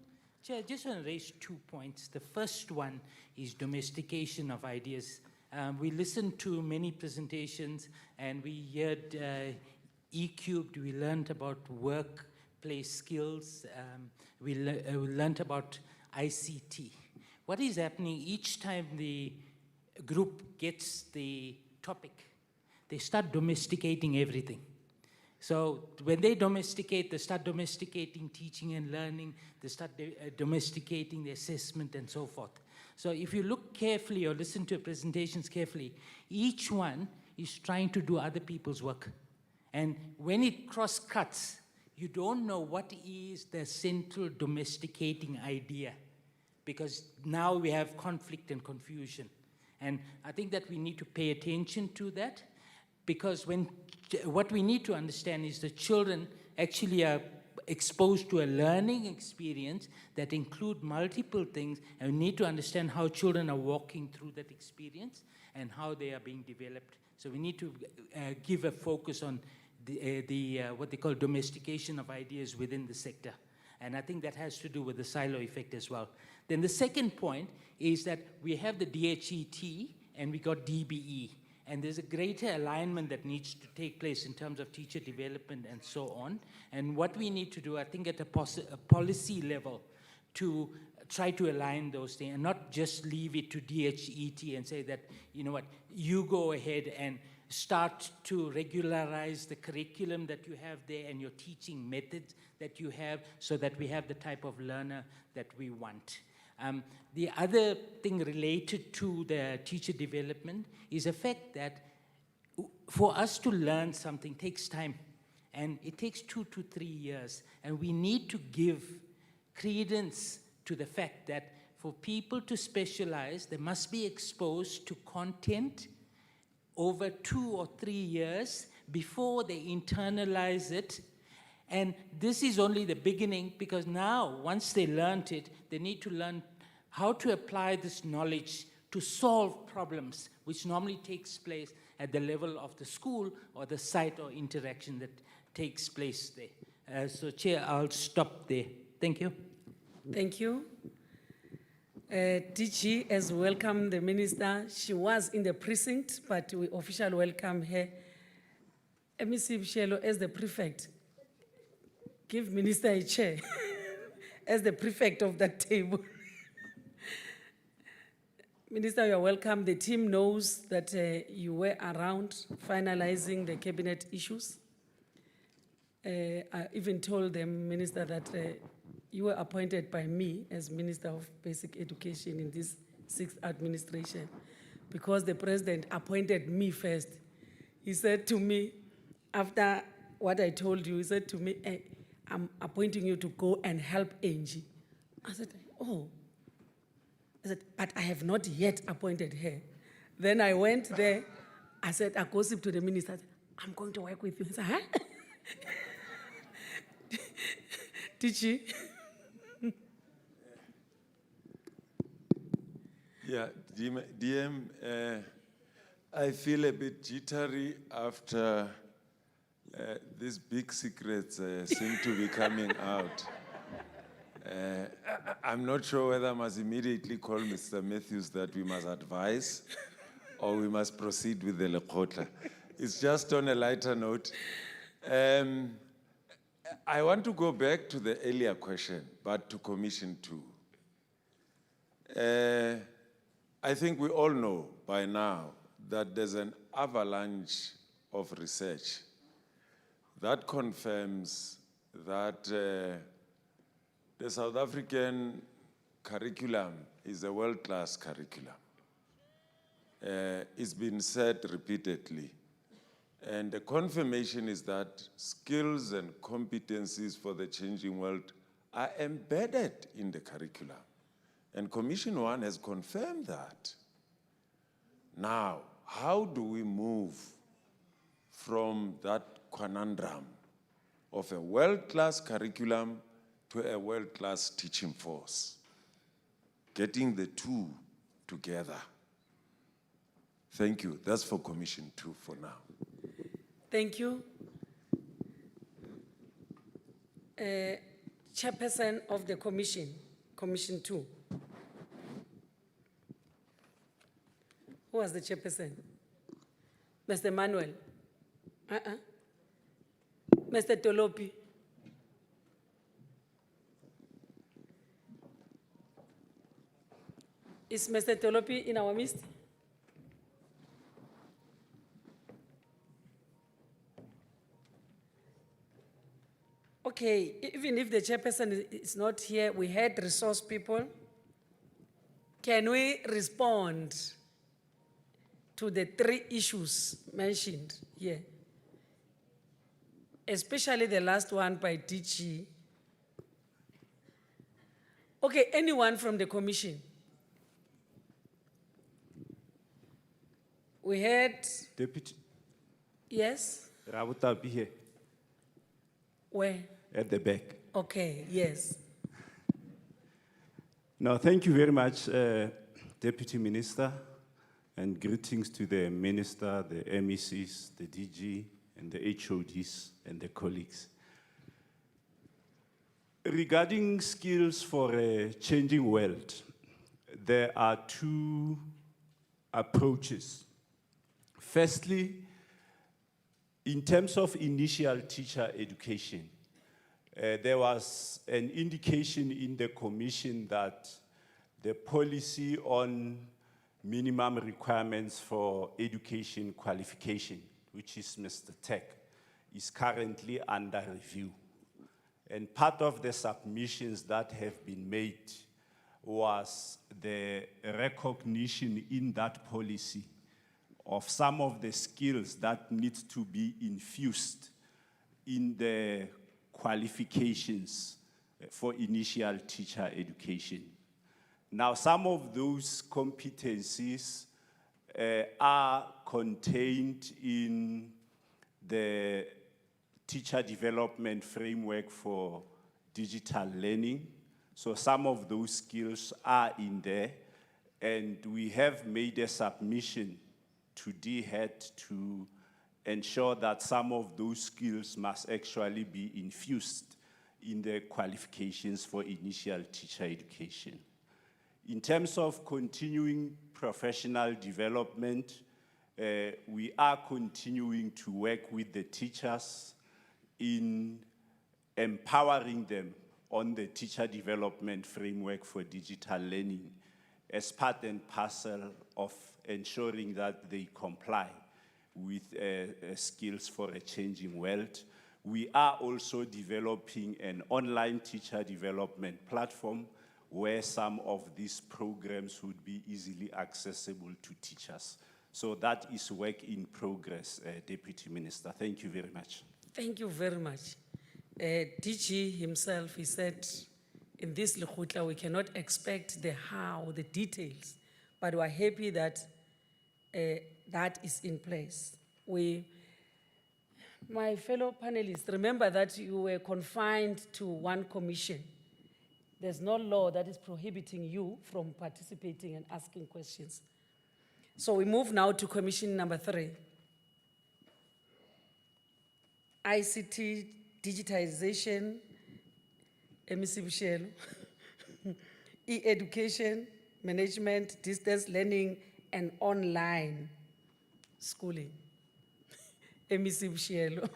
Chair, I just want to raise 2 points. The first one is domestication of ideas. We listened to many presentations and we heard E-cubed, we learned about workplace skills, we learned about ICT. What is happening each time the group gets the topic, they start domesticating everything. So when they domesticate, they start domesticating teaching and learning, they start domesticating the assessment and so forth. So if you look carefully or listen to presentations carefully, each one is trying to do other people's work. And when it cross-cuts, you don't know what is the central domesticating idea, because now we have conflict and confusion. And I think that we need to pay attention to that, because what we need to understand is that children actually are exposed to a learning experience that include multiple things, and we need to understand how children are walking through that experience and how they are being developed. So we need to give a focus on what they call domestication of ideas within the sector. And I think that has to do with the silo effect as well. Then the second point is that we have the DHET and we got DBE. And there's a greater alignment that needs to take place in terms of teacher development and so on. And what we need to do, I think, at a policy level, to try to align those things and not just leave it to DHET and say that, you know what, you go ahead and start to regularize the curriculum that you have there and your teaching methods that you have so that we have the type of learner that we want. The other thing related to the teacher development is the fact that for us to learn something takes time, and it takes 2 to 3 years, and we need to give credence to the fact that for people to specialize, they must be exposed to content over 2 or 3 years before they internalize it. And this is only the beginning, because now, once they learned it, they need to learn how to apply this knowledge to solve problems, which normally takes place at the level of the school or the site or interaction that takes place there. So, Chair, I'll stop there. Thank you. Thank you. DG has welcomed the minister. She was in the precinct, but we officially welcome her. MEC Bishelo, as the prefect, give minister a chair as the prefect of that table. Minister, you are welcome. The team knows that you were around finalizing the cabinet issues. I even told them, Minister, that you were appointed by me as Minister of Basic Education in this 6th administration, because the president appointed me first. He said to me, after what I told you, he said to me, hey, I'm appointing you to go and help Angie. I said, oh. I said, but I have not yet appointed her. Then I went there. I said, I gossip to the minister. I said, I'm going to work with you. He said, huh? Did she? Yeah, DM, I feel a bit jittery after these big secrets seem to be coming out. I'm not sure whether I must immediately call Mr. Matthews that we must advise or we must proceed with the Lekgotla. It's just on a lighter note. I want to go back to the earlier question, but to Commission 2. I think we all know by now that there's an avalanche of research that confirms that the South African curriculum is a world-class curriculum. It's been said repeatedly. And the confirmation is that skills and competencies for the changing world are embedded in the curriculum. And Commission 1 has confirmed that. Now, how do we move from that conundrum of a world-class curriculum to a world-class teaching force, getting the two together? Thank you. That's for Commission 2 for now. Thank you. Chairperson of the Commission, Commission 2. Who was the chairperson? Mr. Manuel? Mr. Tolopi? Is Mr. Tolopi in our midst? Okay, even if the chairperson is not here, we had resource people. Can we respond to the 3 issues mentioned here? Especially the last one by DG. Okay, anyone from the commission? We had... Deputy. Yes? Rabuta, be here. Where? At the back. Okay, yes. Now, thank you very much, Deputy Minister, and greetings to the Minister, the MECs, the DG, and the HODs, and the colleagues. Regarding skills for a changing world, there are two approaches. Firstly, in terms of initial teacher education, there was an indication in the commission that the policy on minimum requirements for education qualification, which is Mr. Tech, is currently under review. And part of the submissions that have been made was the recognition in that policy of some of the skills that need to be infused in the qualifications for initial teacher education. Now, some of those competencies are contained in the teacher development framework for digital learning. So some of those skills are in there, and we have made a submission to DHET to ensure that some of those skills must actually be infused in the qualifications for initial teacher education. In terms of continuing professional development, we are continuing to work with the teachers in empowering them on the teacher development framework for digital learning as part and parcel of ensuring that they comply with skills for a changing world. We are also developing an online teacher development platform where some of these programs would be easily accessible to teachers. So that is work in progress, Deputy Minister. Thank you very much. Thank you very much. DG himself, he said, in this Lekgotla, we cannot expect the how, the details, but we're happy that that is in place. My fellow panelists, remember that you were confined to one commission. There's no law that is prohibiting you from participating and asking questions. So we move now to commission number 3. ICT, digitization, MEC Bushelo, e-education, management, distance learning, and online schooling. MEC Bushelo.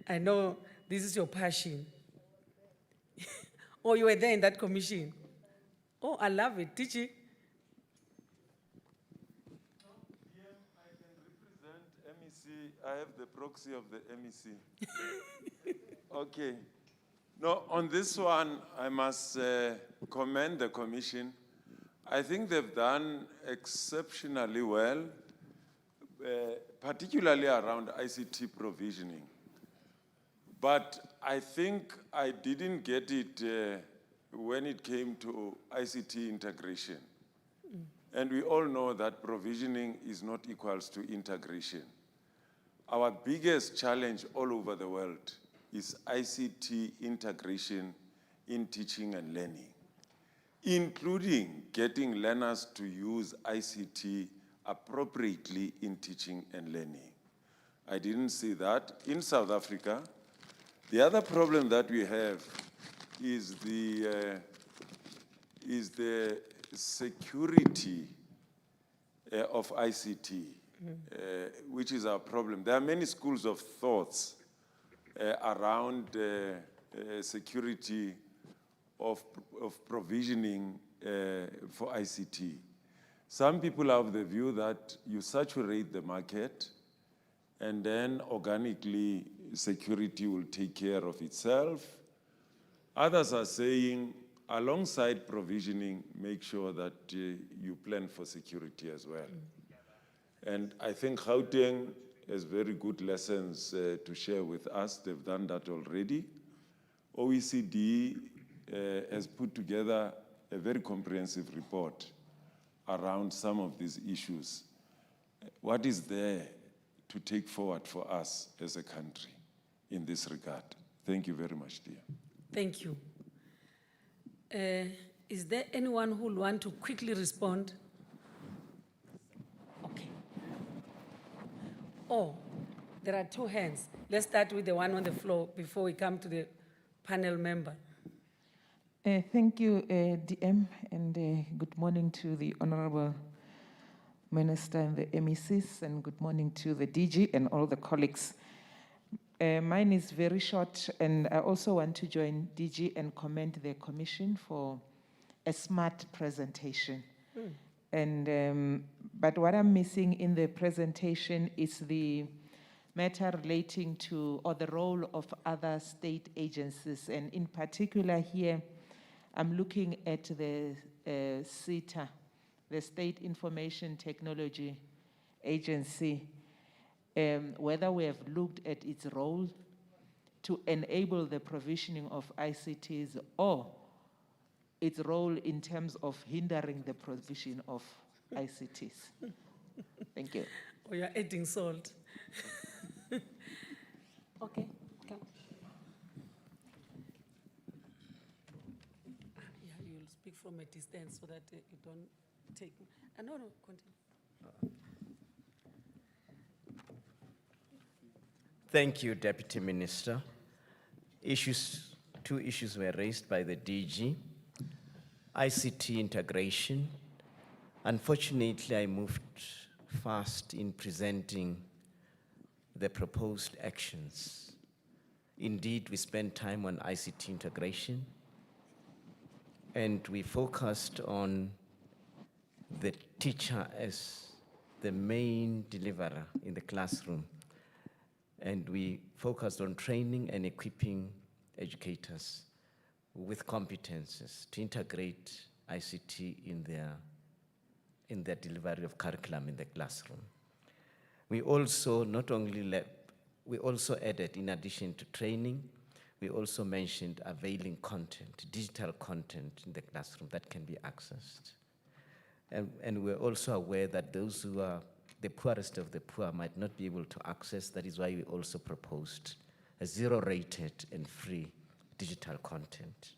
I know this is your passion. Oh, you were there in that commission. Oh, I love it. Teaching. MEC, I have the proxy of the MEC. Okay. No, on this one, I must commend the commission. I think they've done exceptionally well, particularly around ICT provisioning. But I think I didn't get it when it came to ICT integration. And we all know that provisioning is not equals to integration. Our biggest challenge all over the world is ICT integration in teaching and learning, including getting learners to use ICT appropriately in teaching and learning. I didn't see that. In South Africa, the other problem that we have is the security of ICT, which is our problem. There are many schools of thoughts around security of provisioning for ICT. Some people have the view that you saturate the market and then organically security will take care of itself. Others are saying, alongside provisioning, make sure that you plan for security as well. And I think Gauteng has very good lessons to share with us. They've done that already. OECD has put together a very comprehensive report around some of these issues. What is there to take forward for us as a country in this regard? Thank you very much, dear. Thank you. Is there anyone who will want to quickly respond? Okay. Oh, there are 2 hands. Let's start with the one on the floor before we come to the panel member. Thank you, DM, and good morning to the Honorable Minister and the MECs, and good morning to the DG and all the colleagues. Mine is very short, and I also want to join DG and commend the Commission for a smart presentation. But what I'm missing in the presentation is the matter relating to, or the role of other state agencies, and in particular here, I'm looking at the SITA, the State Information Technology Agency, whether we have looked at its role to enable the provisioning of ICTs or its role in terms of hindering the provision of ICTs. Thank you. Oh, you're adding salt. Okay, come. Yeah, you'll speak from a distance so that you don't take. No, continue. Thank you, Deputy Minister. Two issues were raised by the DG. ICT integration. Unfortunately, I moved fast in presenting the proposed actions. Indeed, we spent time on ICT integration, and we focused on the teacher as the main deliverer in the classroom. And we focused on training and equipping educators with competences to integrate ICT in their delivery of curriculum in the classroom. We also we also added, in addition to training, we also mentioned availing content, digital content in the classroom that can be accessed. And we're also aware that those who are the poorest of the poor might not be able to access. That is why we also proposed a zero-rated and free digital content.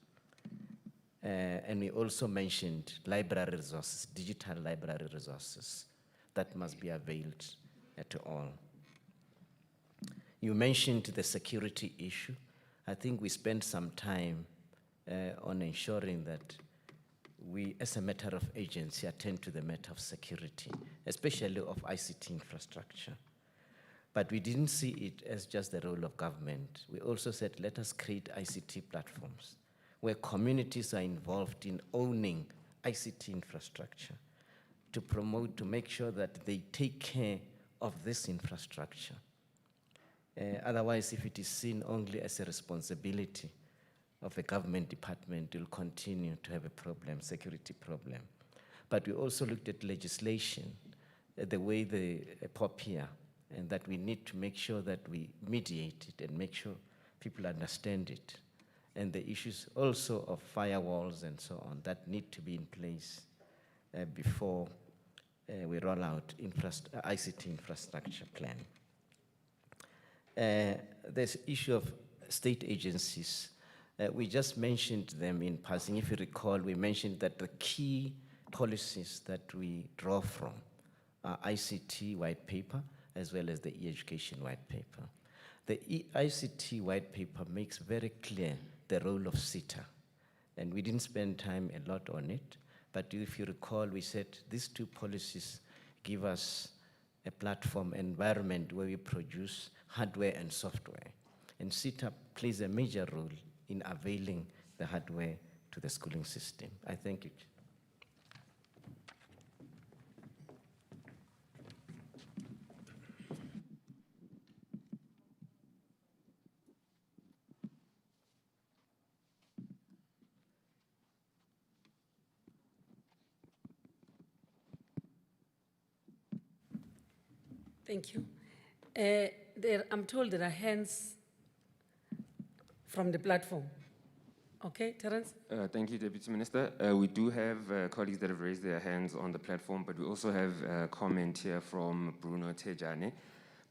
And we also mentioned library resources, digital library resources that must be availed to all. You mentioned the security issue. I think we spent some time on ensuring that we, as a matter of agency, attend to the matter of security, especially of ICT infrastructure. But we didn't see it as just the role of government. We also said, let us create ICT platforms where communities are involved in owning ICT infrastructure to promote, to make sure that they take care of this infrastructure. Otherwise, if it is seen only as a responsibility of a government department, will continue to have a problem, security problem. But we also looked at legislation, the way they pop here, and that we need to make sure that we mediate it and make sure people understand it. And the issues also of firewalls and so on that need to be in place before we roll out ICT infrastructure plan. There's issue of state agencies. We just mentioned them in passing. If you recall, we mentioned that the key policies that we draw from are ICT white paper as well as the e-education white paper. The ICT white paper makes very clear the role of SITA, and we didn't spend time a lot on it, but if you recall, we said these two policies give us a platform environment where we produce hardware and software, and SITA plays a major role in availing the hardware to the schooling system. I thank you. Thank you. I'm told there are hands from the platform. Okay, Terence? Thank you, Deputy Minister. We do have colleagues that have raised their hands on the platform, but we also have a comment here from Bruno Tejane.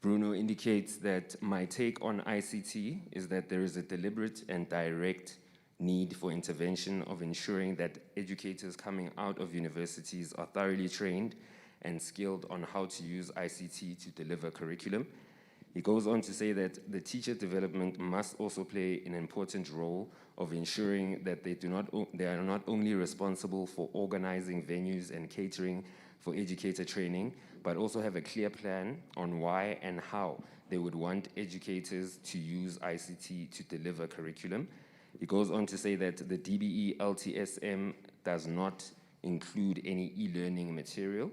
Bruno indicates that my take on ICT is that there is a deliberate and direct need for intervention of ensuring that educators coming out of universities are thoroughly trained and skilled on how to use ICT to deliver curriculum. He goes on to say that the teacher development must also play an important role of ensuring that they are not only responsible for organizing venues and catering for educator training, but also have a clear plan on why and how they would want educators to use ICT to deliver curriculum. He goes on to say that the DBE LTSM does not include any e-learning material,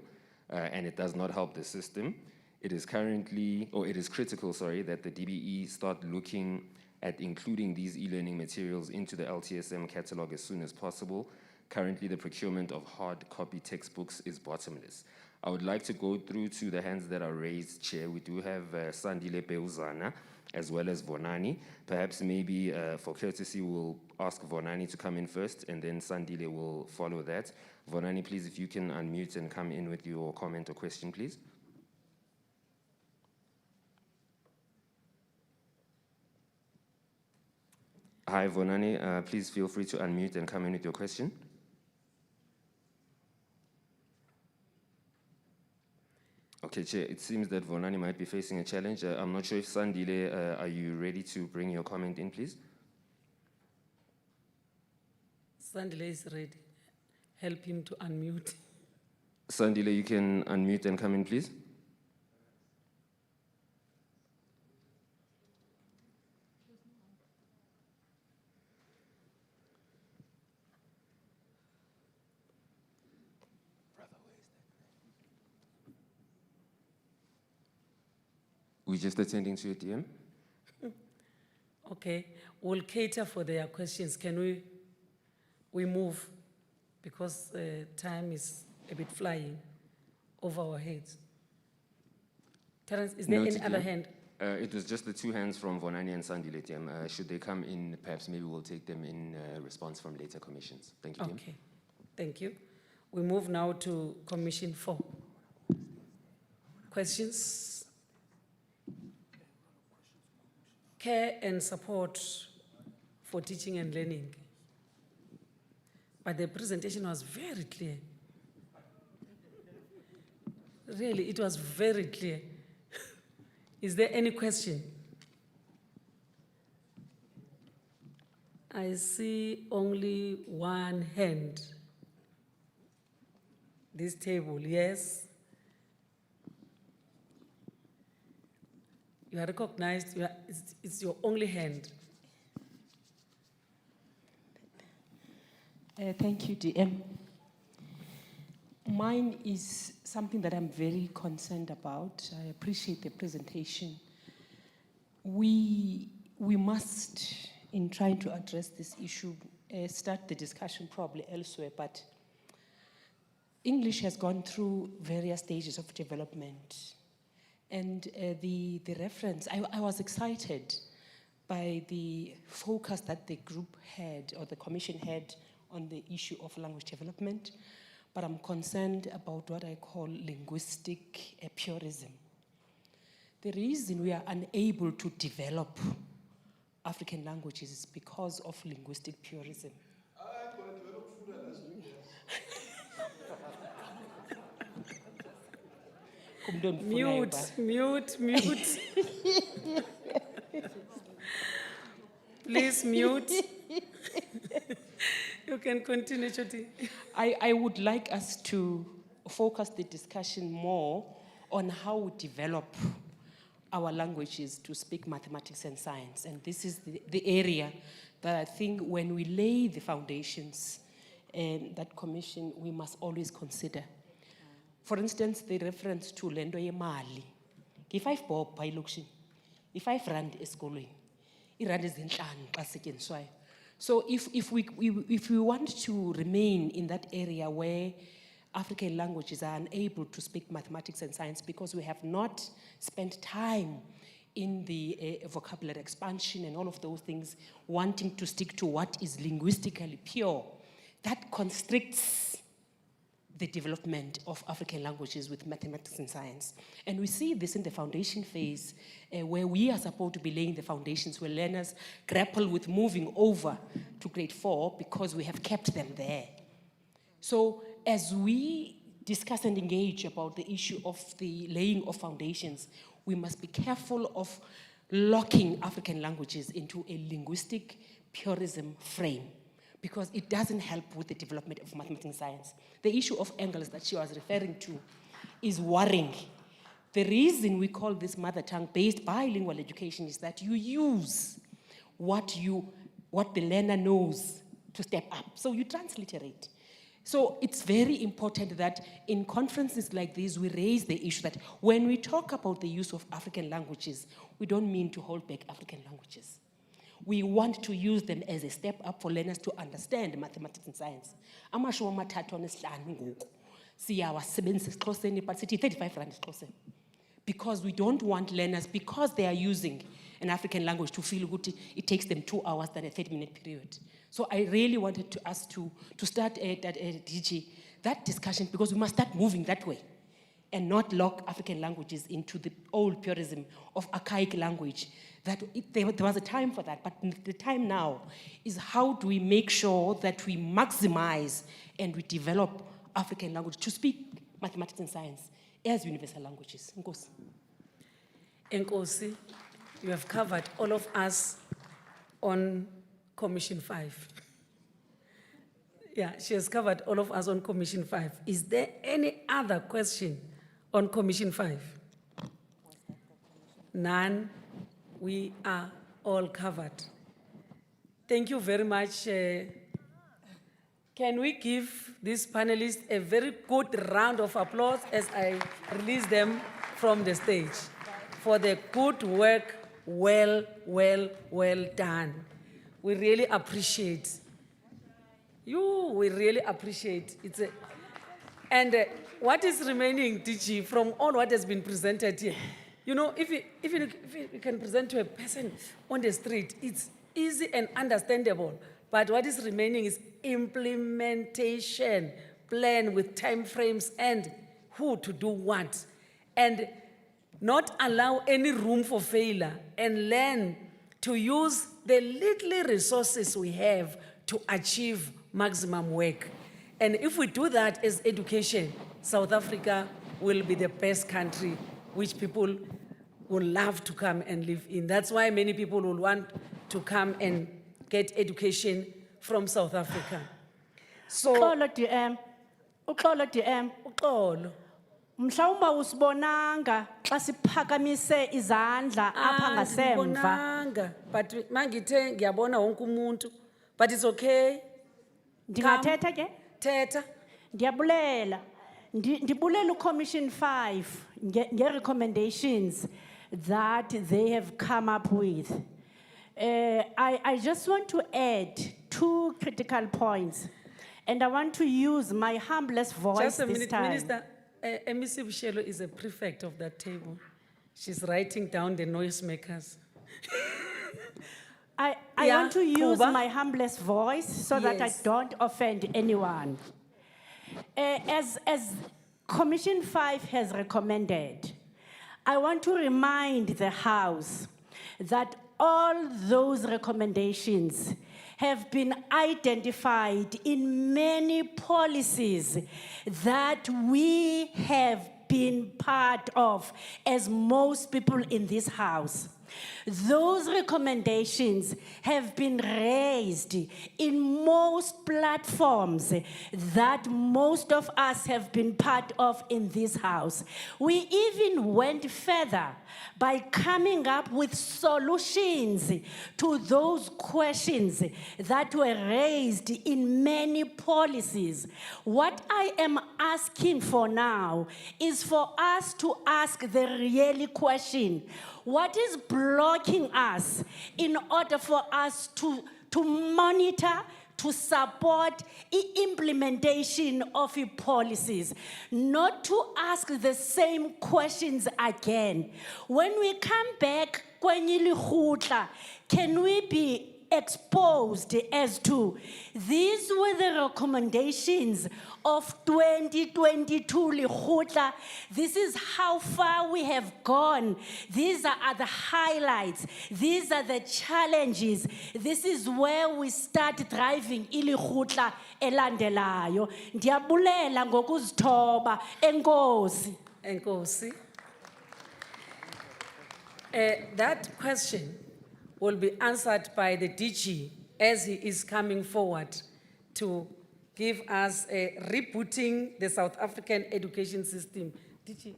and it does not help the system. It is critical, that the DBE start looking at including these e-learning materials into the LTSM catalog as soon as possible. Currently, the procurement of hard copy textbooks is bottomless. I would like to go through to the hands that are raised, Chair. We do have Sandile Peuzana as well as Vonani. Perhaps maybe for courtesy, we'll ask Vonani to come in first, and then Sandile will follow that. Vonani, please, if you can unmute and come in with your comment or question, please. Hi, Vonani. Please feel free to unmute and come in with your question. Okay, Chair, it seems that Vonani might be facing a challenge. I'm not sure if Sandile, are you ready to bring your comment in, please? Sandile is ready. Help him to unmute. Sandile, you can unmute and come in, please. We're just attending to your DM. Okay, we'll cater for their questions. Can we move? Because time is a bit flying over our heads. Terence, is there Noted, any other yeah. hand? It was just the two hands from Vonani and Sandile, DM. Should they come in, perhaps maybe we'll take them in response from later commissions. Thank you, DM. Okay, thank you. We move now to Commission 4. Questions? Care and support for teaching and learning. But the presentation was very clear. Really, it was very clear. Is there any question? I see only one hand. This table, yes. You are recognized, it's your only hand. Thank you, DM. Mine is something that I'm very concerned about. I appreciate the presentation. We must, in trying to address this issue, start the discussion probably elsewhere, but English has gone through various stages of development. And the reference, I was excited by the focus that the group had, or the commission had, on the issue of language development, but I'm concerned about what I call linguistic purism. The reason we are unable to develop African languages is because of linguistic purism. Mute. Please mute. You can continue, Choti. I would like us to focus the discussion more on how we develop our languages to speak mathematics and science. And this is the area that I think when we lay the foundations, that commission, we must always consider. For instance, the reference to lendo yemali. If I bob by luxury, if I rand eskolweni, irand is in swan. So if we want to remain in that area where African languages are unable to speak mathematics and science because we have not spent time in the vocabulary expansion and all of those things, wanting to stick to what is linguistically pure, that constricts the development of African languages with mathematics and science. And we see this in the foundation phase, where we are supposed to be laying the foundations, where learners grapple with moving over to grade 4 because we have kept them there. So as we discuss and engage about the issue of the laying of foundations, we must be careful of locking African languages into a linguistic purism frame, because it doesn't help with the development of mathematics and science. The issue of angles that she was referring to is worrying. The reason we call this mother tongue-based bilingual education is that you use what the learner knows to step up. So you transliterate. So it's very important that in conferences like this, we raise the issue that when we talk about the use of African languages, we don't mean to hold back African languages. We want to use them as a step up for learners to understand mathematics and science. Amashu amathathu anesihlanu ngoku. Siyawasebenzisa esiXhoseni but sithi 35 rand esiXhoseni. Because we don't want learners, because they are using an African language, to feel good, it takes them 2 hours than a 30-minute period. So I really wanted us to start at DG that discussion, because we must start moving that way and not lock African languages into the old purism of archaic language. There was a time for that, but the time now is how do we make sure that we maximize and we develop African language to speak mathematics and science as universal languages. Nkosi. Nkosi, you have covered all of us on Commission 5. Yeah, she has covered all of us on Commission 5. Is there any other question on Commission 5? None. We are all covered. Thank you very much. Can we give these panelists a very good round of applause as I release them from the stage for the good work, well done. We really appreciate you. We really appreciate it. And what is remaining, DG, from all what has been presented here? You know, if you can present to a person on the street, it's easy and understandable. But what is remaining is implementation plan with time frames and who to do what. And not allow any room for failure, and learn to use the little resources we have to achieve maximum work. And if we do that as education, South Africa will be the best country which people will love to come and live in. That's why many people will want to come and get education from South Africa. So, Uxolo DM. Mhlawumbe usibonanga xa siphakamise izandla apha ngasemva. Ngibonanga, but mangithe ngiyabona wonke umuntu, but it's okay. Ndingathetha ke? Thetha. Ndiyabulela. Ndibulela uCommission 5 nge-recommendations that they have come up with. I just want to add 2 critical points, and I want to use my humblest voice Just a this minute, time. Minister. MEC Bushelo is a prefect of that table. She's writing down the noisemakers. I Yeah, want to use Kuba. my humblest voice so that I Yes. don't offend anyone. As Commission 5 has recommended, I want to remind the House that all those recommendations have been identified in many policies that we have been part of as most people in this House. Those recommendations have been raised in most platforms that most of us have been part of in this House. We even went further by coming up with solutions to those questions that were raised in many policies. What I am asking for now is for us to ask the real question: what is blocking us in order for us to monitor, to support implementation of policies, not to ask the same questions again. When we come back, can we be exposed as to these were the recommendations of 2022 Lekgotla. This is how far we have gone. These are the highlights. These are the challenges. This is where we start driving iLekgotla elandelayo. Ndiyabulela ngokuzithoba. Enkosi. Enkosi. That question will be answered by the DG as he is coming forward to give us a rebooting the South African education system. DG.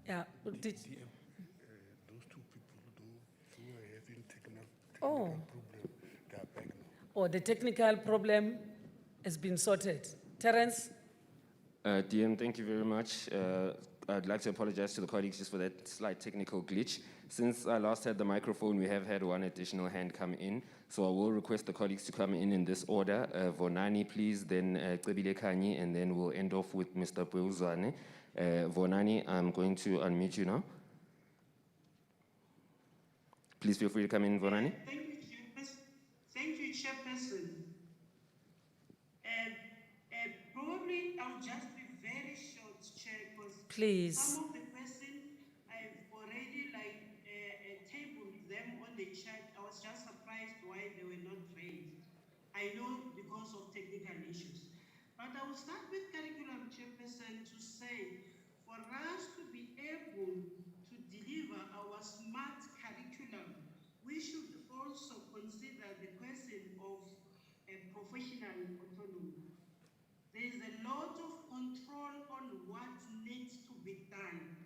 Yeah, Those two people who are having technical Oh. problem, they are back now. or the technical problem has been sorted. Terence? DM, thank you very much. I'd like to apologize to the colleagues just for that slight technical glitch. Since I last had the microphone, we have had one additional hand come in. So I will request the colleagues to come in this order. Vonani, please, then Cebile Kanye, and then we'll end off with Mr. Beuzane. Vonani, I'm going to unmute you now. Please feel free to come in, Vonani. Thank you, Chairperson. Thank you, Chairperson. Probably I'll just be very short, Chair, because Please. some of the questions I've already tabled them on the chat. I was just surprised why they were not raised. I know because of technical issues. But I will start with curriculum, Chairperson, to say for us to be able to deliver our smart curriculum, we should also consider the question of professional autonomy. There is a lot of control on what needs to be done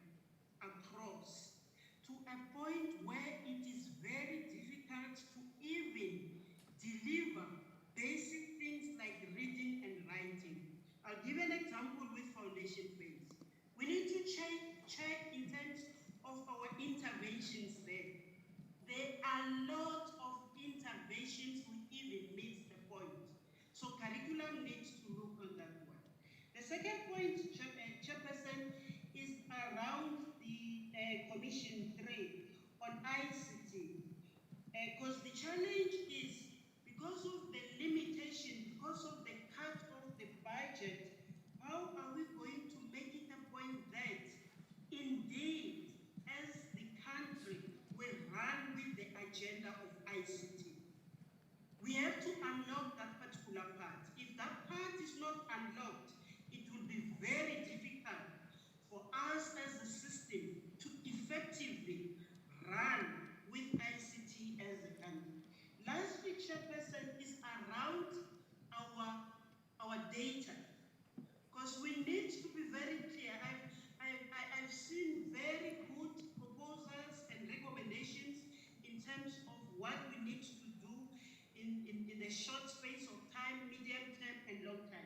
across to a point where it is very difficult to even deliver basic things like reading and writing. I'll give an example with foundation phase. We need to check in terms of our interventions there. There are lots of interventions we even miss the point. So curriculum needs to look on that one. The second point, Chairperson, is around the Commission 3 on ICT. Because the challenge is, because of the limitation, because of the cut of the budget, how are we going to make it a point that indeed, as the country, we run with the agenda of ICT? We have to unlock that particular part. If that part is not unlocked, it will be very difficult for us as a system to effectively run with ICT as a country. Lastly, Chairperson, is around our data. Because we need to be very clear. I've seen very good proposals and recommendations in terms of what we need to do in the short space of time, medium term, and long term.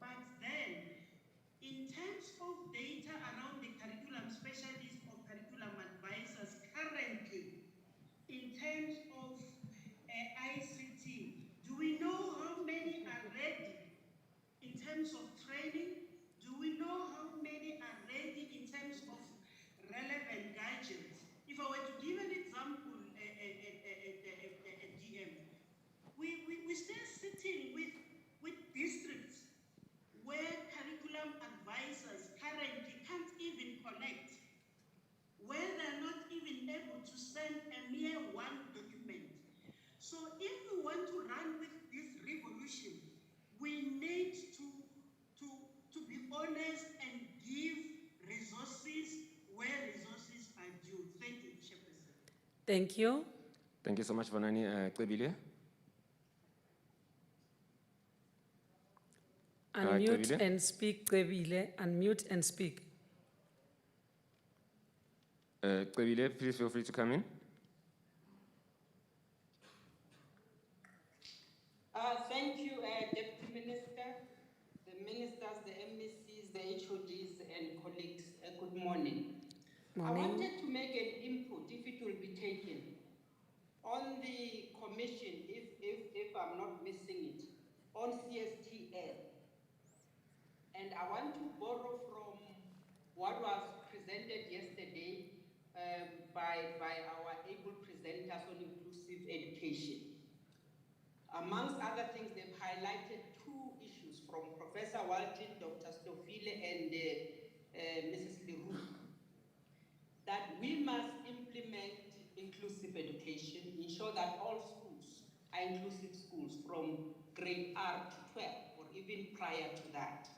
But then, in terms of data around the curriculum specialists or curriculum advisors currently, in terms of ICT, do we know how many are ready in terms of training? Do we know how many are ready in terms of relevant gadgets? If I were to give an example, DM, we're still sitting with districts where curriculum advisors currently can't even connect, where they're not even able to send a mere one document. So if we want to run with this revolution, we need to be honest and give resources where resources are due. Thank you, Chairperson. Thank you. Thank you so much, Vonani. Cebile? Unmute Cebile? and speak, Cebile. Unmute and speak. Cebile, please feel free to come in. Thank you, Deputy Minister, the ministers, the MECs, the HODs, and colleagues. Good morning. I Morning. wanted to make an input, if it will be taken, on the commission, if I'm not missing it, on CSTL. And I want to borrow from what was presented yesterday by our able presenters on inclusive education. Amongst other things, they've highlighted two issues from Professor Walton, Dr. Stofile, and Mrs. Leroux, that we must implement inclusive education, ensure that all schools are inclusive schools from grade R to 12 or even prior to that.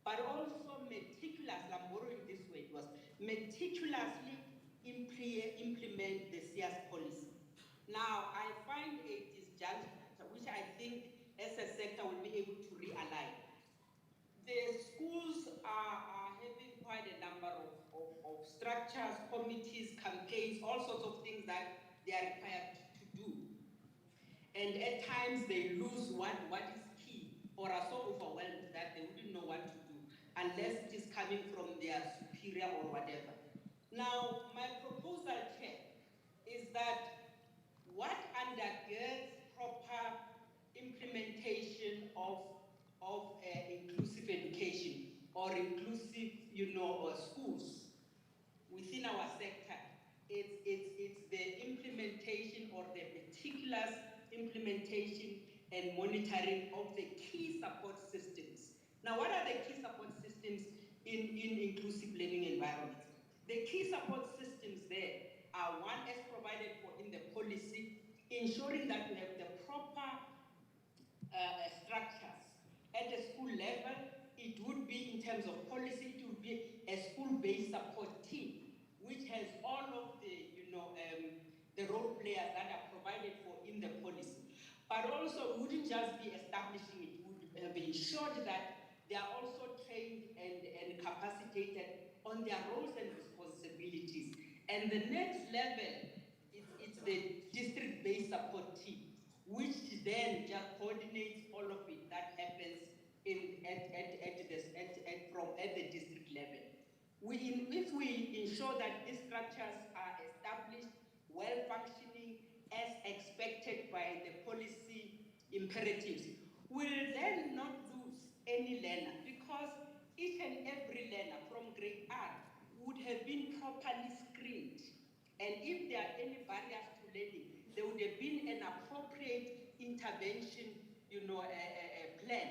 But also meticulously, I'm borrowing this word, was meticulously implement the CS policy. Now, I find a disjuncture, which I think as a sector will be able to realign. The schools are having quite a number of structures, committees, campaigns, all sorts of things that they are required to do. And at times they lose what is key or are so overwhelmed that they wouldn't know what to do unless it is coming from their superior or whatever. Now, my proposal, Chair, is that what undergirds proper implementation of inclusive education or inclusive, schools within our sector, it's the implementation or the meticulous implementation and monitoring of the key support systems. Now, what are the key support systems in inclusive learning environments? The key support systems there are one as provided for in the policy, ensuring that we have the proper structures at the school level. It would be, in terms of policy, it would be a school-based support team, which has all of the, the role players that are provided for in the policy. But also, we wouldn't just be establishing it, we would have ensured that they are also trained and capacitated on their roles and responsibilities. And the next level, it's the district-based support team, which then just coordinates all of it that happens at the district level. If we ensure that these structures are established, well-functioning, as expected by the policy imperatives, we'll then not lose any learner, because each and every learner from grade R would have been properly screened. And if there are any barriers to learning, there would have been an appropriate intervention, plan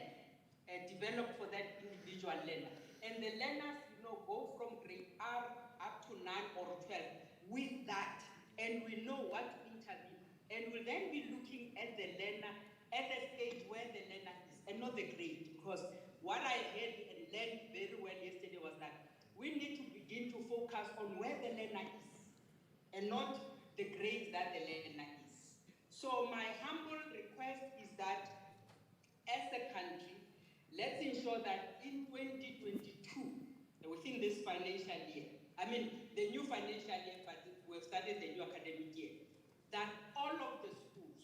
developed for that individual learner. And the learners, go from grade R up to 9 or 12 with that, and we know what to intervene. And we'll then be looking at the learner at the stage where the learner is, and not the grade. Because what I heard and learned very well yesterday was that we need to begin to focus on where the learner is, and not the grade that the learner is. So my humble request is that, as a country, let's ensure that in 2022, within this financial year, the new financial year, but we've started the new academic year, that all of the schools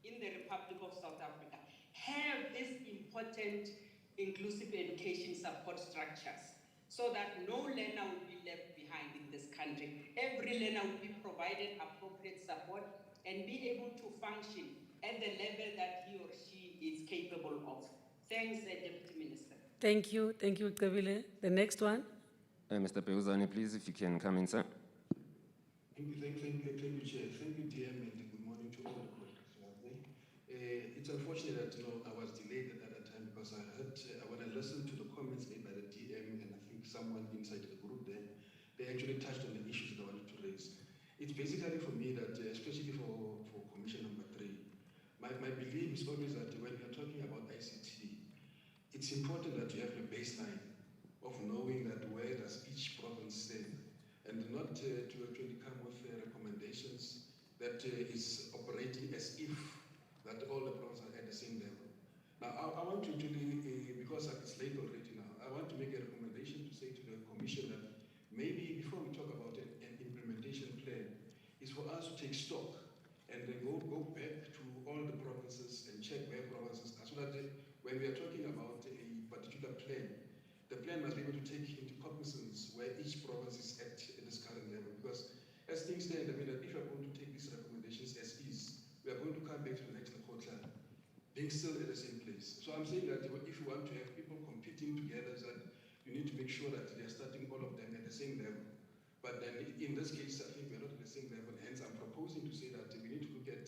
in the Republic of South Africa have these important inclusive education support structures, so that no learner will be left behind in this country. Every learner will be provided appropriate support and be able to function at the level that he or she is capable of. Thanks, Deputy Minister. Thank you, Kabile. The next one. Mr. Beuzane, please, if you can come in, sir. Thank you, Chair. Thank you, DM, and good morning to all the colleagues. It's unfortunate that I was delayed at that time, because I heard, when I listened to the comments made by the DM, and I think someone inside the group there, they actually touched on the issues that I wanted to raise. It's basically for me that, especially for Commission number 3, my belief is always that when we are talking about ICT, it's important that you have a baseline of knowing that where does each province stand, and not to actually come with recommendations that is operating as if that all the provinces are at the same level. Now, I want to actually, because it's late already now, I want to make a recommendation to say to the Commission that maybe before we talk about an implementation plan, is for us to take stock and then go back to all the provinces and check where provinces are, so that when we are talking about a particular plan, the plan must be able to take into cognizance where each province is at this current level. Because as things stand, if we are going to take these recommendations as is, we are going to come back to the next Lekgotla being still at the same place. So I'm saying that if you want to have people competing together, that you need to make sure that they're starting all of them at the same level. But then in this case, I think we're not at the same level. Hence, I'm proposing to say that we need to look at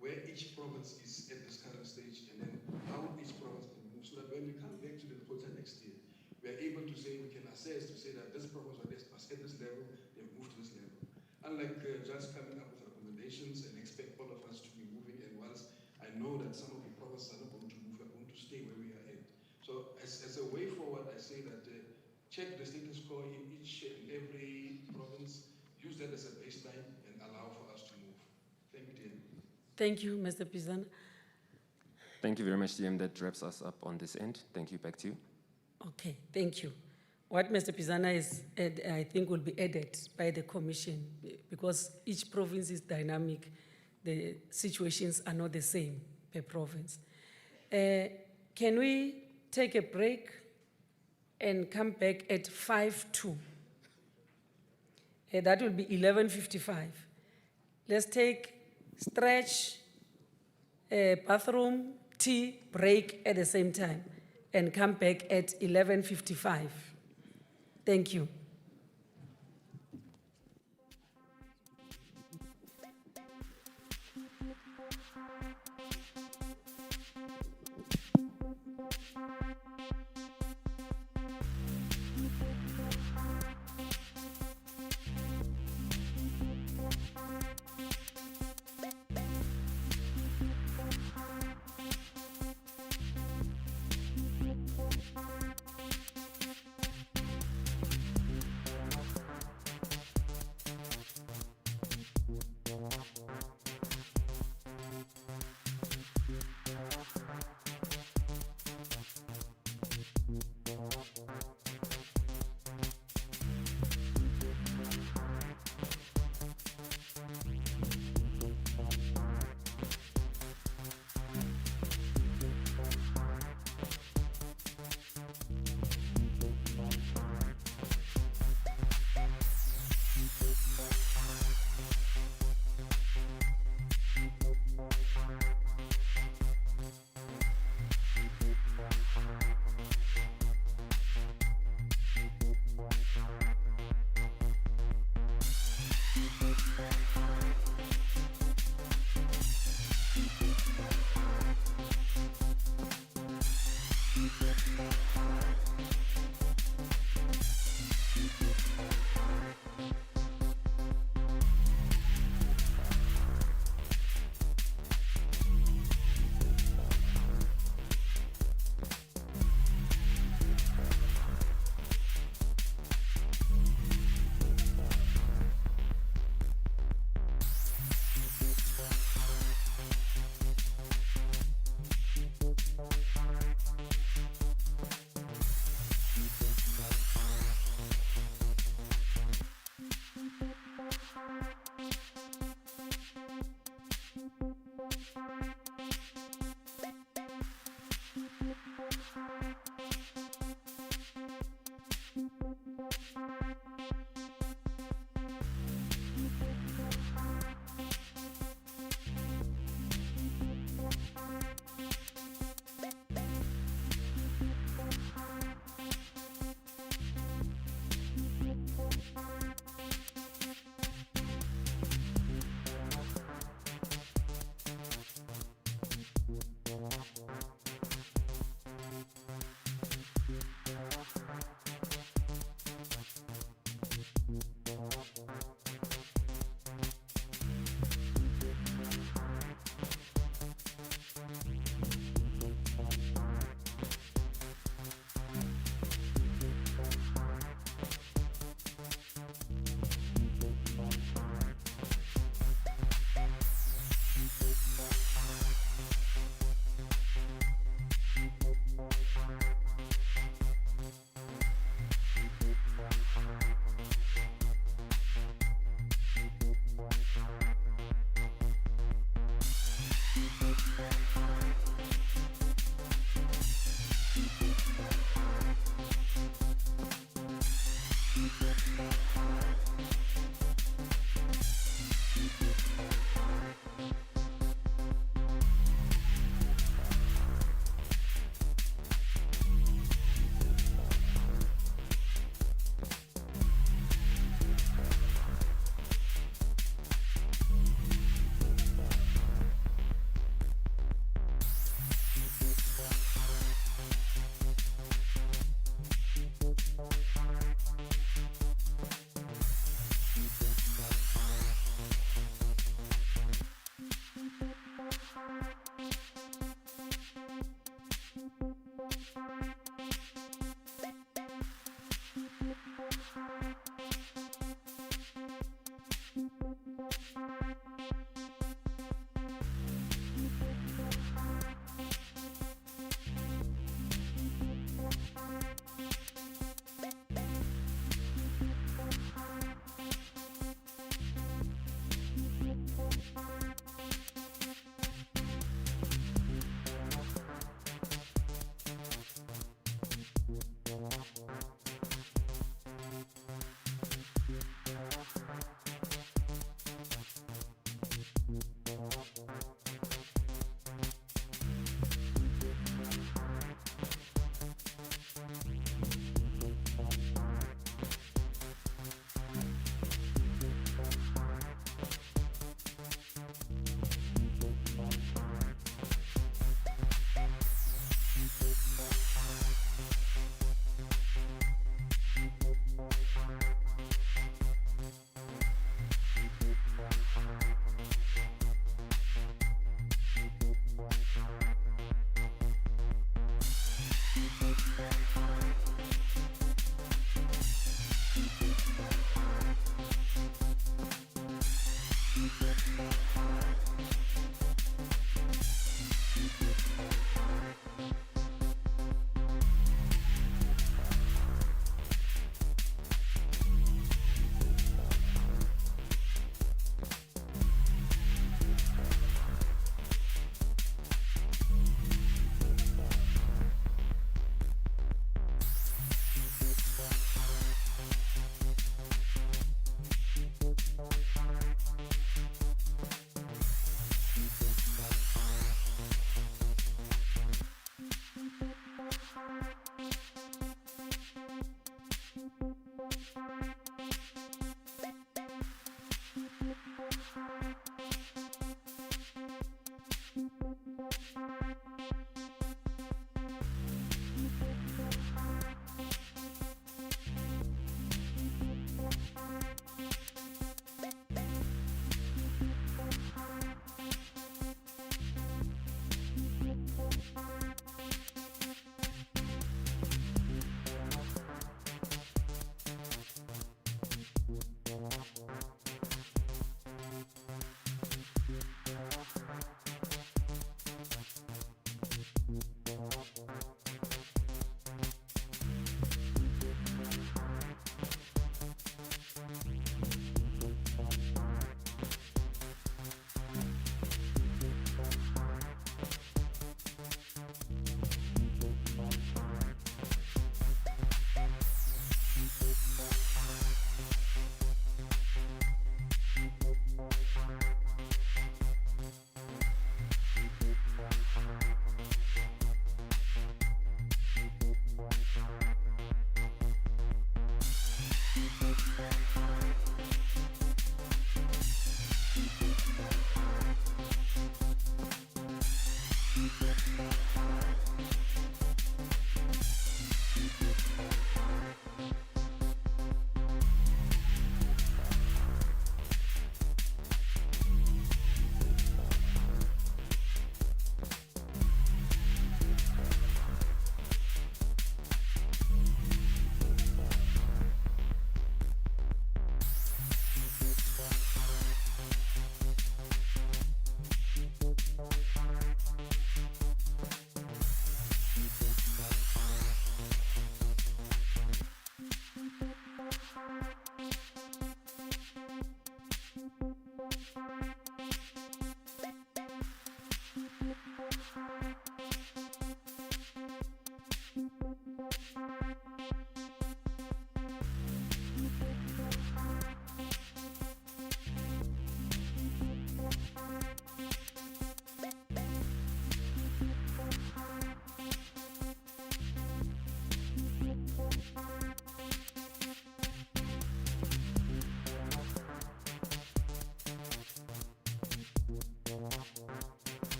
where each province is at this current stage, and then how each province can move, so that when we come back to the Lekgotla next year, we are able to say we can assess says to say that this province was at this level, they've moved to this level. Unlike just coming up with recommendations and expect all of us to be moving, and whilst I know that some of the provinces are not going to move, we are going to stay where we are at. So as a way forward, I say that check the status quo in each and every province, use that as a baseline and allow for us to move. Thank you, DM. Thank you, Mr. Pizana. Thank you very much, DM. That wraps us up on this end. Thank you. Back to you. Okay, thank you. What Mr. Pizana is, I think, will be added by the commission because each province is dynamic. The situations are not the same per province. Can we take a break and come back at 5:02? That will be 11:55. Let's take stretch, bathroom, tea, break at the same time and come back at 11:55. Thank you.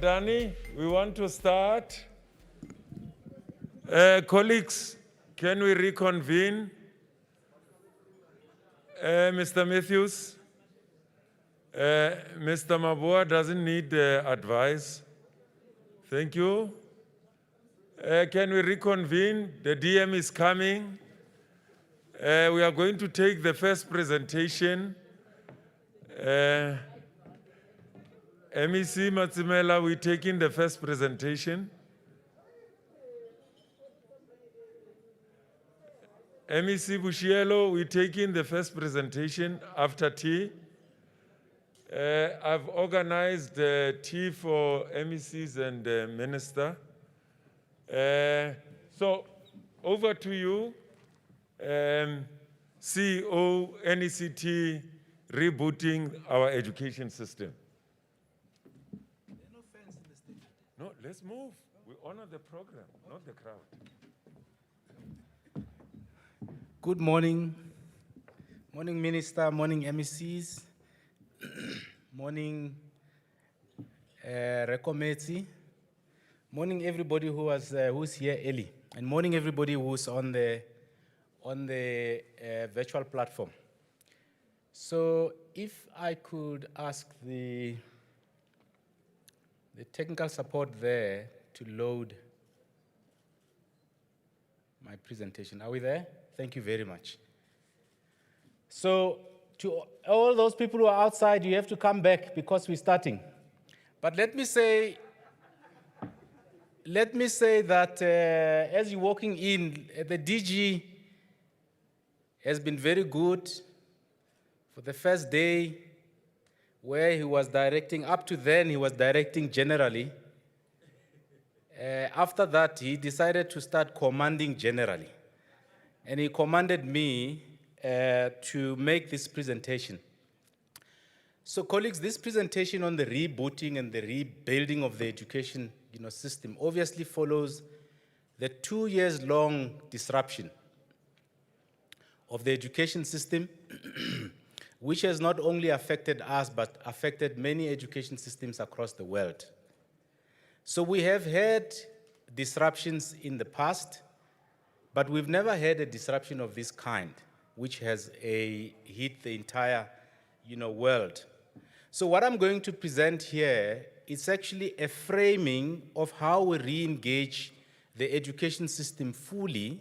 Danny, we want to start. Colleagues, can we reconvene? Mr. Matthews, Mr. Mabua doesn't need advice. Thank you. Can we reconvene? The DM is coming. We are going to take the first presentation. MEC Matsimela, we're taking the first presentation. MEC Bushielo, we're taking the first presentation after tea. I've organized tea for MECs and the Minister. So over to you, CEO, NECT, rebooting our education system. No, let's move. We honor the program, not the crowd. Good morning. Morning, Minister. Morning, MECs. Morning, Recommittee. Morning, everybody who's here early. And morning, everybody who's on the virtual platform. So if I could ask the technical support there to load my presentation. Are we there? Thank you very much. So to all those people who are outside, you have to come back because we're starting. But let me say that as you're walking in, the DG has been very good for the first day where he was directing. Up to then, he was directing generally. After that, he decided to start commanding generally. And he commanded me to make this presentation. So colleagues, this presentation on the rebooting and the rebuilding of the education system obviously follows the 2 years long disruption of the education system, which has not only affected us, but affected many education systems across the world. So we have had disruptions in the past, but we've never had a disruption of this kind, which has hit the entire world. So what I'm going to present here is actually a framing of how we re-engage the education system fully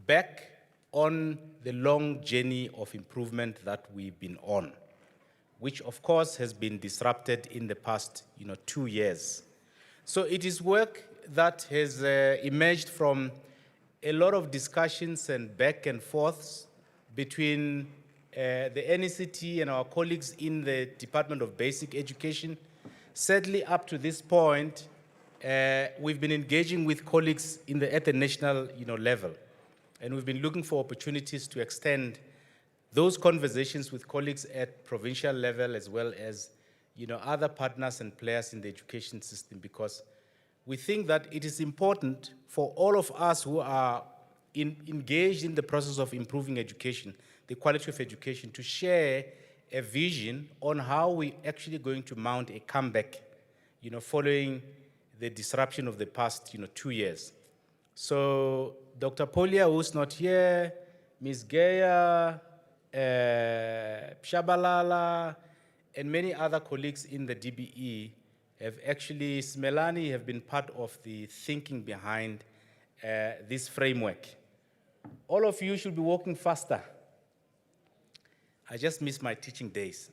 back on the long journey of improvement that we've been on, which of course has been disrupted in the past 2 years. So it is work that has emerged from a lot of discussions and back and forths between the NECT and our colleagues in the Department of Basic Education. Sadly, up to this point, we've been engaging with colleagues at the national level. And we've been looking for opportunities to extend those conversations with colleagues at provincial level as well as other partners and players in the education system, because we think that it is important for all of us who are engaged in the process of improving education, the quality of education, to share a vision on how we're actually going to mount a comeback, following the disruption of the past, 2 years. So Dr. Polia, who's not here, Ms. Geya, Shabalala, and many other colleagues in the DBE have actually, Smelani, have been part of the thinking behind this framework. All of you should be walking faster. I just miss my teaching days.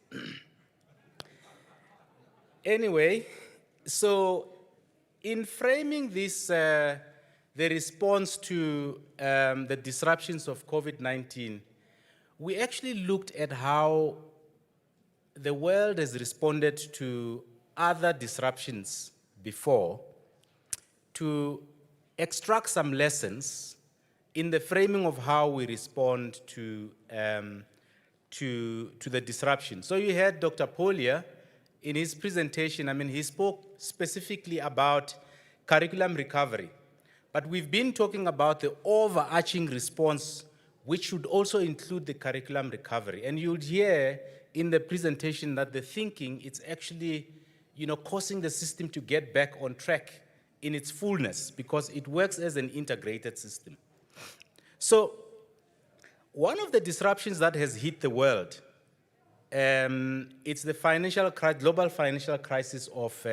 Anyway, so in framing this, the response to the disruptions of COVID-19, we actually looked at how the world has responded to other disruptions before to extract some lessons in the framing of how we respond to the disruption. So you heard Dr. Polia in his presentation. I mean, he spoke specifically about curriculum recovery, but we've been talking about the overarching response, which should also include the curriculum recovery. And you'll hear in the presentation that the thinking, it's actually, causing the system to get back on track in its fullness, because it works as an integrated system. So one of the disruptions that has hit the world, it's the global financial crisis of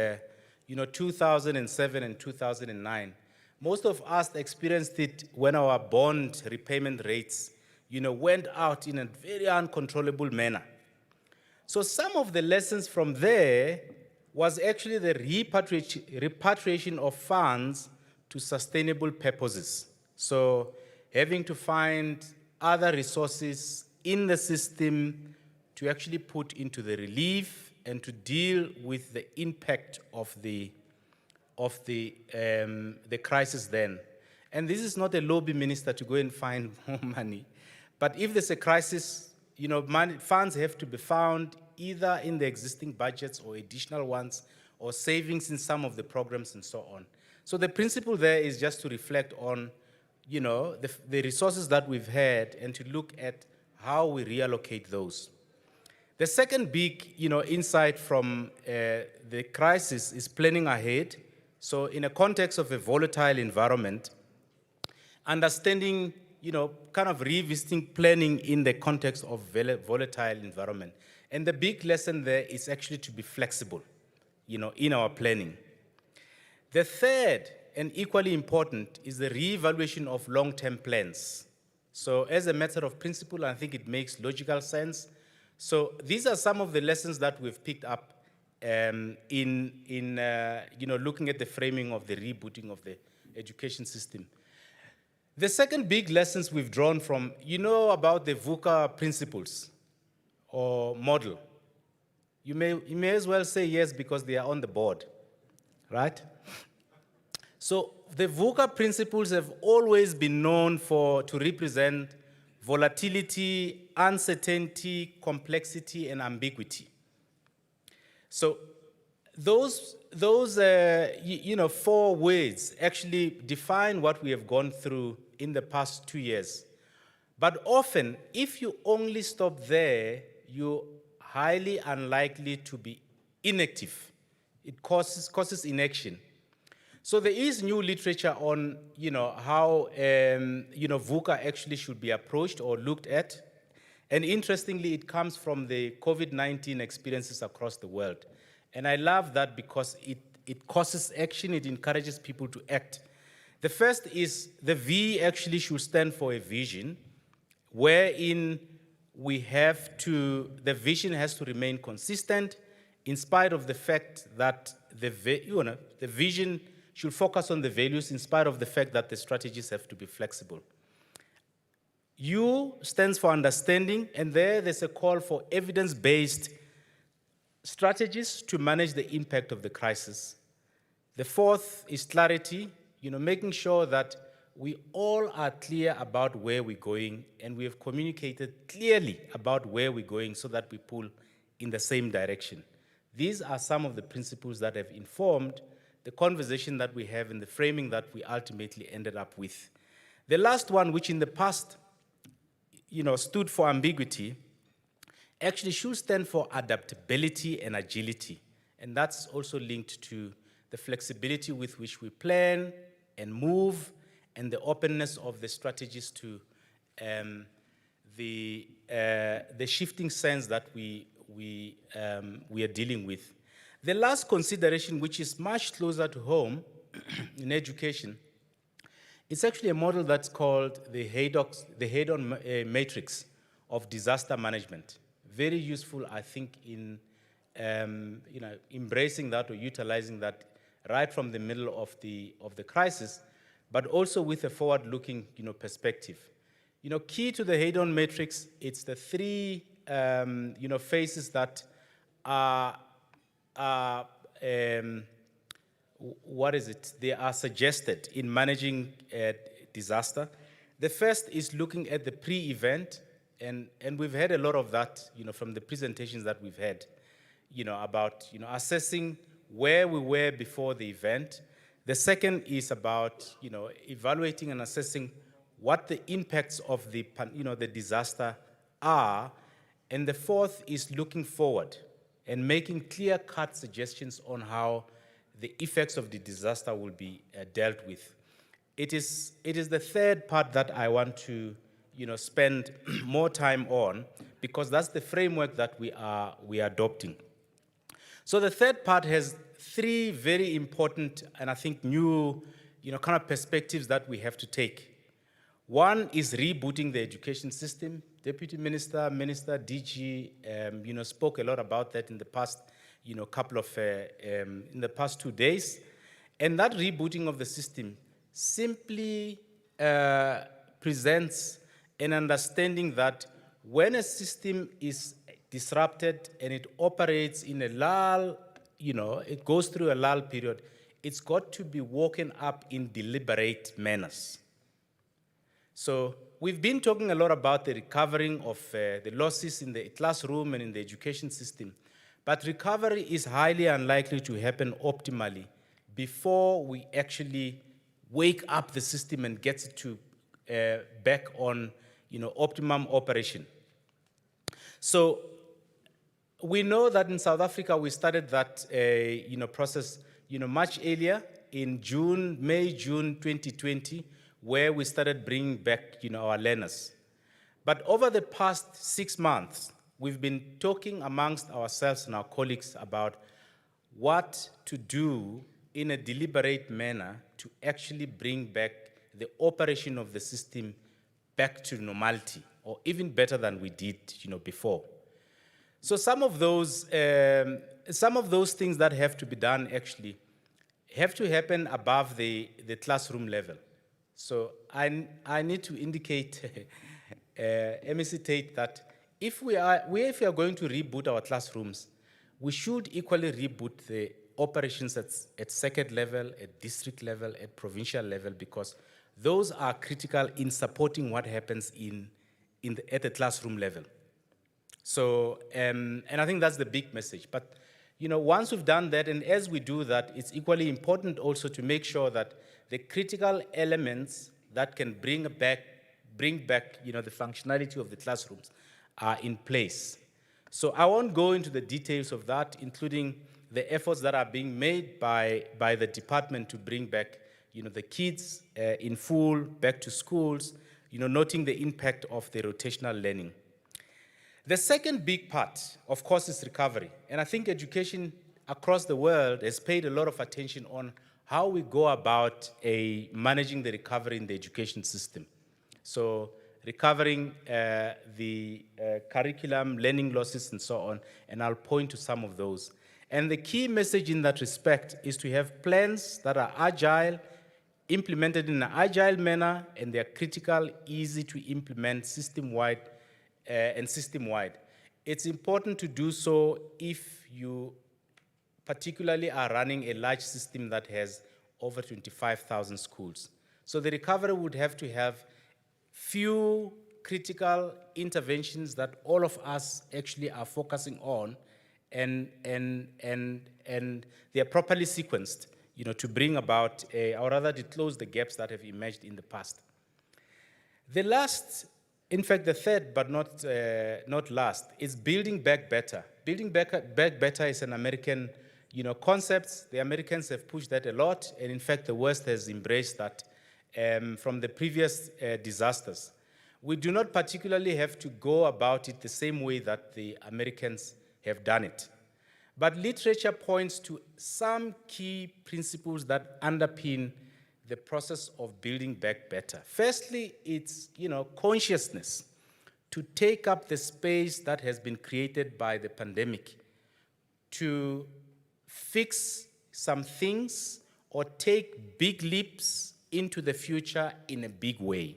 2007 and 2009. Most of us experienced it when our bond repayment rates went out in a very uncontrollable manner. So some of the lessons from there was actually the repatriation of funds to sustainable purposes. So having to find other resources in the system to actually put into the relief and to deal with the impact of the crisis then. And this is not a lobby minister to go and find more money. But if there's a crisis, funds have to be found either in the existing budgets or additional ones, or savings in some of the programs and so on. So the principle there is just to reflect on, the resources that we've had and to look at how we reallocate those. The second big, insight from the crisis is planning ahead. So in a context of a volatile environment, understanding, kind of revisiting planning in the context of volatile environment. And the big lesson there is actually to be flexible, in our planning. The third, and equally important, is the reevaluation of long-term plans. So as a matter of principle, I think it makes logical sense. So these are some of the lessons that we've picked up in looking at the framing of the rebooting of the education system. The second big lessons we've drawn from, about the VUCA principles or model. You may as well say yes because they are on the board, right? So the VUCA principles have always been known to represent volatility, uncertainty, complexity, and ambiguity. So those 4 words actually define what we have gone through in the past 2 years. But often, if you only stop there, you're highly unlikely to be inactive. It causes inaction. So there is new literature on, how, VUCA actually should be approached or looked at. And interestingly, it comes from the COVID-19 experiences across the world. And I love that because it causes action, it encourages people to act. The first is the V actually should stand for a vision, wherein the vision has to remain consistent in spite of the fact that the vision should focus on the values in spite of the fact that the strategies have to be flexible. U stands for understanding, and there's a call for evidence-based strategies to manage the impact of the crisis. The fourth is clarity, making sure that we all are clear about where we're going, and we have communicated clearly about where we're going so that we pull in the same direction. These are some of the principles that have informed the conversation that we have and the framing that we ultimately ended up with. The last one, which in the past, stood for ambiguity, actually should stand for adaptability and agility. And that's also linked to the flexibility with which we plan and move, and the openness of the strategies to the shifting sense that we are dealing with. The last consideration, which is much closer to home in education, it's actually a model that's called the head-on matrix of disaster management. Very useful, I think, in embracing that or utilizing that right from the middle of the crisis, but also with a forward-looking perspective. Key to the head-on matrix, it's the three phases that are they are suggested in managing disaster. The first is looking at the pre-event, and we've had a lot of that, from the presentations that we've had, about, assessing where we were before the event. The second is about, evaluating and assessing what the impacts of the disaster are. And the fourth is looking forward and making clear-cut suggestions on how the effects of the disaster will be dealt with. It is the third part that I want to spend more time on, because that's the framework that we are adopting. So the third part has three very important and I think new kind of perspectives that we have to take. One is rebooting the education system. Deputy Minister, DG, spoke a lot about that in the past, in the past 2 days. And that rebooting of the system simply presents an understanding that when a system is disrupted and it operates in a lull, it goes through a lull period, it's got to be woken up in deliberate manners. So we've been talking a lot about the recovering of the losses in the classroom and in the education system, but recovery is highly unlikely to happen optimally before we actually wake up the system and get it to back on optimum operation. So we know that in South Africa we started that process much earlier in May, June 2020, where we started bringing back our learners. But over the past 6 months, we've been talking amongst ourselves and our colleagues about what to do in a deliberate manner to actually bring back the operation of the system back to normality, or even better than we did before. So some of those things that have to be done actually have to happen above the classroom level. So I need to indicate, Tate, that if we are going to reboot our classrooms, we should equally reboot the operations at second level, at district level, at provincial level, because those are critical in supporting what happens at the classroom level. So, and I think that's the big message. But, once we've done that, and as we do that, it's equally important also to make sure that the critical elements that can bring back the functionality of the classrooms are in place. So I won't go into the details of that, including the efforts that are being made by the department to bring back the kids in full back to schools, noting the impact of the rotational learning. The second big part, of course, is recovery. And I think education across the world has paid a lot of attention on how we go about managing the recovery in the education system. So recovering the curriculum, learning losses, and so on, and I'll point to some of those. And the key message in that respect is to have plans that are agile, implemented in an agile manner, and they are critical, easy to implement system-wide and system-wide. It's important to do so if you particularly are running a large system that has over 25,000 schools. So the recovery would have to have few critical interventions that all of us actually are focusing on, and they are properly sequenced, to bring about, or rather to close the gaps that have emerged in the past. The last, in fact, the third, but not last, is building back better. Building back better is an American, concept. The Americans have pushed that a lot, and in fact, the West has embraced that from the previous disasters. We do not particularly have to go about it the same way that the Americans have done it. But literature points to some key principles that underpin the process of building back better. Firstly, it's, consciousness to take up the space that has been created by the pandemic, to fix some things or take big leaps into the future in a big way.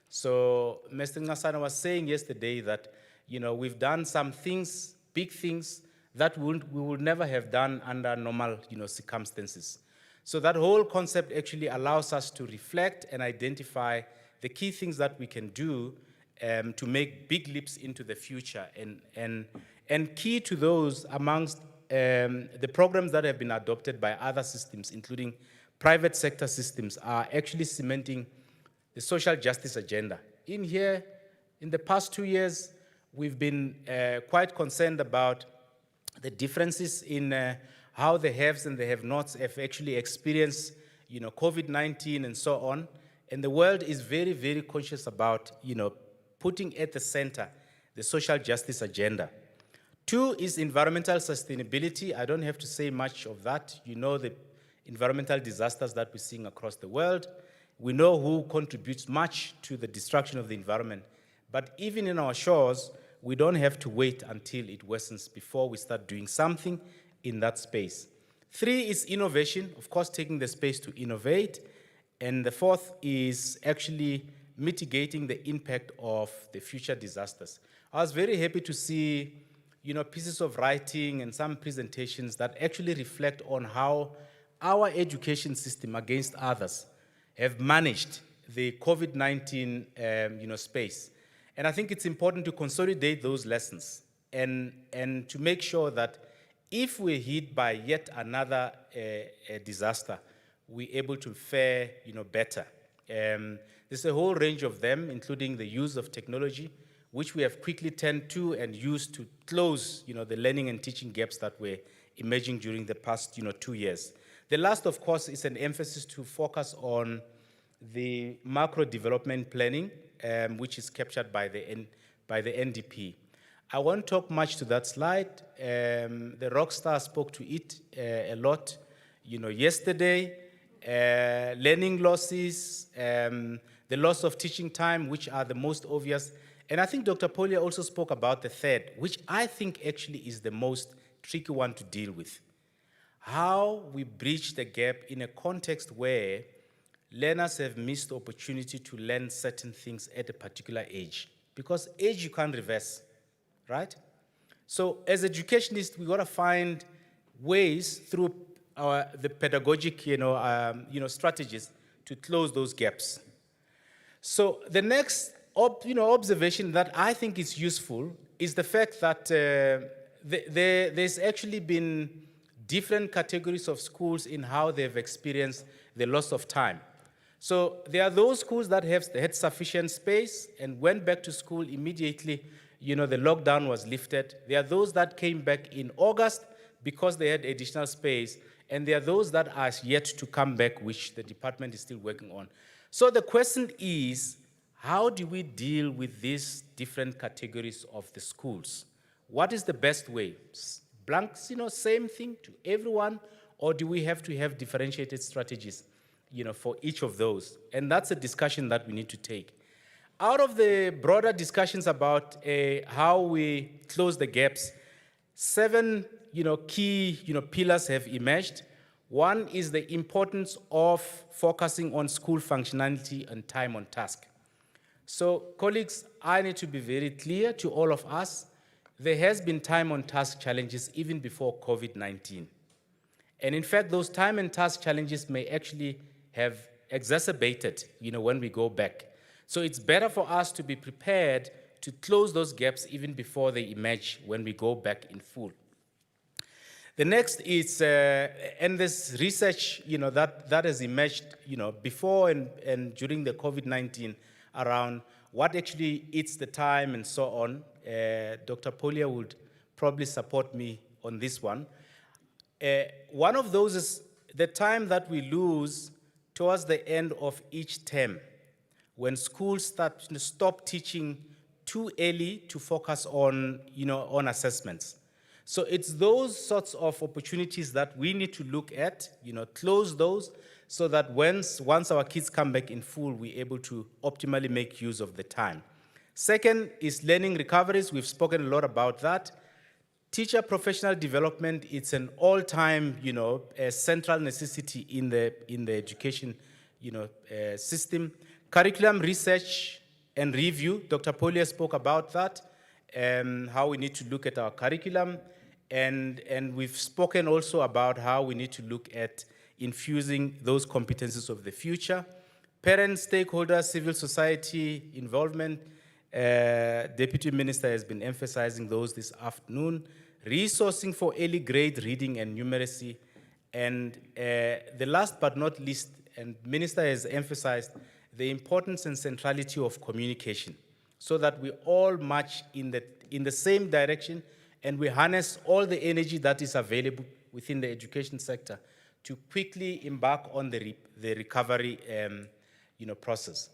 So Mr. Ngasana was saying yesterday that, we've done some things, big things, that we would never have done under normal, circumstances. So that whole concept actually allows us to reflect and identify the key things that we can do to make big leaps into the future. And key to those amongst the programs that have been adopted by other systems, including private sector systems, are actually cementing the social justice agenda. In here, in the past 2 years, we've been quite concerned about the differences in how the haves and the have-nots have actually experienced, COVID-19 and so on. And the world is very, very conscious about, putting at the center the social justice agenda. 2 is environmental sustainability. I don't have to say much of that. The environmental disasters that we're seeing across the world. We know who contributes much to the destruction of the environment. But even in our shores, we don't have to wait until it worsens before we start doing something in that space. 3 is innovation, of course, taking the space to innovate. And the 4th is actually mitigating the impact of the future disasters. I was very happy to see, pieces of writing and some presentations that actually reflect on how our education system, against others, have managed the COVID-19 space. And I think it's important to consolidate those lessons and to make sure that if we're hit by yet another disaster, we're able to fare better. There's a whole range of them, including the use of technology, which we have quickly turned to and used to close the learning and teaching gaps that were emerging during the past 2 years. The last, of course, is an emphasis to focus on the macro development planning, which is captured by the NDP. I won't talk much to that slide. The rockstar spoke to it a lot, yesterday. Learning losses, the loss of teaching time, which are the most obvious. And I think Dr. Polia also spoke about the third, which I think actually is the most tricky one to deal with. How we bridge the gap in a context where learners have missed the opportunity to learn certain things at a particular age. Because age you can't reverse, right? So as educationists, we gotta find ways through the pedagogic, strategies to close those gaps. So the next, observation that I think is useful is the fact that there's actually been different categories of schools in how they've experienced the loss of time. So there are those schools that had sufficient space and went back to school immediately, the lockdown was lifted. There are those that came back in August because they had additional space. And there are those that are yet to come back, which the department is still working on. So the question is, how do we deal with these different categories of the schools? What is the best way? Blanks, same thing to everyone, or do we have to have differentiated strategies, for each of those? And that's a discussion that we need to take. Out of the broader discussions about how we close the gaps, 7 key pillars have emerged. One is the importance of focusing on school functionality and time on task. So, colleagues, I need to be very clear to all of us. There has been time on task challenges even before COVID-19. And in fact, those time and task challenges may actually have exacerbated, when we go back. So it's better for us to be prepared to close those gaps even before they emerge when we go back in full. The next is, and this research, that has emerged, before and during the COVID-19 around what actually eats the time and so on. Dr. Polia would probably support me on this one. One of those is the time that we lose towards the end of each term, when schools stop teaching too early to focus on, on assessments. So it's those sorts of opportunities that we need to look at, close those, so that once our kids come back in full, we're able to optimally make use of the time. Second is learning recoveries. We've spoken a lot about that. Teacher professional development, it's an all-time, a central necessity in the education, system. Curriculum research and review, Dr. Polia spoke about that, how we need to look at our curriculum, and we've spoken also about how we need to look at infusing those competencies of the future. Parents, stakeholders, civil society involvement, Deputy Minister has been emphasizing those this afternoon. Resourcing for early grade reading and numeracy. And the last but not least, and Minister has emphasized the importance and centrality of communication, so that we all march in the same direction and we harness all the energy that is available within the education sector to quickly embark on the recovery process.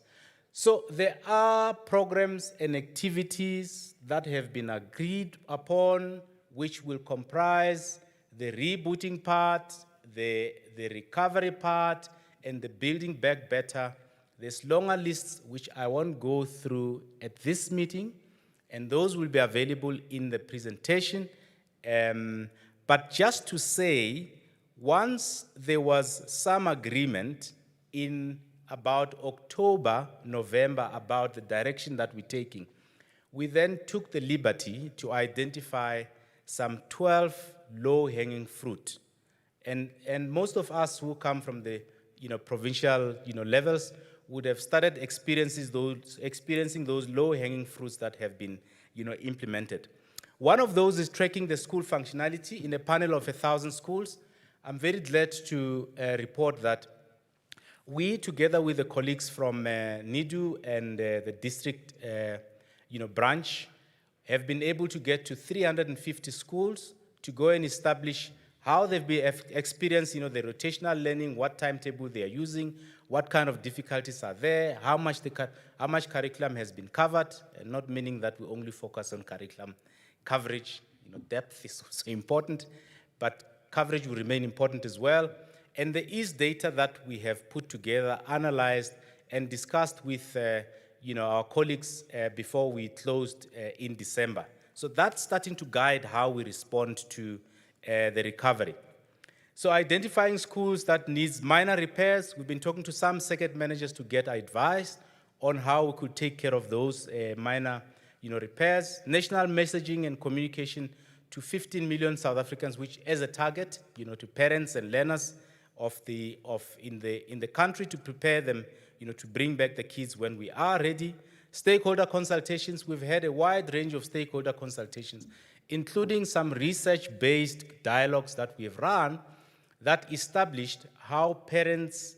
So there are programs and activities that have been agreed upon, which will comprise the rebooting part, the recovery part, and the building back better. There's longer lists which I won't go through at this meeting, and those will be available in the presentation. But just to say, once there was some agreement in about October, November, about the direction that we're taking, we then took the liberty to identify some 12 low-hanging fruit. And most of us who come from the provincial levels would have started experiencing those low-hanging fruits that have been implemented. One of those is tracking the school functionality in a panel of 1,000 schools. I'm very glad to report that we, together with the colleagues from NIDU and the district branch, have been able to get to 350 schools to go and establish how they've been experiencing the rotational learning, what timetable they are using, what kind of difficulties are there, how much curriculum has been covered, and not meaning that we only focus on curriculum coverage. Depth is also important, but coverage will remain important as well. And there is data that we have put together, analyzed, and discussed with our colleagues before we closed in December. So that's starting to guide how we respond to the recovery. So identifying schools that needs minor repairs, we've been talking to some circuit managers to get advice on how we could take care of those minor repairs. National messaging and communication to 15 million South Africans, which as a target, to parents and learners in the country, to prepare them, to bring back the kids when we are ready. Stakeholder consultations, we've had a wide range of stakeholder consultations, including some research-based dialogues that we've run that established how parents,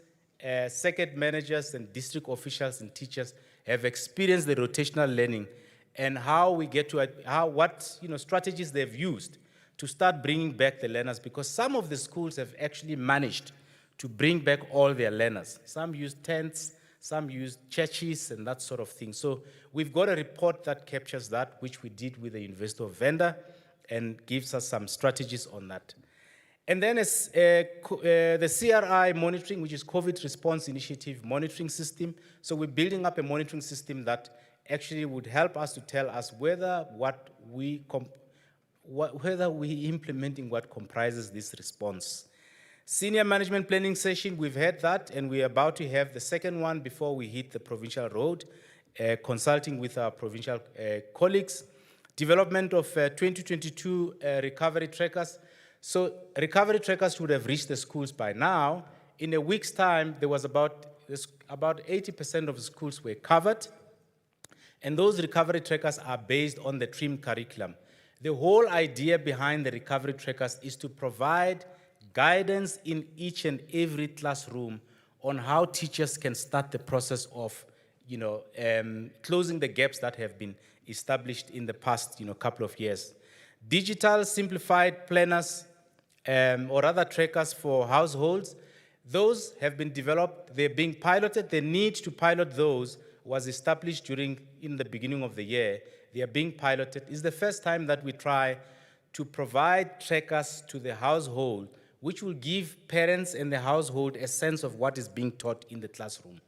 circuit managers, and district officials and teachers have experienced the rotational learning, and how we get to what strategies they've used to start bringing back the learners, because some of the schools have actually managed to bring back all their learners. Some use tents, some use churches, and that sort of thing. So we've got a report that captures that, which we did with the University of Venda, and gives us some strategies on that. And then the CRI monitoring, which is COVID Response Initiative monitoring system. So we're building up a monitoring system that actually would help us to tell us whether we're implementing what comprises this response. Senior management planning session, we've had that, and we're about to have the second one before we hit the provincial road, consulting with our provincial colleagues. Development of 2022 recovery trackers. So recovery trackers would have reached the schools by now. In a week's time, there was about 80% of the schools were covered. And those recovery trackers are based on the TRIM curriculum. The whole idea behind the recovery trackers is to provide guidance in each and every classroom on how teachers can start the process of, closing the gaps that have been established in the past, couple of years. Digital simplified planners, or other trackers for households, those have been developed, they're being piloted. The need to pilot those was established in the beginning of the year. They are being piloted. It's the first time that we try to provide trackers to the household, which will give parents and the household a sense of what is being taught in the classroom.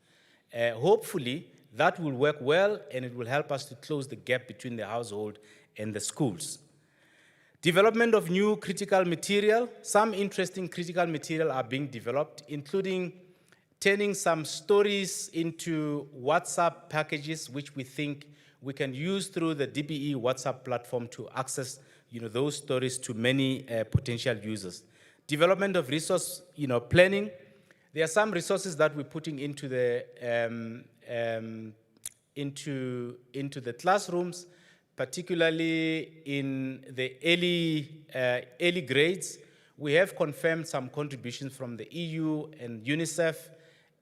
Hopefully, that will work well, and it will help us to close the gap between the household and the schools. Development of new critical material. Some interesting critical material are being developed, including turning some stories into WhatsApp packages, which we think we can use through the DBE WhatsApp platform to access those stories to many potential users. Development of resource planning. There are some resources that we're putting into the into the classrooms, particularly in the early grades. We have confirmed some contributions from the EU and UNICEF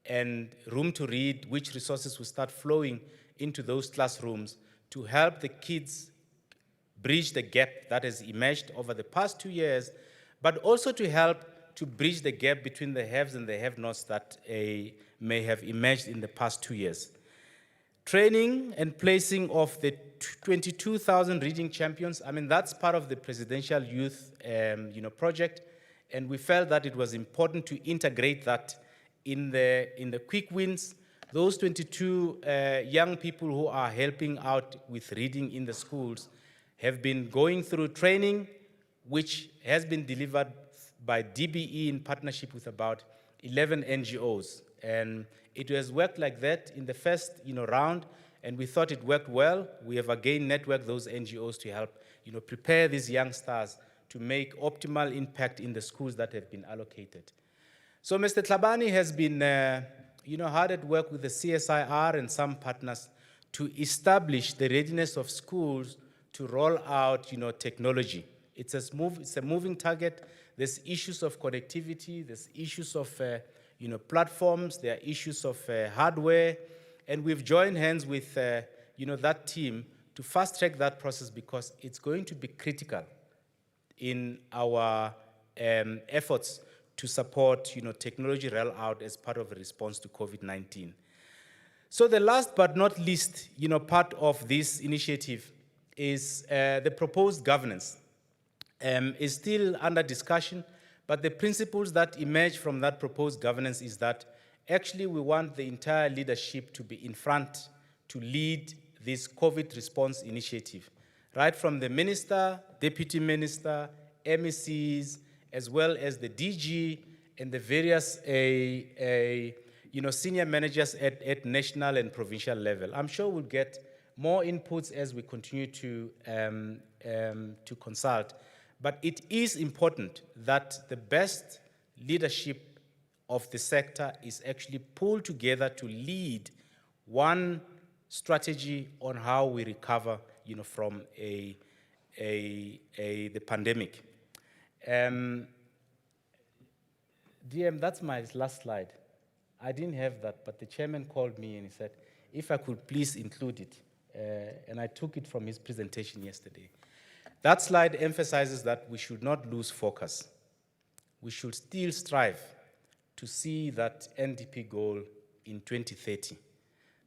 and Room to Read, which resources will start flowing into those classrooms to help the kids bridge the gap that has emerged over the past 2 years, but also to help to bridge the gap between the haves and the have-nots that may have emerged in the past 2 years. Training and placing of the 22,000 reading champions. I mean, that's part of the presidential youth project, and we felt that it was important to integrate that in the quick wins. Those 22 young people who are helping out with reading in the schools have been going through training, which has been delivered by DBE in partnership with about 11 NGOs. And it has worked like that in the first round, and we thought it worked well. We have again networked those NGOs to help prepare these young stars to make optimal impact in the schools that have been allocated. So Mr. Tlhabane has been hard at work with the CSIR and some partners to establish the readiness of schools to roll out technology. It's a moving target. There's issues of connectivity, there's issues of platforms, there are issues of hardware, and we've joined hands with that team to fast track that process because it's going to be critical in our efforts to support technology rollout as part of a response to COVID-19. So the last but not least part of this initiative is the proposed governance. Is still under discussion, but the principles that emerge from that proposed governance is that actually we want the entire leadership to be in front to lead this COVID response initiative, right from the minister, deputy minister, MECs, as well as the DG and the various senior managers at national and provincial level. I'm sure we'll get more inputs as we continue to consult. But it is important that the best leadership of the sector is actually pulled together to lead one strategy on how we recover, from the pandemic. DM, that's my last slide. I didn't have that, but the chairman called me and he said, if I could please include it. And I took it from his presentation yesterday. That slide emphasizes that we should not lose focus. We should still strive to see that NDP goal in 2030.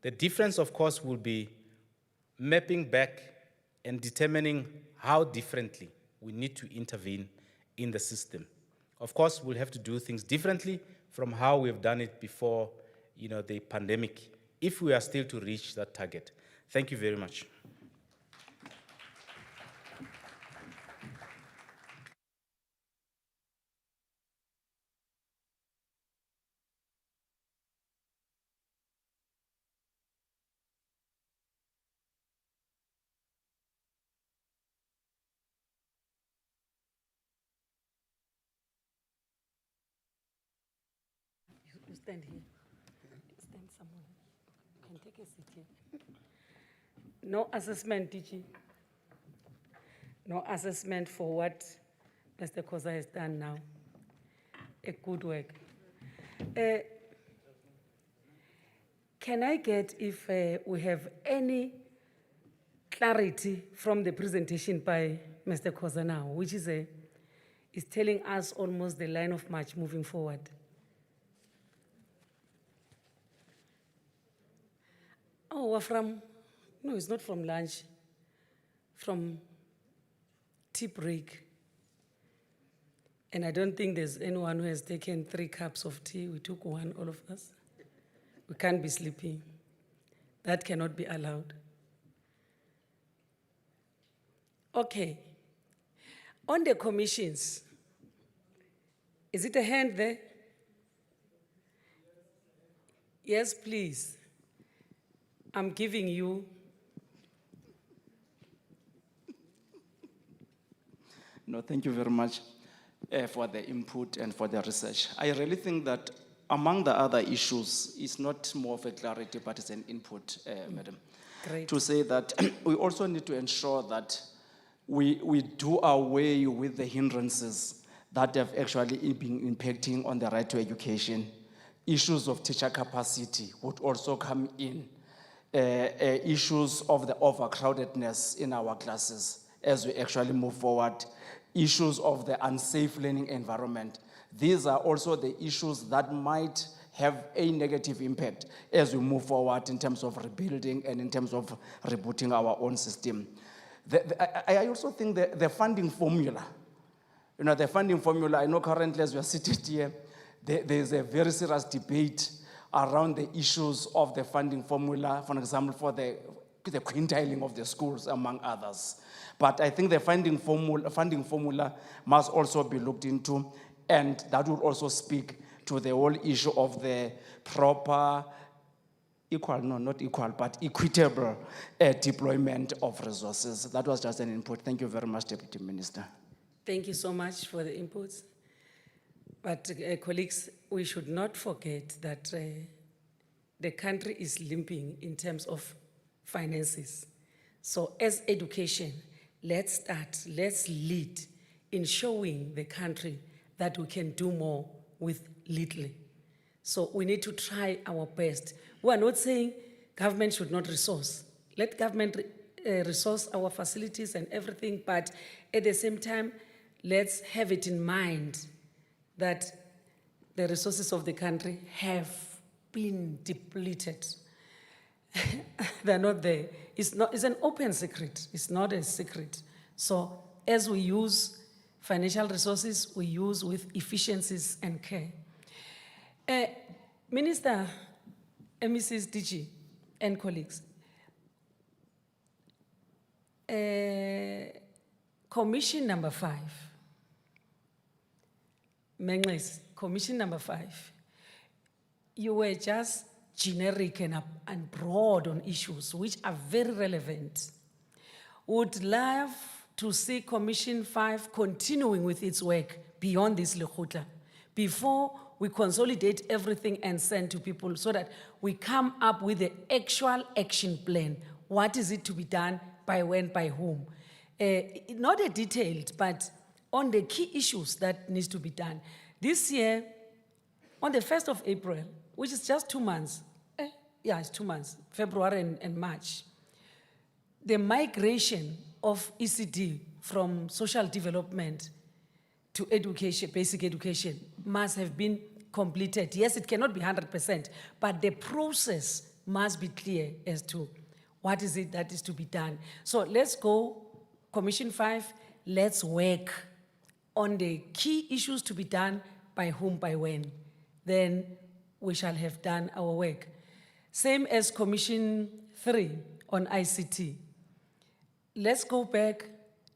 The difference, of course, will be mapping back and determining how differently we need to intervene in the system. Of course, we'll have to do things differently from how we've done it before, the pandemic, if we are still to reach that target. Thank you very much. You stand here. Stand somewhere. You can take a seat here. No assessment, DG. No assessment for what Mr. Koza has done now. A good work. Can I get if we have any clarity from the presentation by Mr. Koza now, which is telling us almost the line of march moving forward? Oh, we're from, no, it's not from lunch, from tea break. And I don't think there's anyone who has taken 3 cups of tea. We took one, all of us. We can't be sleeping. That cannot be allowed. Okay. On the commissions, is it a hand there? Yes, please. I'm giving you. No, thank you very much for the input and for the research. I really think that among the other issues, it's not more of a clarity, but it's an input, Madam. Great. To say that we also need to ensure that we do away with the hindrances that have actually been impacting on the right to education. Issues of teacher capacity would also come in. Issues of the overcrowdedness in our classes as we actually move forward. Issues of the unsafe learning environment. These are also the issues that might have a negative impact as we move forward in terms of rebuilding and in terms of rebooting our own system. I also think the funding formula, the funding formula, I know currently as we are seated here, there's a very serious debate around the issues of the funding formula, for example, for the quintiling of the schools, among others. But I think the funding formula must also be looked into, and that would also speak to the whole issue of the proper, but equitable deployment of resources. That was just an input. Thank you very much, Deputy Minister. Thank you so much for the inputs. But colleagues, we should not forget that the country is limping in terms of finances. So as education, let's lead in showing the country that we can do more with little. So we need to try our best. We are not saying government should not resource. Let government resource our facilities and everything, but at the same time, let's have it in mind that the resources of the country have been depleted. They're not there. It's an open secret. It's not a secret. So as we use financial resources, we use with efficiencies and care. Minister, Mrs. DG, and colleagues, Commission number 5, Mengles, Commission number 5, you were just generic and broad on issues which are very relevant. Would love to see Commission 5 continuing with its work beyond this Lekgotla, before we consolidate everything and send to people so that we come up with the actual action plan. What is it to be done, by when, by whom? Not a detailed, but on the key issues that needs to be done. This year, on the 1st of April, which is just 2 months, it's 2 months, February and March, the migration of ECD from social development to education, basic education, must have been completed. Yes, it cannot be 100%, but the process must be clear as to what is it that is to be done. So let's go, Commission 5, let's work on the key issues to be done, by whom, by when. Then we shall have done our work. Same as Commission 3 on ICT. Let's go back,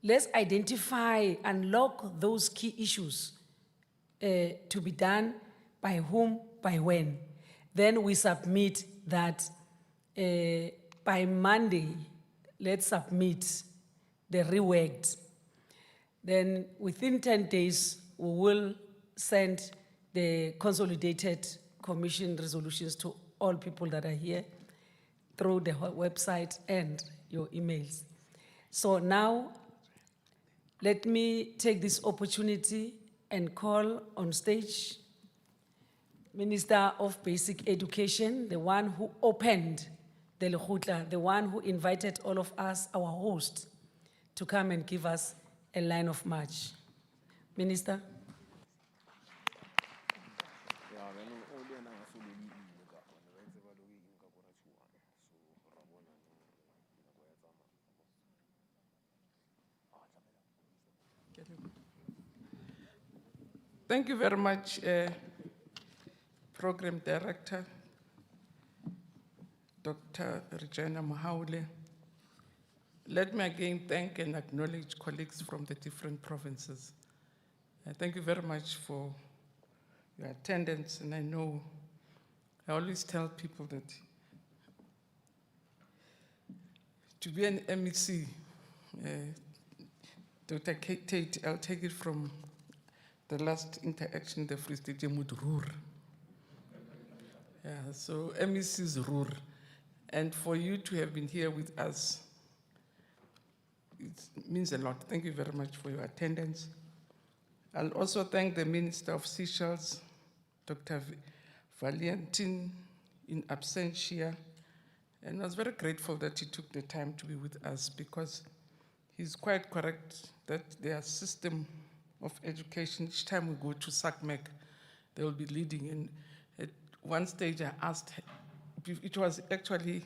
let's identify, unlock those key issues to be done, by whom, by when. Then we submit that by Monday, let's submit the reworked. Then within 10 days, we will send the consolidated commission resolutions to all people that are here through the website and your emails. So now, let me take this opportunity and call on stage Minister of Basic Education, the one who opened the Lekgotla, the one who invited all of us, our host, to come and give us a line of march. Minister? Thank you very much, Program Director, Dr. Regina Mahaule. Let me again thank and acknowledge colleagues from the different provinces. Thank you very much for your attendance, and I know I always tell people that to be an MEC, Dr. Tate, I'll take it from the last interaction in the Free State with Roer. Yeah, so MEC is Roer. And for you to have been here with us, it means a lot. Thank you very much for your attendance. I'll also thank the Minister of Seychelles, Dr. Valentin, in absentia. And I was very grateful that he took the time to be with us, because he's quite correct that their system of education, each time we go to SACMEC, they will be leading. And at one stage I asked, it was actually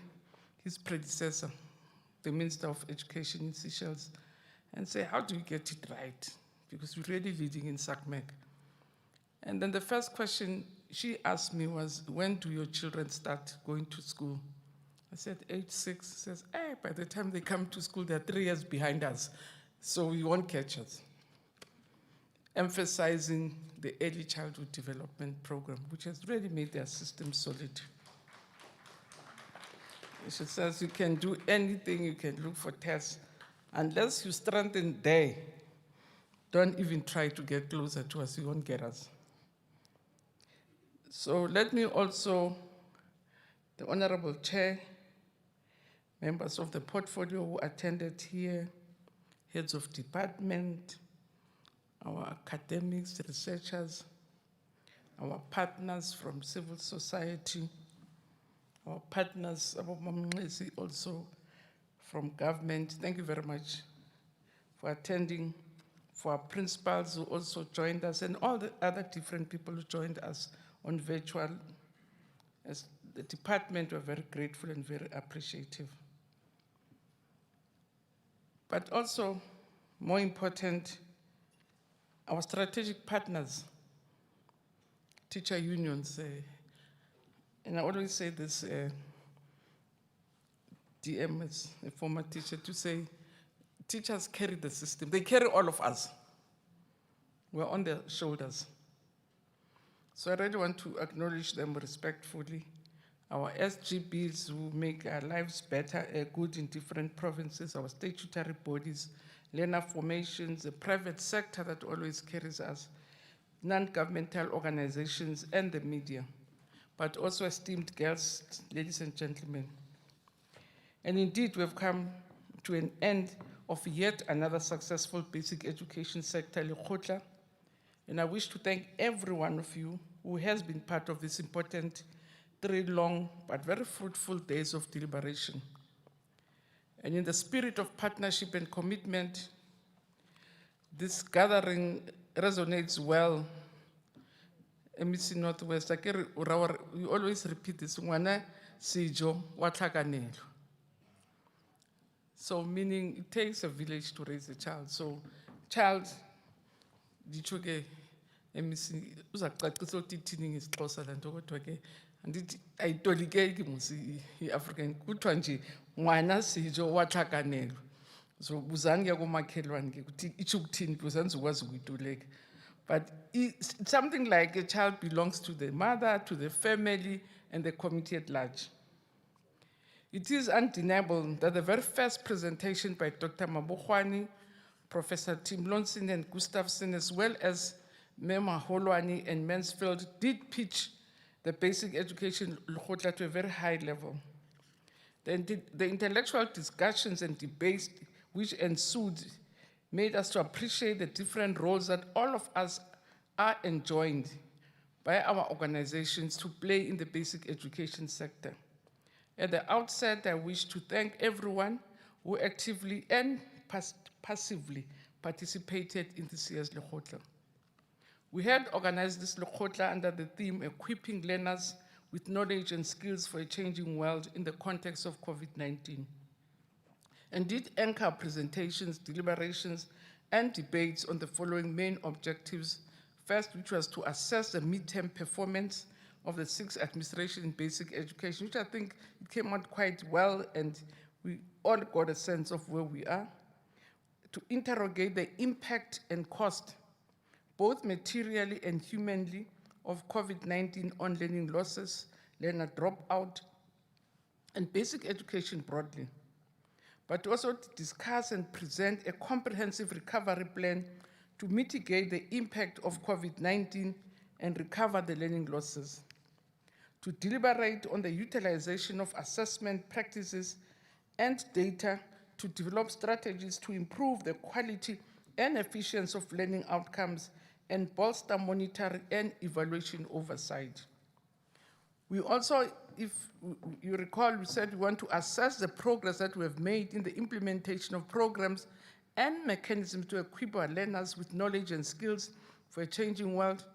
his predecessor, the Minister of Education in Seychelles, and say, how do we get it right? Because we're really leading in SACMEC. And then the first question she asked me was, when do your children start going to school? I said, age 6. She says, by the time they come to school, they're 3 years behind us, so you won't catch us. Emphasizing the early childhood development program, which has really made their system solid. She says you can do anything, you can look for tests. Unless you strengthen there, don't even try to get closer to us, you won't get us. So let me also, the Honorable Chair, members of the portfolio who attended here, heads of department, our academics, researchers, our partners from civil society, our partners, also from government. Thank you very much for attending, for our principals who also joined us, and all the other different people who joined us on virtual. As the department, we're very grateful and very appreciative. But also, more important, our strategic partners, teacher unions, and I always say this, DM as a former teacher, to say, teachers carry the system. They carry all of us. We're on their shoulders. So I really want to acknowledge them respectfully. Our SGBs who make our lives better, good in different provinces, our statutory bodies, learner formations, the private sector that always carries us, non-governmental organizations, and the media, but also esteemed guests, ladies and gentlemen. And indeed, we've come to an end of yet another successful basic education sector, Lekgotla. And I wish to thank every one of you who has been part of this important 3 long but very fruitful days of deliberation. And in the spirit of partnership and commitment, this gathering resonates well. MEC Northwest, we always repeat this, ngwana sijo wa tlhakanelo. So meaning it takes a village to raise a child. So child, dichoke MEC, uzaqaqisa ukuthi ngesixhosa la nto kodwa ke andithi ayitolikeki mos i-African, kuthiwa nje ngwana sijo wa tlhakanelo. So buzani ke komakhelwane ke ukuthi itsho ukuthini because andizokwazi ukuyitoleka. But something like a child belongs to the mother, to the family, and the community at large. It is undeniable that the very first presentation by Dr. Mabokwani, Professor Tim Lonson and Gustafson, as well as Mema Holwani and Mansfield, did pitch the basic education Lekgotla to a very high level. The intellectual discussions and debates which ensued made us to appreciate the different roles that all of us are enjoined by our organizations to play in the basic education sector. At the outset, I wish to thank everyone who actively and passively participated in this year's Lekgotla. We had organized this Lekgotla under the theme Equipping Learners with Knowledge and Skills for a Changing World in the context of COVID-19. And did anchor presentations, deliberations, and debates on the following main objectives. First, which was to assess the midterm performance of the 6th administration in basic education, which I think it came out quite well, and we all got a sense of where we are. To interrogate the impact and cost, both materially and humanly, of COVID-19 on learning losses, learner dropout, and basic education broadly. But also to discuss and present a comprehensive recovery plan to mitigate the impact of COVID-19 and recover the learning losses. To deliberate on the utilization of assessment practices and data to develop strategies to improve the quality and efficiency of learning outcomes and bolster monitoring and evaluation oversight. We also, if you recall, we said we want to assess the progress that we have made in the implementation of programs and mechanisms to equip our learners with knowledge and skills for a changing world,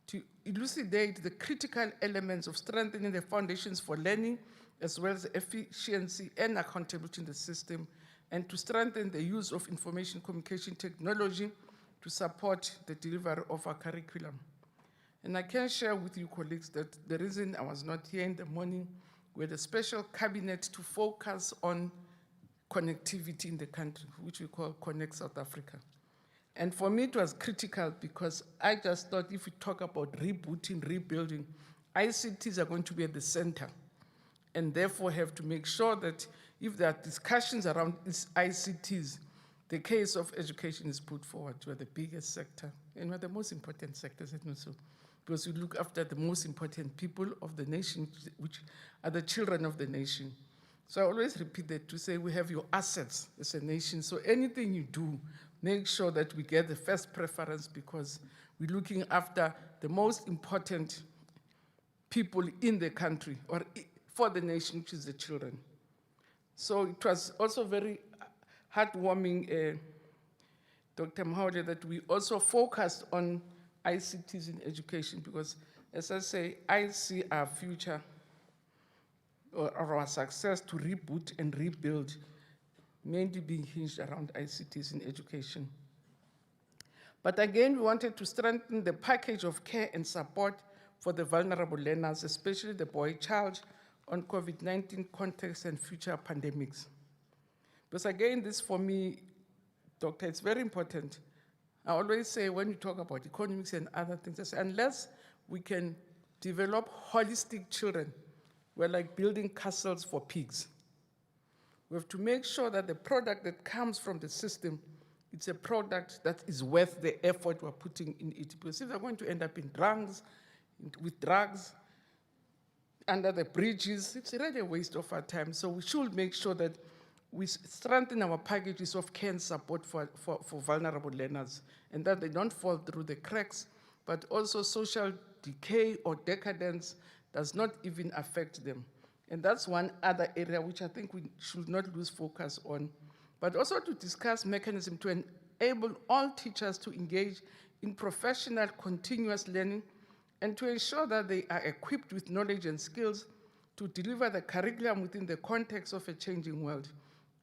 to elucidate the critical elements of strengthening the foundations for learning, as well as efficiency and accountability in the system, and to strengthen the use of information communication technology to support the delivery of our curriculum. And I can share with you, colleagues, that the reason I was not here in the morning, we had a special cabinet to focus on connectivity in the country, which we call Connect South Africa. And for me, it was critical because I just thought if we talk about rebooting, rebuilding, ICTs are going to be at the center, and therefore have to make sure that if there are discussions around these ICTs, the case of education is put forward. We're the biggest sector, and we're the most important sector, so, because we look after the most important people of the nation, which are the children of the nation. So I always repeat that to say we have your assets as a nation, so anything you do, make sure that we get the first preference because we're looking after the most important people in the country or for the nation, which is the children. So it was also very heartwarming, Dr. Mahode, that we also focused on ICTs in education because, as I say, I see our future or our success to reboot and rebuild mainly being hinged around ICTs in education. But again, we wanted to strengthen the package of care and support for the vulnerable learners, especially the boy child, on COVID-19 context and future pandemics. Because again, this for me, Doctor, it's very important. I always say when you talk about economics and other things, I say, unless we can develop holistic children, we're like building castles for pigs. We have to make sure that the product that comes from the system, it's a product that is worth the effort we're putting in it. Because if they're going to end up in drugs, with drugs, under the bridges, it's really a waste of our time. So we should make sure that we strengthen our packages of care and support for vulnerable learners, and that they don't fall through the cracks, but also social decay or decadence does not even affect them. And that's one other area which I think we should not lose focus on, but also to discuss mechanism to enable all teachers to engage in professional continuous learning and to ensure that they are equipped with knowledge and skills to deliver the curriculum within the context of a changing world.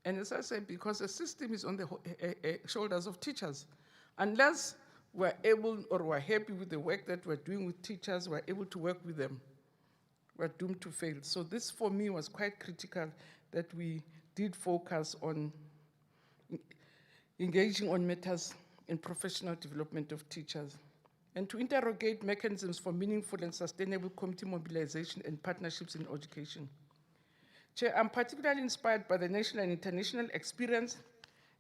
And as I said, because the system is on the shoulders of teachers. Unless we're able or we're happy with the work that we're doing with teachers, we're able to work with them, we're doomed to fail. So this for me was quite critical that we did focus on engaging on matters in professional development of teachers and to interrogate mechanisms for meaningful and sustainable community mobilization and partnerships in education. Chair, I'm particularly inspired by the national and international experience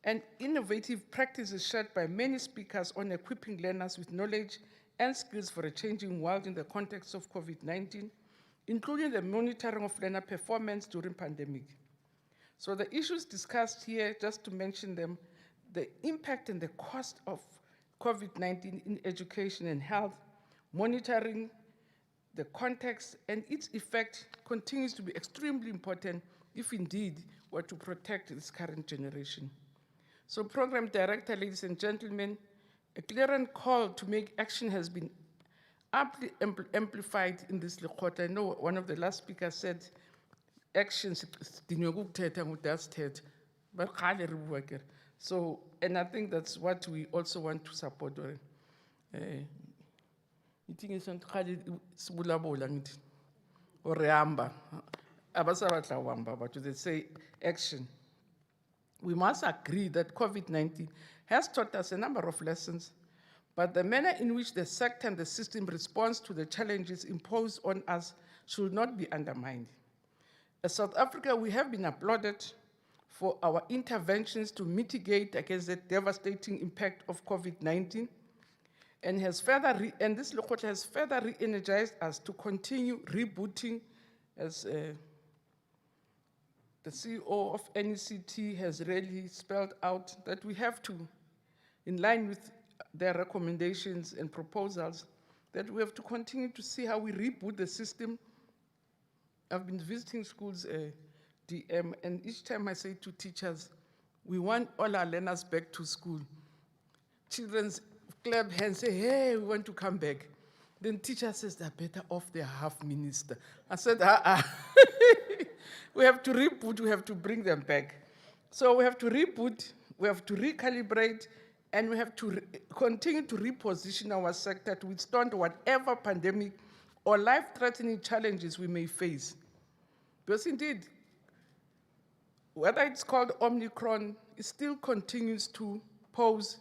and innovative practices shared by many speakers on equipping learners with knowledge and skills for a changing world in the context of COVID-19, including the monitoring of learner performance during pandemic. So the issues discussed here, just to mention them, the impact and the cost of COVID-19 in education and health, monitoring the context and its effect continues to be extremely important if indeed we're to protect this current generation. So Program Director, ladies and gentlemen, a clear call to make action has been aptly amplified in this Lekgotla. I know one of the last speakers said, actions, so, and I think that's what we also want to support. Ithi ngisonqali sibulabola ngithi or hamba abasabatla uhamba but they say action. We must agree that COVID-19 has taught us a number of lessons, but the manner in which the sector and the system responds to the challenges imposed on us should not be undermined. As South Africa, we have been applauded for our interventions to mitigate against the devastating impact of COVID-19, and this Lekgotla has further re-energized us to continue rebooting, as the CEO of NECT has really spelled out that we have to, in line with their recommendations and proposals, that we have to continue to see how we reboot the system. I've been visiting schools, DM, and each time I say to teachers, we want all our learners back to school. Children's clap hands, say, hey, we want to come back. Then teacher says, they're better off their half minister. I said, we have to reboot, we have to bring them back. So we have to reboot, we have to recalibrate, and we have to continue to reposition our sector to withstand whatever pandemic or life-threatening challenges we may face. Because indeed, whether it's called Omicron, it still continues to pose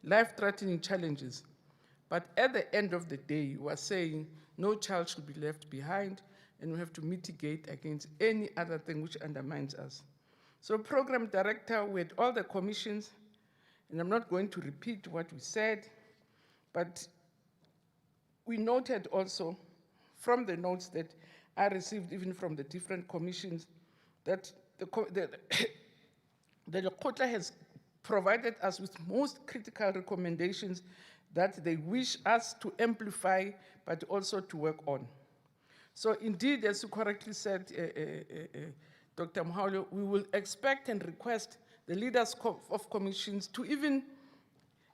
life-threatening challenges. But at the end of the day, we are saying no child should be left behind, and we have to mitigate against any other thing which undermines us. So Program Director, we had all the commissions, and I'm not going to repeat what we said, but we noted also from the notes that I received even from the different commissions that the Lekgotla has provided us with most critical recommendations that they wish us to amplify, but also to work on. So indeed, as you correctly said, Dr. Moholo, we will expect and request the leaders of commissions to even,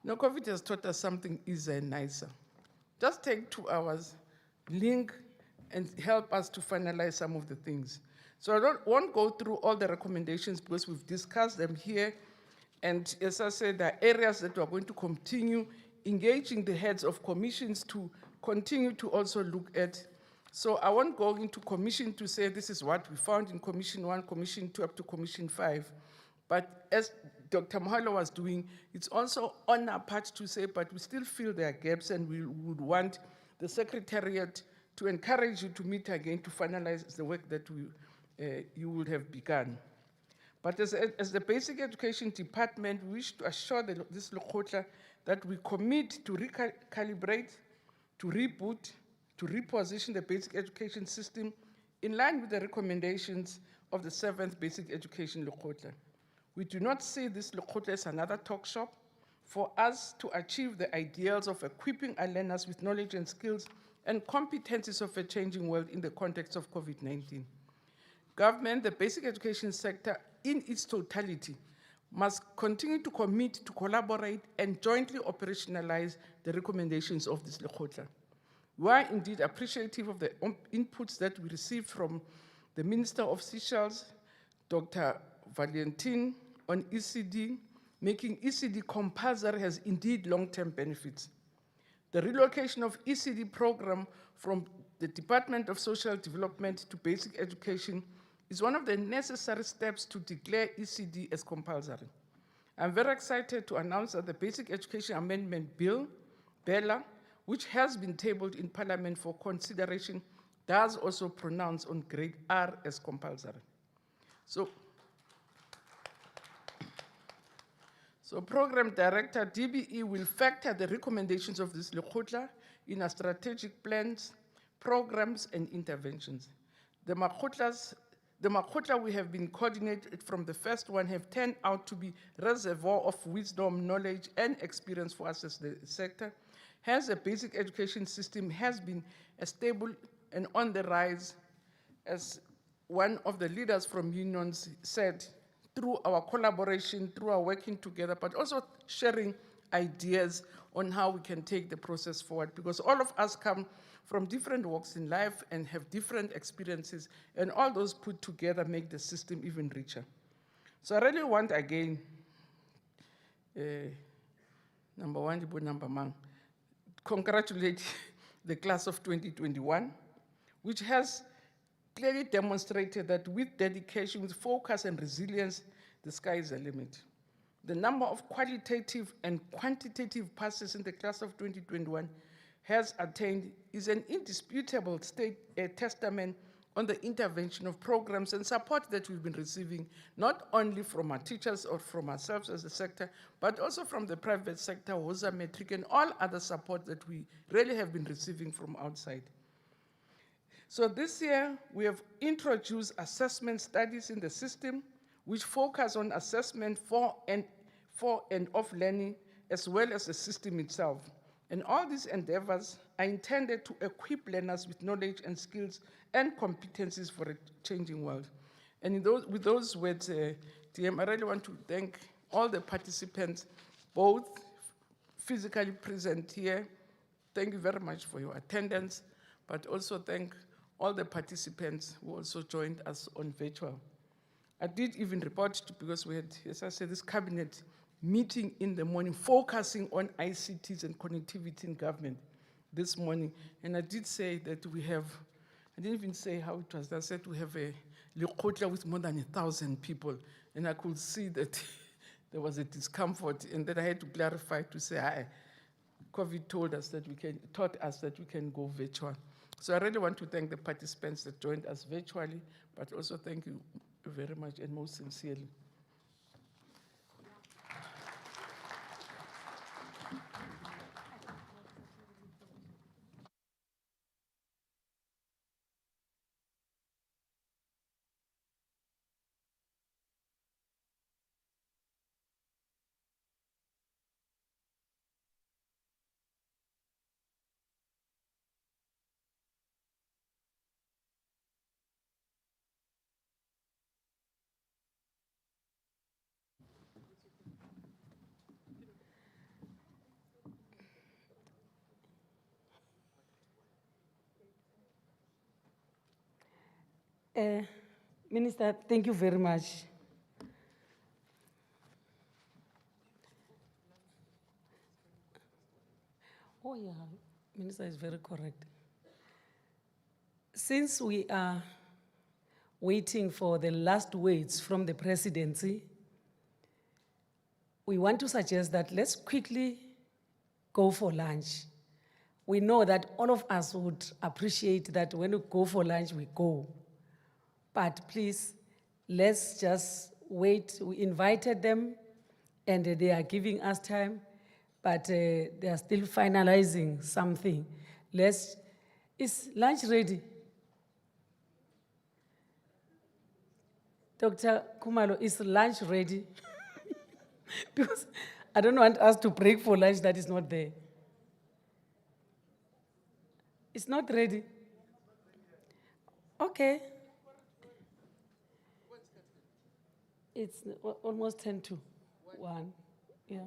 COVID has taught us something easier and nicer. Just take 2 hours, link, and help us to finalize some of the things. So I won't go through all the recommendations because we've discussed them here. And as I said, there are areas that we're going to continue engaging the heads of commissions to continue to also look at. So I won't go into commission to say this is what we found in Commission 1, Commission 2, up to Commission 5. But as Dr. Moholo was doing, it's also on our part to say, but we still feel there are gaps, and we would want the Secretariat to encourage you to meet again to finalize the work that you would have begun. But as the Basic Education Department, we wish to assure this Lekgotla that we commit to recalibrate, to reboot, to reposition the basic education system in line with the recommendations of the 7th Basic Education Lekgotla. We do not see this Lekgotla as another talk shop. For us to achieve the ideals of equipping our learners with knowledge and skills and competencies of a changing world in the context of COVID-19. Government, the basic education sector in its totality, must continue to commit to collaborate and jointly operationalize the recommendations of this Lekgotla. We are indeed appreciative of the inputs that we received from the Minister of Seychelles, Dr. Valentin, on ECD. Making ECD compulsory has indeed long-term benefits. The relocation of ECD program from the Department of Social Development to basic education is one of the necessary steps to declare ECD as compulsory. I'm very excited to announce that the Basic Education Amendment Bill, BELA, which has been tabled in Parliament for consideration, does also pronounce on grade R as compulsory. So So Program Director, DBE will factor the recommendations of this Lekgotla in our strategic plans, programs, and interventions. The Lekgotla we have been coordinated from the first one have turned out to be reservoir of wisdom, knowledge, and experience for us as the sector. Hence, a basic education system has been a stable and on the rise, as one of the leaders from unions said, through our collaboration, through our working together, but also sharing ideas on how we can take the process forward, because all of us come from different walks in life and have different experiences, and all those put together make the system even richer. So I really want again, number one, number one, congratulate the class of 2021, which has clearly demonstrated that with dedication, with focus and resilience, the sky is the limit. The number of qualitative and quantitative passes in the class of 2021 has attained is an indisputable testament on the intervention of programs and support that we've been receiving, not only from our teachers or from ourselves as a sector, but also from the private sector, WOSA, Metric, and all other support that we really have been receiving from outside. So this year, we have introduced assessment studies in the system, which focus on assessment for and of learning, as well as the system itself. And all these endeavors are intended to equip learners with knowledge and skills and competencies for a changing world. And with those words, DM, I really want to thank all the participants, both physically present here. Thank you very much for your attendance, but also thank all the participants who also joined us on virtual. I did even report because we had, as I said, this cabinet meeting in the morning focusing on ICTs and connectivity in government this morning. And I did say that we have, I didn't even say how it was, I said we have a Lekgotla with more than 1,000 people. And I could see that there was a discomfort, and then I had to clarify to say, COVID taught us that we can go virtual. So I really want to thank the participants that joined us virtually, but also thank you very much and most sincerely. Minister, thank you very much. Oh yeah, Minister is very correct. Since we are waiting for the last words from the presidency, we want to suggest that let's quickly go for lunch. We know that all of us would appreciate that when we go for lunch, we go. But please, let's just wait. We invited them and they are giving us time, but they are still finalizing something. Is lunch ready? Dr. Kumalo, is lunch ready? Because I don't want us to break for lunch that is not there. It's not ready. Okay. It's almost 10 to 1. Yeah.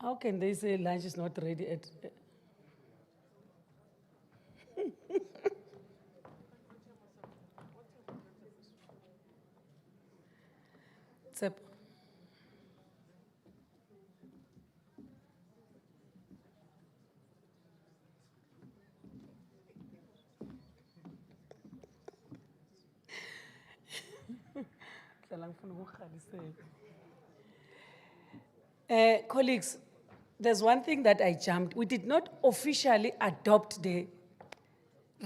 How can they say lunch is not ready at? Tsep. Colleagues, there's one thing that I jumped. We did not officially adopt the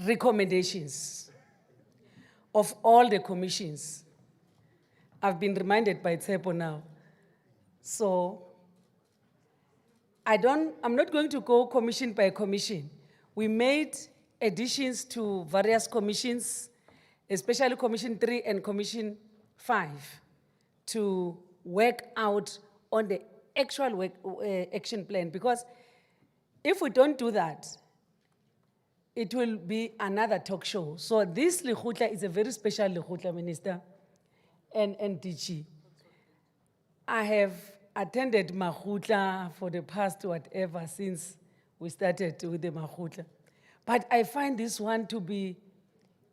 recommendations of all the commissions. I've been reminded by Tsepo now So I'm not going to go commission by commission. We made additions to various commissions, especially Commission 3 and Commission 5, to work out on the actual action plan. Because if we don't do that, it will be another talk show. So this Lekgotla is a very special Lekgotla, Minister and DG. I have attended Lekgotla for the past whatever since we started with the Lekgotla. But I find this one to be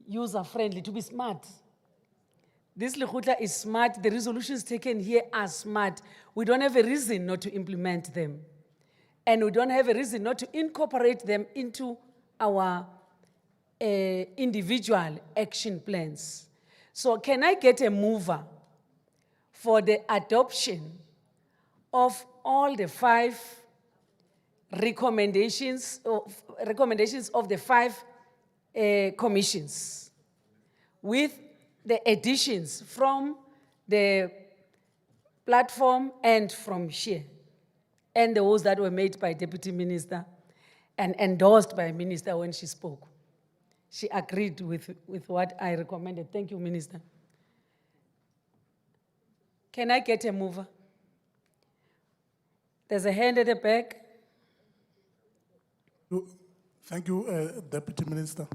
user-friendly, to be smart. This Lekgotla is smart, the resolutions taken here are smart. We don't have a reason not to implement them. And we don't have a reason not to incorporate them into our individual action plans. So can I get a mover for the adoption of all the 5 recommendations of the 5 commissions, with the additions from the platform and from here, and those that were made by Deputy Minister and endorsed by Minister when she spoke. She agreed with what I recommended. Thank you, Minister. Can I get a mover? There's a hand at the back. Thank you, Deputy Minister.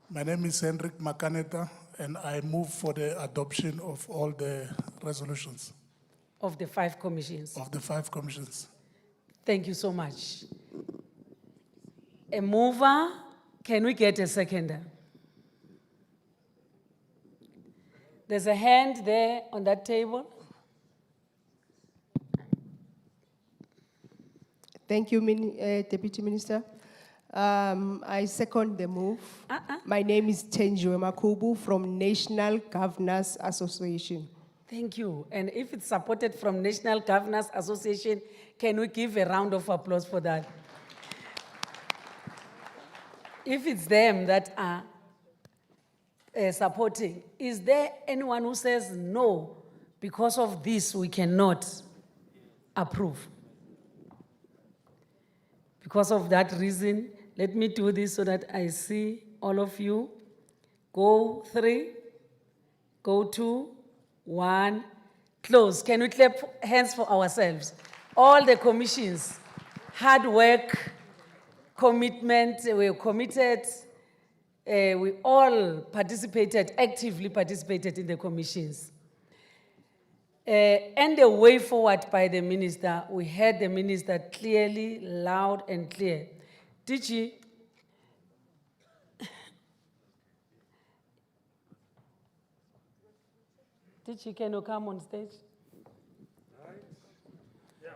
My name is Hendrik Makaneta, and I move for the adoption of all the resolutions. Of the 5 commissions. Of the 5 commissions. Thank you so much. A mover, can we get a seconder? There's a hand there on that table. Thank you, Deputy Minister. I second the move. My name is Tenjwe Makubu from National Governors Association. Thank you. And if it's supported from National Governors Association, can we give a round of applause for that? If it's them that are supporting, is there anyone who says no, because of this we cannot approve? Because of that reason, let me do this so that I see all of you. Go 3, go 2, 1, close. Can we clap hands for ourselves? All the commissions, hard work, commitment, we committed, we all participated, actively participated in the commissions. And the way forward by the minister, we heard the minister clearly, loud and clear. DG, can you come on stage? Yeah.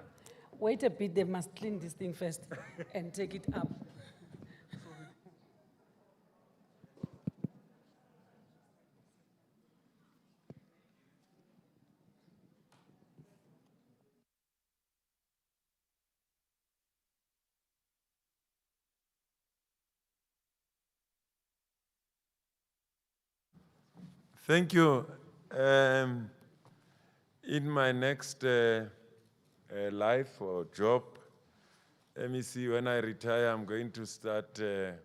Wait a bit, they must clean this thing first and take it up. Thank you. In my next life or job, MEC, when I retire, I'm going to start a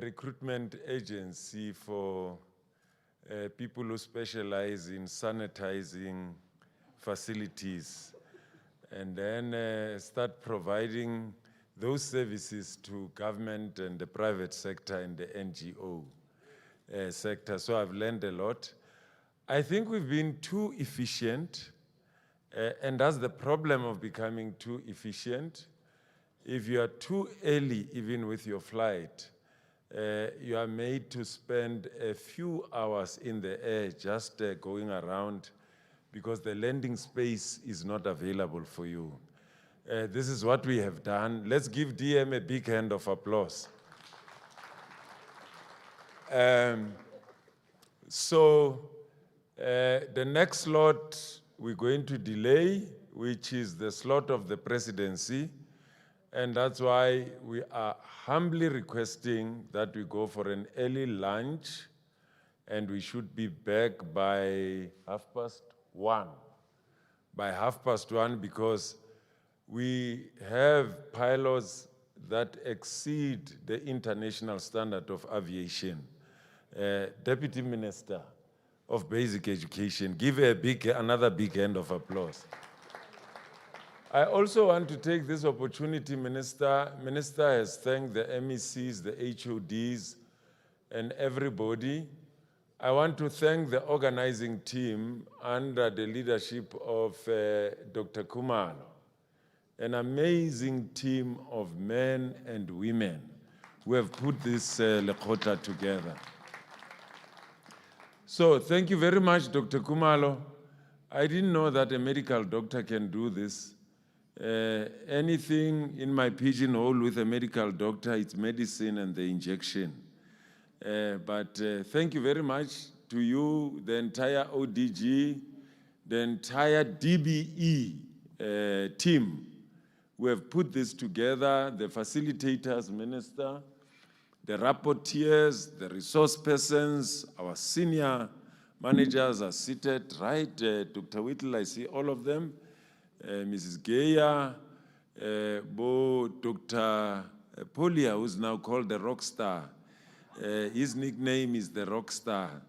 recruitment agency for people who specialize in sanitizing facilities, and then start providing those services to government and the private sector and the NGO sector. So I've learned a lot. I think we've been too efficient, and that's the problem of becoming too efficient. If you are too early, even with your flight, you are made to spend a few hours in the air just going around because the landing space is not available for you. This is what we have done. Let's give DM a big hand of applause. So the next slot we're going to delay, which is the slot of the presidency, and that's why we are humbly requesting that we go for an early lunch, and we should be back by 1:30. by 1:30 because we have pilots that exceed the international standard of aviation. Deputy Minister of Basic Education, give another big hand of applause. I also want to take this opportunity, Minister. Minister has thanked the MECs, the HODs, and everybody. I want to thank the organizing team under the leadership of Dr. Kumalo, an amazing team of men and women who have put this Lekgotla together. So thank you very much, Dr. Kumalo. I didn't know that a medical doctor can do this. Anything in my pigeonhole with a medical doctor, it's medicine and the injection. But thank you very much to you, the entire ODG, the entire DBE team who have put this together, the facilitators, Minister, the rapporteurs, the resource persons, our senior managers are seated, right? Dr. Whittle, I see all of them. Mrs. Geyer, Dr. Polia, who's now called the rock star. His nickname is the rock star.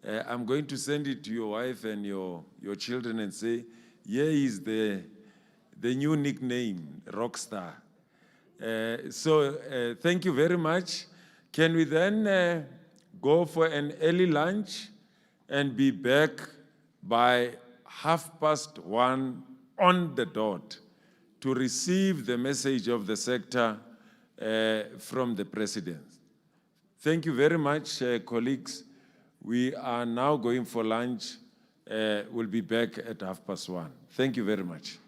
I'm going to send it to your wife and your children and say, here is the new nickname, rock star. So thank you very much. Can we then go for an early lunch and be back by 1:30 on the dot to receive the message of the sector from the President? Thank you very much, colleagues. We are now going for lunch. We'll be back at 1:30. Thank you very much.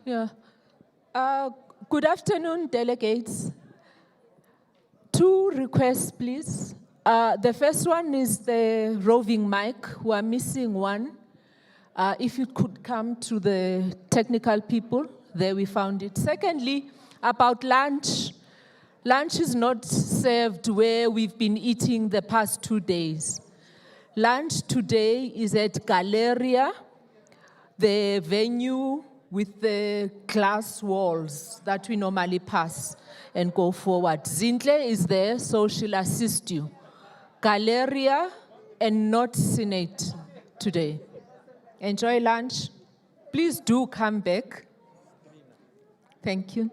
Yeah. Good afternoon, delegates. Two requests, please. The first one is the roving mic. We are missing one. If you could come to the technical people, there we found it. Secondly, about lunch. Lunch is not served where we've been eating the past 2 days. Lunch today is at Galleria, the venue with the glass walls that we normally pass and go forward. Zintle is there, so she'll assist you. Galleria and not Senate today. Enjoy lunch. Please do come back. Thank you.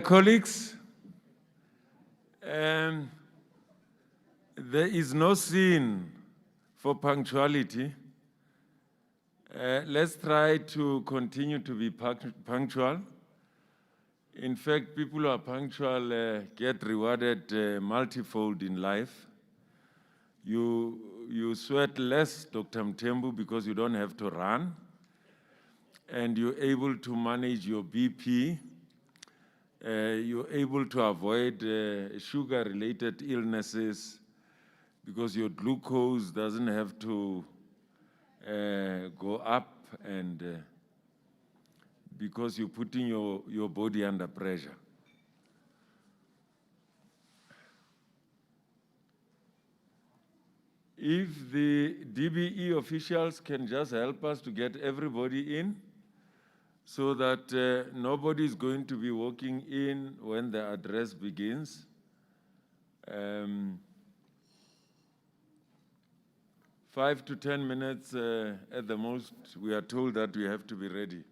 Colleagues, there is no sin for punctuality. Let's try to continue to be punctual. In fact, people who are punctual get rewarded multifold in life. You sweat less, Dr. Mtembu, because you don't have to run, and you're able to manage your BP. You're able to avoid sugar-related illnesses because your glucose doesn't have to go up, and because you're putting your body under pressure. If the DBE officials can just help us to get everybody in, so that nobody is going to be walking in when the address begins. 5 to 10 minutes at the most, we are told that we have to be ready.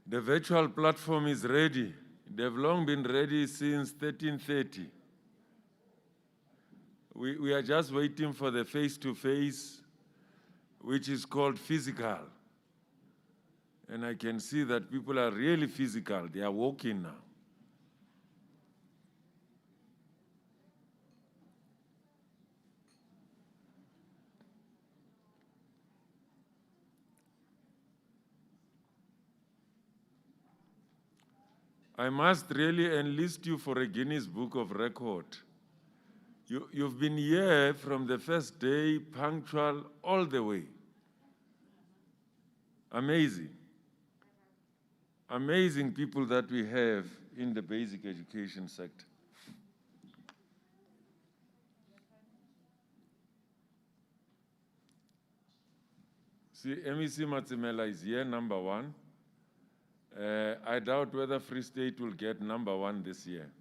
The virtual platform is ready. They've long been ready since 1330. We are just waiting for the face-to-face, which is called physical. And I can see that people are really physical. They are walking now. I must really enlist you for a Guinness Book of Record. You've been here from the first day, punctual all the way. Amazing. Amazing people that we have in the basic education sector. See, MEC Matsimela is here, number 1. I doubt whether Free State will get number 1 this year.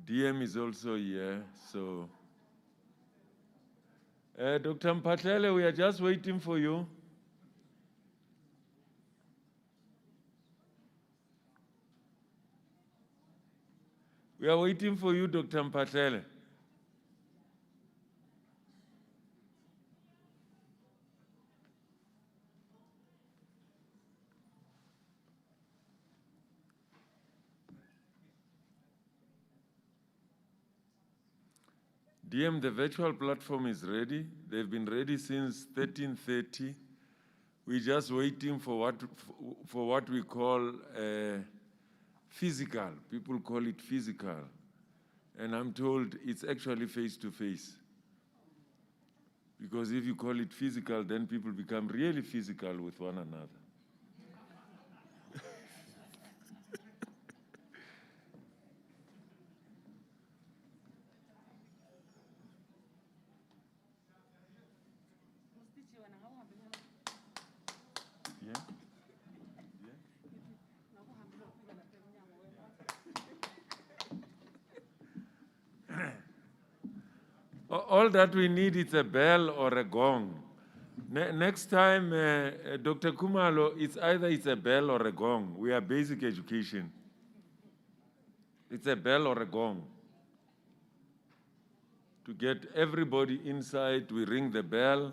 DM is also here, so. Dr. Mpatlele, we are just waiting for you. We are waiting for you, Dr. Mpatlele. DM, the virtual platform is ready. They've been ready since 1330. We're just waiting for what we call physical. People call it physical. And I'm told it's actually face-to-face. Because if you call it physical, then people become really physical with one another. All that we need is a bell or a gong. Next time, Dr. Kumalo, it's either a bell or a gong. We are basic education. It's a bell or a gong. To get everybody inside, we ring the bell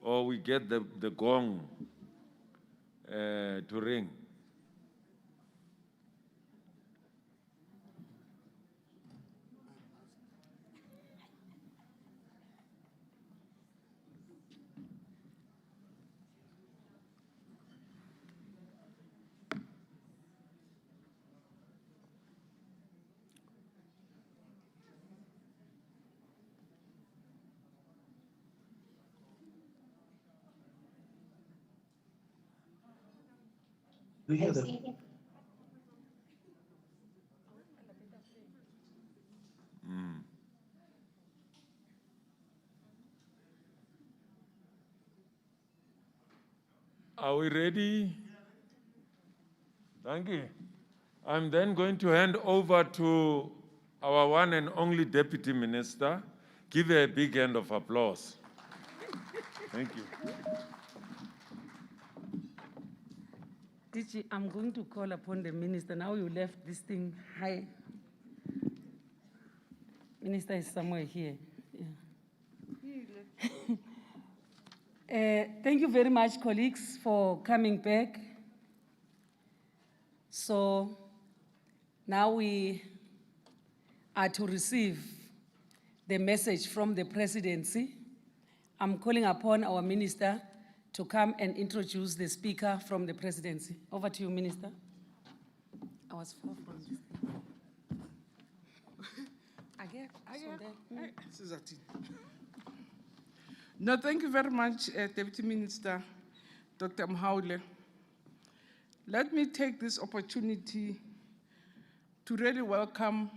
or we get the gong to ring. Do you hear that? Are we ready? Thank you. I'm then going to hand over to our one and only Deputy Minister. Give her a big hand of applause. Thank you. DG, I'm going to call upon the minister. Now you left this thing high. Minister is somewhere here. Yeah. Thank you very much, colleagues, for coming back. So now we are to receive the message from the presidency. I'm calling upon our minister to come and introduce the speaker from the presidency. Over to you, Minister. I was far from this thing. No, thank you very much, Deputy Minister, Dr. Mhaule. Let me take this opportunity to really welcome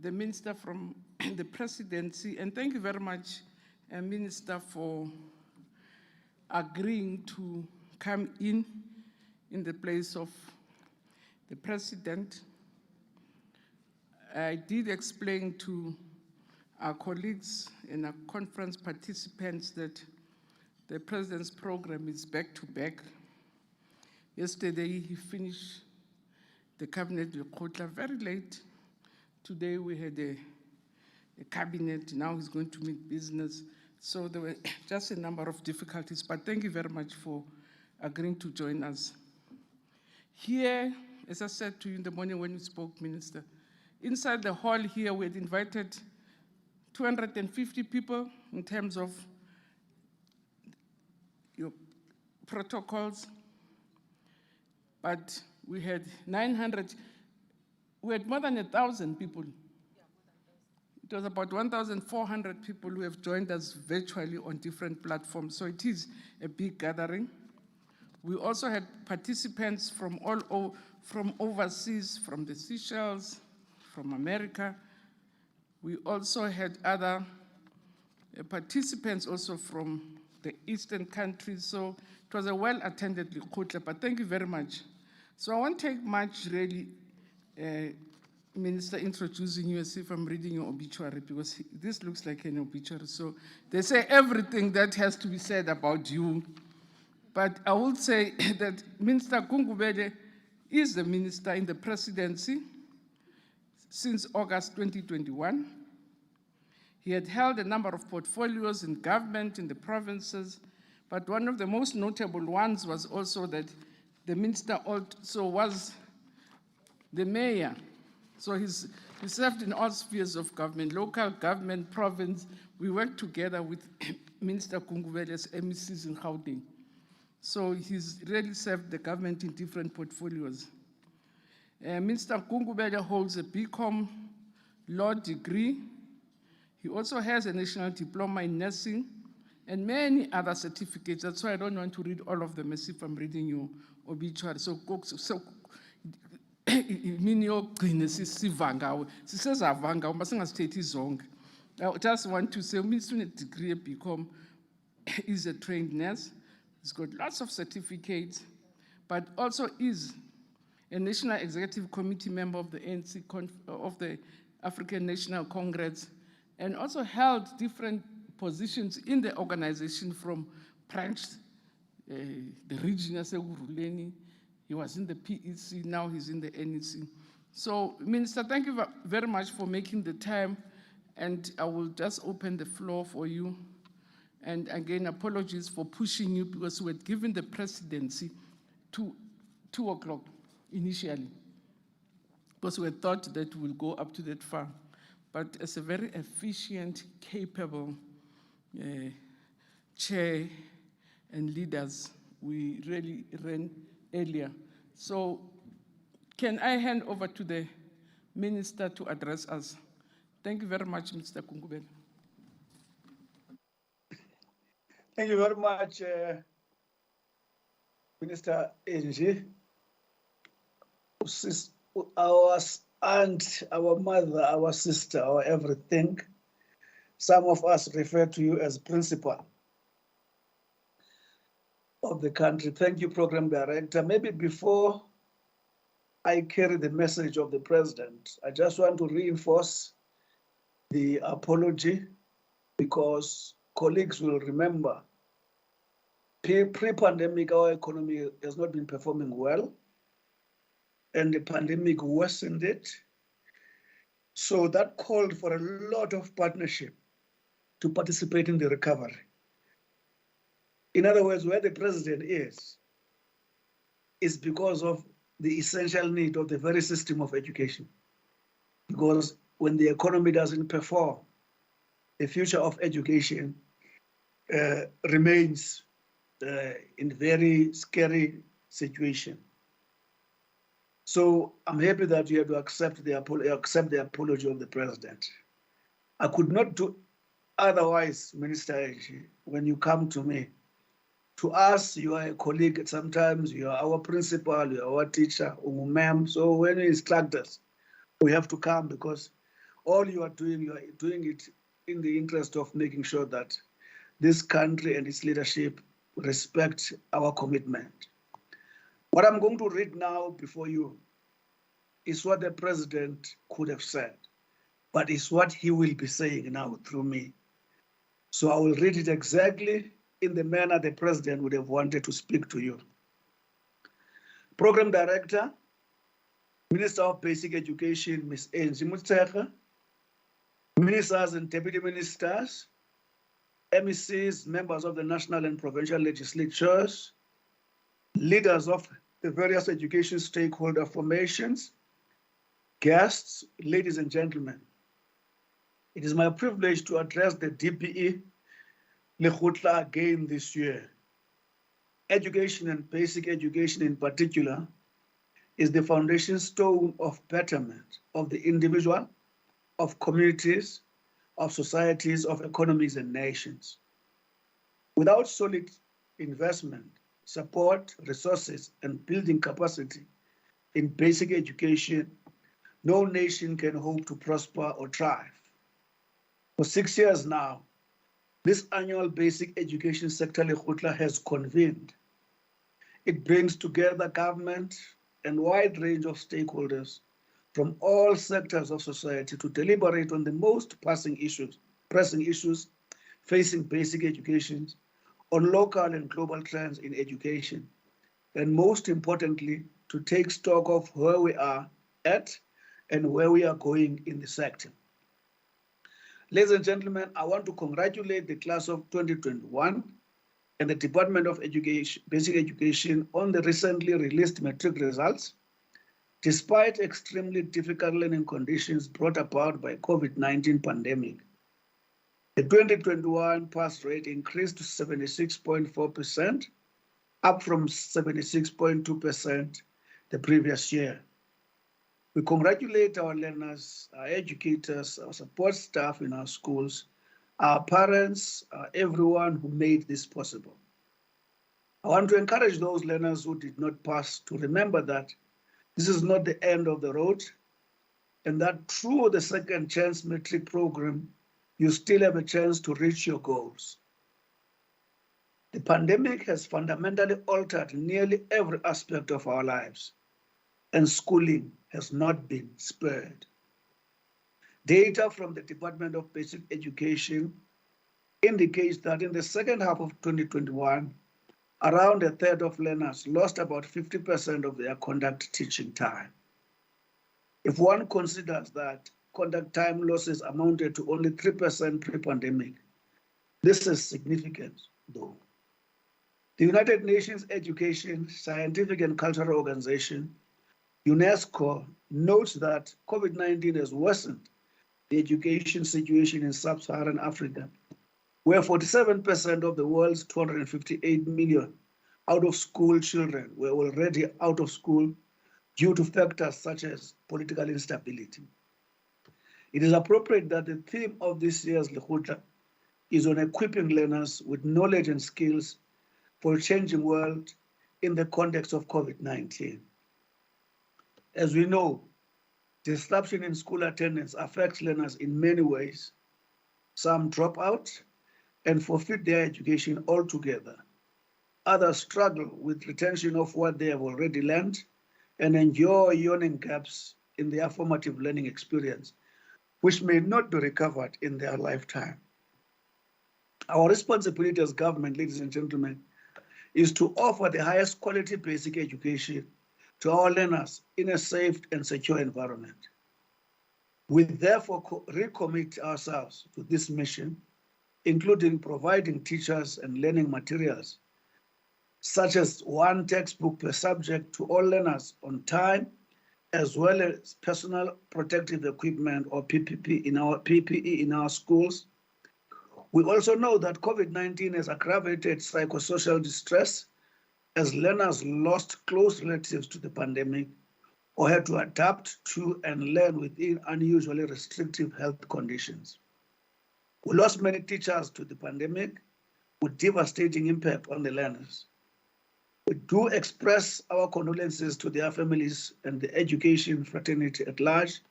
the Minister from the Presidency, and thank you very much, Minister, for agreeing to come in the place of the President. I did explain to our colleagues and our conference participants that the President's program is back-to-back. Yesterday, he finished the cabinet Lekgotla very late. Today, we had a cabinet. Now he's going to meet business. So there were just a number of difficulties, but thank you very much for agreeing to join us. Here, as I said to you in the morning when you spoke, Minister, inside the hall here, we had invited 250 people in terms of your protocols, but we had 900, we had more than 1,000 people. It was about 1,400 people who have joined us virtually on different platforms, so it is a big gathering. We also had participants from from overseas, from the Seychelles, from America. We also had other participants also from the eastern countries, so it was a well-attended Lekgotla, but thank you very much. So I won't take much, really, Minister, introducing you as if I'm reading your obituary, because this looks like an obituary. So they say everything that has to be said about you. But I would say that Minister Gungubele is the minister in the presidency since August 2021. He had held a number of portfolios in government in the provinces, but one of the most notable ones was also that the minister also was the mayor. So he served in all spheres of government, local government, province. We worked together with Minister Gungubele's MECs in Gauteng. So he's really served the government in different portfolios. Minister Gungubele holds a BCom law degree. He also has a national diploma in nursing and many other certificates. That's why I don't want to read all of them as if I'm reading your obituary. So imini yokugcina sisivanga sisezavanga uma singasithethe zonke. I just want to say uMinister une-degree BCom is a trained nurse. He's got lots of certificates, but also is a National Executive Committee member of the ANC, of the African National Congress, and also held different positions in the organization from branch, the region as Uruleni. He was in the PEC, now he's in the NEC. So, Minister, thank you very much for making the time, and I will just open the floor for you. And again, apologies for pushing you because we had given the presidency to 2 o'clock initially, because we had thought that we'll go up to that far. But as a very efficient, capable chair and leaders, we really ran earlier. So can I hand over to the minister to address us? Thank you very much, Mr. Gungubele. Thank you very much, Minister Angie, our aunt, our mother, our sister, our everything. Some of us refer to you as principal of the country. Thank you, Program Director. Maybe before I carry the message of the President, I just want to reinforce the apology because colleagues will remember pre-pandemic, our economy has not been performing well, and the pandemic worsened it. So that called for a lot of partnership to participate in the recovery. In other words, where the president is because of the essential need of the very system of education. Because when the economy doesn't perform, the future of education remains in very scary situation. So I'm happy that you have to accept the apology of the president. I could not do otherwise, Minister Aji, when you come to me. To us, you are a colleague. Sometimes you are our principal, you are our teacher, ma'am. So when you instruct us, we have to come because all you are doing it in the interest of making sure that this country and its leadership respect our commitment. What I'm going to read now before you is what the president could have said, but it's what he will be saying now through me. So I will read it exactly in the manner the president would have wanted to speak to you. Program Director, Minister of Basic Education, Ms. Angie Motshekga, Ministers and Deputy Ministers, MECs, members of the national and provincial legislatures, leaders of the various education stakeholder formations, guests, ladies and gentlemen. It is my privilege to address the DPE Lekgotla again this year. Education and basic education in particular is the foundation stone of betterment of the individual, of communities, of societies, of economies and nations. Without solid investment, support, resources, and building capacity in basic education, no nation can hope to prosper or thrive. For 6 years now, this annual basic education sector Lekgotla has convened. It brings together government and wide range of stakeholders from all sectors of society to deliberate on the most pressing issues facing basic education, on local and global trends in education, and most importantly, to take stock of where we are at and where we are going in the sector. Ladies and gentlemen, I want to congratulate the class of 2021 and the Department of Education, Basic Education on the recently released matric results. Despite extremely difficult learning conditions brought about by COVID-19 pandemic, the 2021 pass rate increased to 76.4%, up from 76.2% the previous year. We congratulate our learners, our educators, our support staff in our schools, our parents, everyone who made this possible. I want to encourage those learners who did not pass to remember that this is not the end of the road, and that through the second chance matric program, you still have a chance to reach your goals. The pandemic has fundamentally altered nearly every aspect of our lives, and schooling has not been spared. Data from the Department of Basic Education indicates that in the second half of 2021, around a third of learners lost about 50% of their conduct teaching time. If one considers that conduct time losses amounted to only 3% pre-pandemic, this is significant, though. The United Nations Education, Scientific and Cultural Organization, UNESCO, notes that COVID-19 has worsened the education situation in sub-Saharan Africa, where 47% of the world's 258 million out-of-school children were already out of school due to factors such as political instability. It is appropriate that the theme of this year's Lekgotla is on equipping learners with knowledge and skills for a changing world in the context of COVID-19. As we know, disruption in school attendance affects learners in many ways. Some drop out and forfeit their education altogether. Others struggle with retention of what they have already learned and endure yawning gaps in their formative learning experience, which may not be recovered in their lifetime. Our responsibility as government, ladies and gentlemen, is to offer the highest quality basic education to our learners in a safe and secure environment. We therefore recommit ourselves to this mission, including providing teachers and learning materials, such as one textbook per subject to all learners on time, as well as personal protective equipment or PPE in our schools. We also know that COVID-19 has aggravated psychosocial distress as learners lost close relatives to the pandemic or had to adapt to and learn within unusually restrictive health conditions. We lost many teachers to the pandemic with devastating impact on the learners. We do express our condolences to their families and the education fraternity at large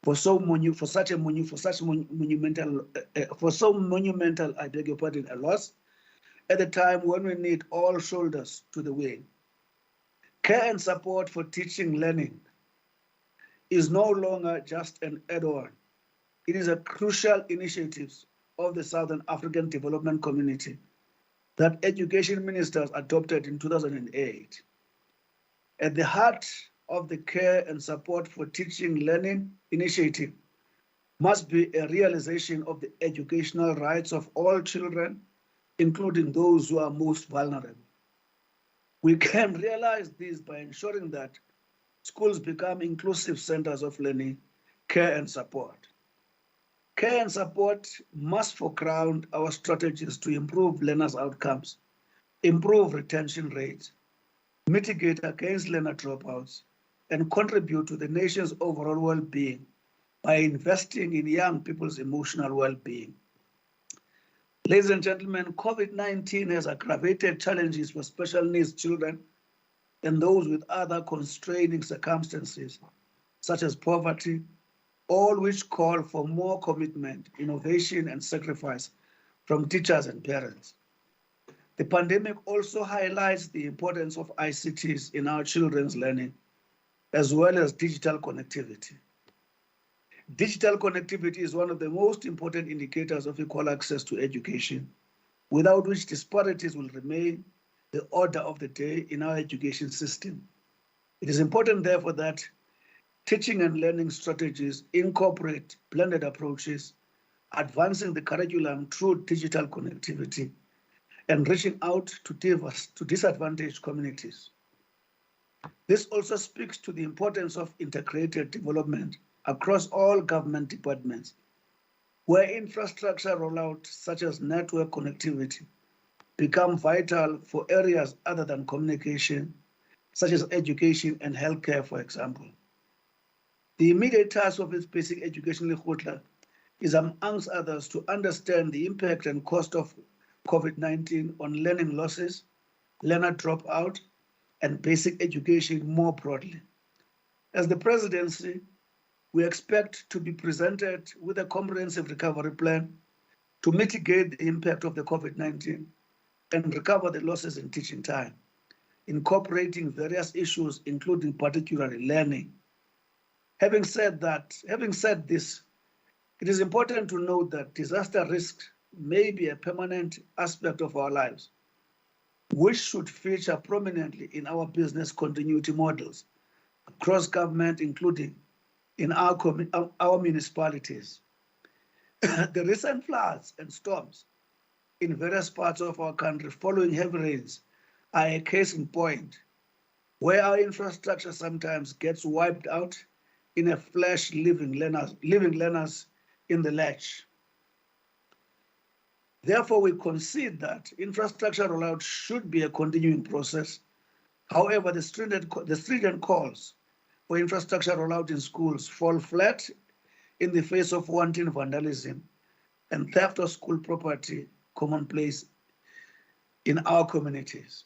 for so monumental, I beg your pardon, a loss at a time when we need all shoulders to the wheel. Care and support for teaching learning is no longer just an add-on. It is a crucial initiative of the Southern African Development Community that education ministers adopted in 2008. At the heart of the care and support for teaching learning initiative must be a realization of the educational rights of all children, including those who are most vulnerable. We can realize this by ensuring that schools become inclusive centers of learning, care, and support. Care and support must foreground our strategies to improve learners' outcomes, improve retention rates, mitigate against learner dropouts, and contribute to the nation's overall well-being by investing in young people's emotional well-being. Ladies and gentlemen, COVID-19 has aggravated challenges for special needs children and those with other constraining circumstances, such as poverty, all which call for more commitment, innovation, and sacrifice from teachers and parents. The pandemic also highlights the importance of ICTs in our children's learning, as well as digital connectivity. Digital connectivity is one of the most important indicators of equal access to education, without which disparities will remain the order of the day in our education system. It is important, therefore, that teaching and learning strategies incorporate blended approaches, advancing the curriculum through digital connectivity and reaching out to disadvantaged communities. This also speaks to the importance of integrated development across all government departments, where infrastructure rollout such as network connectivity become vital for areas other than communication, such as education and healthcare, for example. The immediate task of its basic education Lekgotla is, amongst others, to understand the impact and cost of COVID-19 on learning losses, learner dropout, and basic education more broadly. As the presidency, we expect to be presented with a comprehensive recovery plan to mitigate the impact of the COVID-19 and recover the losses in teaching time, incorporating various issues, including particularly learning. Having said this, it is important to note that disaster risk may be a permanent aspect of our lives, which should feature prominently in our business continuity models across government, including in our municipalities. The recent floods and storms in various parts of our country following heavy rains are a case in point, where our infrastructure sometimes gets wiped out in a flash, leaving learners in the lurch. Therefore, we concede that infrastructure rollout should be a continuing process. However, the stringent calls for infrastructure rollout in schools fall flat in the face of wanton vandalism and theft of school property commonplace in our communities.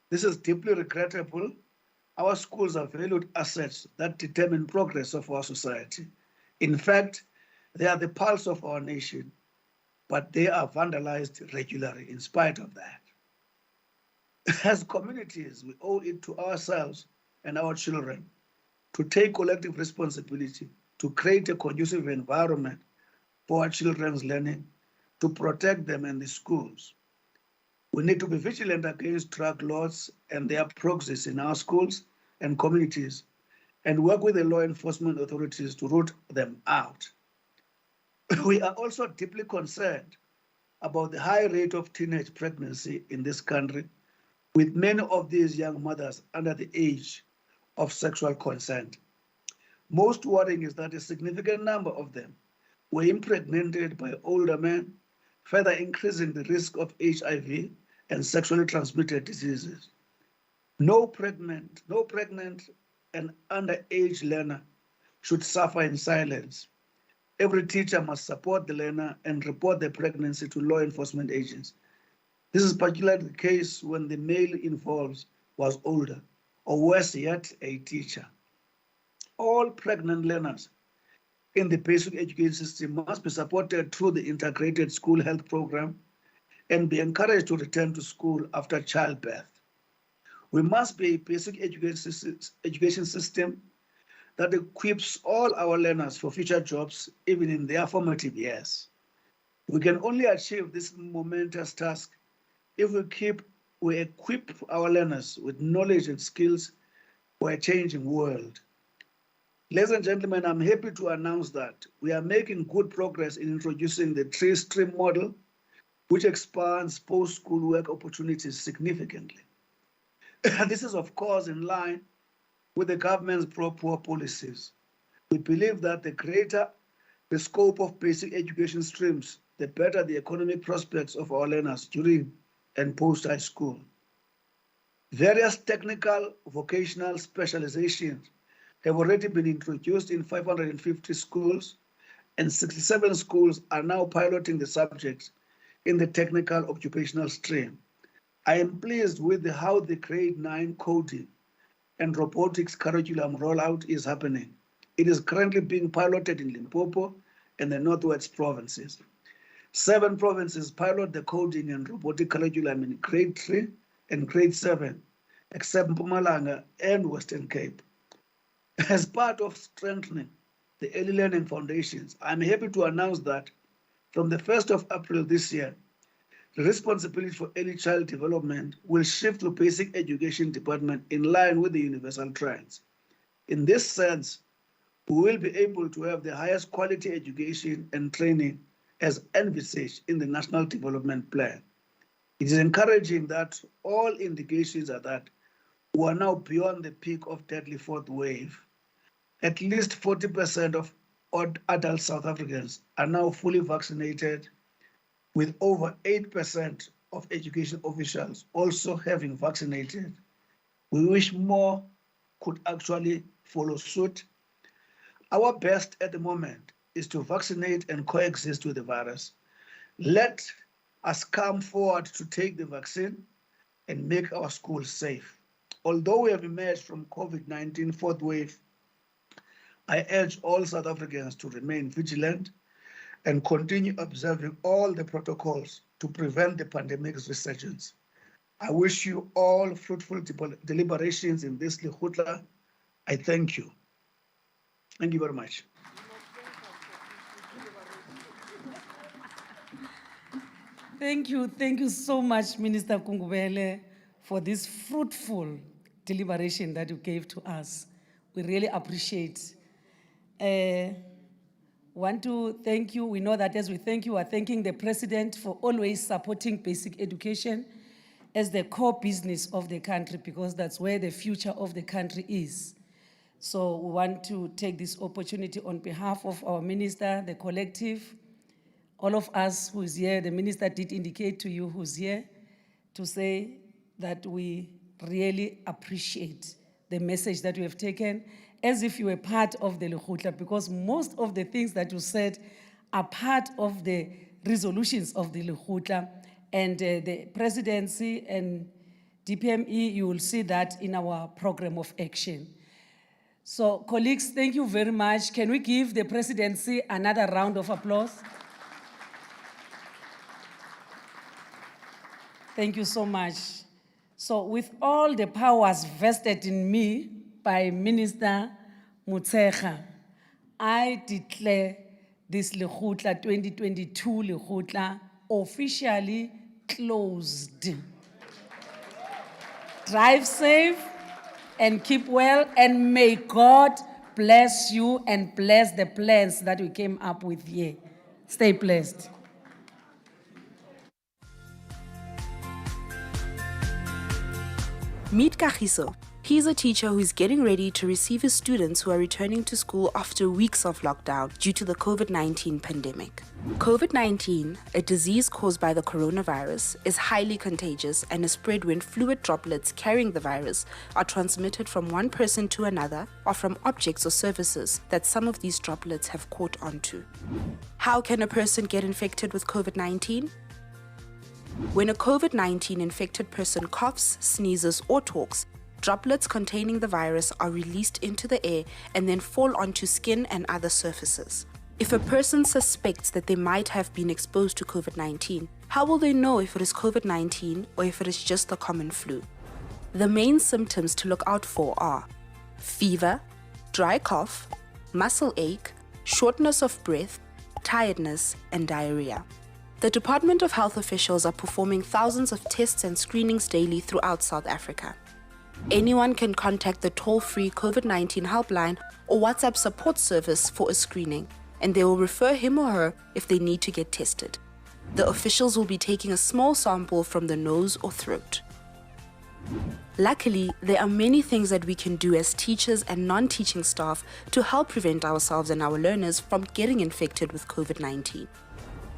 This is deeply regrettable. Our schools are valued assets that determine progress of our society. In fact, they are the pulse of our nation, but they are vandalized regularly in spite of that. As communities, we owe it to ourselves and our children to take collective responsibility to create a conducive environment for our children's learning, to protect them in the schools. We need to be vigilant against drug lords and their proxies in our schools and communities, and work with the law enforcement authorities to root them out. We are also deeply concerned about the high rate of teenage pregnancy in this country, with many of these young mothers under the age of sexual consent. Most worrying is that a significant number of them were impregnated by older men, further increasing the risk of HIV and sexually transmitted diseases. No pregnant and underage learner should suffer in silence. Every teacher must support the learner and report the pregnancy to law enforcement agents. This is particularly the case when the male involved was older, or worse yet, a teacher. All pregnant learners in the basic education system must be supported through the integrated school health program and be encouraged to return to school after childbirth. We must be a basic education system that equips all our learners for future jobs, even in their formative years. We can only achieve this momentous task if we equip our learners with knowledge and skills for a changing world. Ladies and gentlemen, I'm happy to announce that we are making good progress in introducing the three-stream model, which expands post-school work opportunities significantly. This is, of course, in line with the government's pro-poor policies. We believe that the greater the scope of basic education streams, the better the economic prospects of our learners during and post-high school. Various technical vocational specializations have already been introduced in 550 schools, and 67 schools are now piloting the subjects in the technical occupational stream. I am pleased with how the grade 9 coding and robotics curriculum rollout is happening. It is currently being piloted in Limpopo and the Northwest provinces. 7 provinces pilot the coding and robotic curriculum in grade 3 and grade 7, except Mpumalanga and Western Cape. As part of strengthening the early learning foundations, I'm happy to announce that from the 1st of April this year, the responsibility for early child development will shift to Basic Education Department in line with the universal trends. In this sense, we will be able to have the highest quality education and training as envisaged in the National Development Plan. It is encouraging that all indications are that we are now beyond the peak of deadly fourth wave. At least 40% of adult South Africans are now fully vaccinated, with over 8% of education officials also having vaccinated. We wish more could actually follow suit. Our best at the moment is to vaccinate and coexist with the virus. Let us come forward to take the vaccine and make our schools safe. Although we have emerged from COVID-19 fourth wave, I urge all South Africans to remain vigilant and continue observing all the protocols to prevent the pandemic's resurgence. I wish you all fruitful deliberations in this Lekgotla. I thank you. Thank you very much. Thank you so much, Minister Kungubele, for this fruitful deliberation that you gave to us. We really appreciate. Want to thank you. We know that as we thank you, we are thanking the President for always supporting basic education as the core business of the country, because that's where the future of the country is. So we want to take this opportunity on behalf of our minister, the collective, all of us who is here. The minister did indicate to you who's here, to say that we really appreciate the message that you have taken, as if you were part of the Lekgotla, because most of the things that you said are part of the resolutions of the Lekgotla, and the presidency and DPME, you will see that in our program of action. So colleagues, thank you very much. Can we give the presidency another round of applause? Thank you so much. So with all the powers vested in me by Minister Motshekga, I declare this Lekgotla 2022 Lekgotla officially closed. Drive safe and keep well, and may God bless you and bless the plans that we came up with here. Stay blessed. Meet Kagiso. He's a teacher who is getting ready to receive his students who are returning to school after weeks of lockdown due to the COVID-19 pandemic. COVID-19, a disease caused by the coronavirus, is highly contagious and is spread when fluid droplets carrying the virus are transmitted from one person to another or from objects or surfaces that some of these droplets have caught onto. How can a person get infected with COVID-19? When a COVID-19 infected person coughs, sneezes, or talks, droplets containing the virus are released into the air and then fall onto skin and other surfaces. If a person suspects that they might have been exposed to COVID-19, how will they know if it is COVID-19 or if it is just the common flu? The main symptoms to look out for are fever, dry cough, muscle ache, shortness of breath, tiredness, and diarrhea. The Department of Health officials are performing thousands of tests and screenings daily throughout South Africa. Anyone can contact the toll-free COVID-19 helpline or WhatsApp support service for a screening, and they will refer him or her if they need to get tested. The officials will be taking a small sample from the nose or throat. Luckily, there are many things that we can do as teachers and non-teaching staff to help prevent ourselves and our learners from getting infected with COVID-19.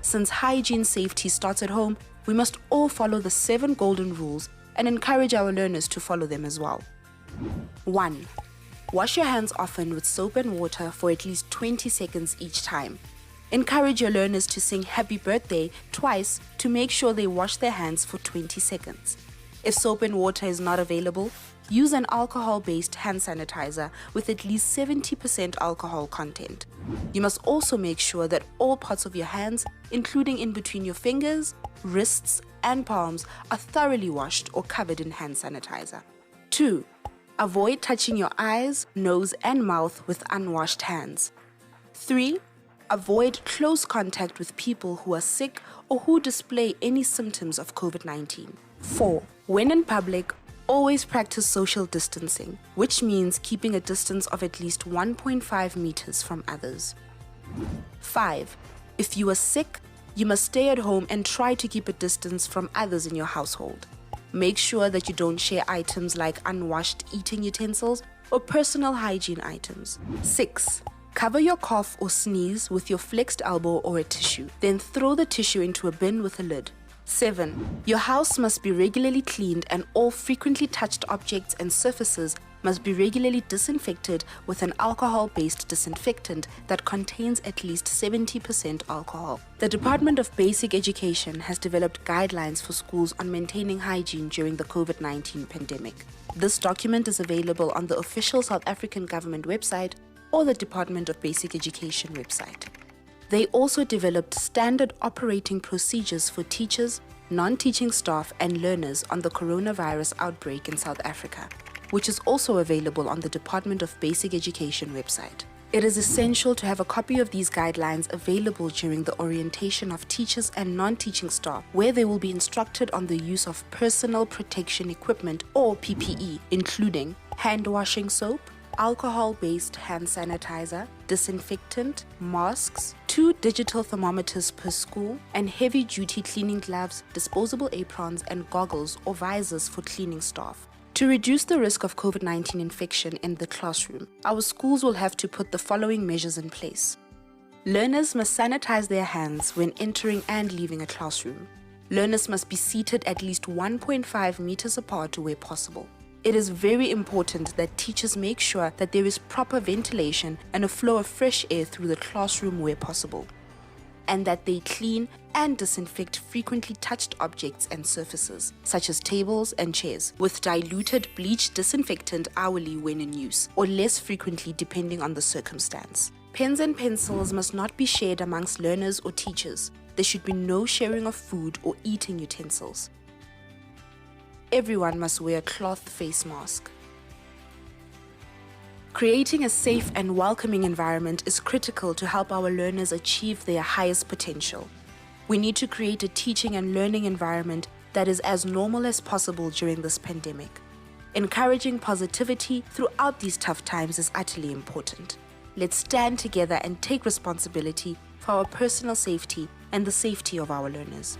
Since hygiene safety starts at home, we must all follow the 7 golden rules and encourage our learners to follow them as well. 1. Wash your hands often with soap and water for at least 20 seconds each time. Encourage your learners to sing happy birthday twice to make sure they wash their hands for 20 seconds. If soap and water is not available, use an alcohol-based hand sanitizer with at least 70% alcohol content. You must also make sure that all parts of your hands, including in between your fingers, wrists, and palms, are thoroughly washed or covered in hand sanitizer. 2. Avoid touching your eyes, nose, and mouth with unwashed hands. 3. Avoid close contact with people who are sick or who display any symptoms of COVID-19. 4. When in public, always practice social distancing, which means keeping a distance of at least 1.5 meters from others. 5. If you are sick, you must stay at home and try to keep a distance from others in your household. Make sure that you don't share items like unwashed eating utensils or personal hygiene items. 6. Cover your cough or sneeze with your flexed elbow or a tissue, then throw the tissue into a bin with a lid. 7. Your house must be regularly cleaned and all frequently touched objects and surfaces must be regularly disinfected with an alcohol-based disinfectant that contains at least 70% alcohol. The Department of Basic Education has developed guidelines for schools on maintaining hygiene during the COVID-19 pandemic. This document is available on the official South African government website or the Department of Basic Education website. They also developed standard operating procedures for teachers, non-teaching staff, and learners on the coronavirus outbreak in South Africa, which is also available on the Department of Basic Education website. It is essential to have a copy of these guidelines available during the orientation of teachers and non-teaching staff, where they will be instructed on the use of personal protection equipment or PPE, including hand washing soap, alcohol-based hand sanitizer, disinfectant, masks, 2 digital thermometers per school, and heavy-duty cleaning gloves, disposable aprons, and goggles or visors for cleaning staff. To reduce the risk of COVID-19 infection in the classroom, our schools will have to put the following measures in place. Learners must sanitize their hands when entering and leaving a classroom. Learners must be seated at least 1.5 meters apart where possible. It is very important that teachers make sure that there is proper ventilation and a flow of fresh air through the classroom where possible. and that they clean and disinfect frequently touched objects and surfaces, such as tables and chairs, with diluted bleach disinfectant hourly when in use, or less frequently depending on the circumstance. Pens and pencils must not be shared amongst learners or teachers. There should be no sharing of food or eating utensils. Everyone must wear a cloth face mask. Creating a safe and welcoming environment is critical to help our learners achieve their highest potential. We need to create a teaching and learning environment that is as normal as possible during this pandemic. Encouraging positivity throughout these tough times is utterly important. Let's stand together and take responsibility for our personal safety and the safety of our learners.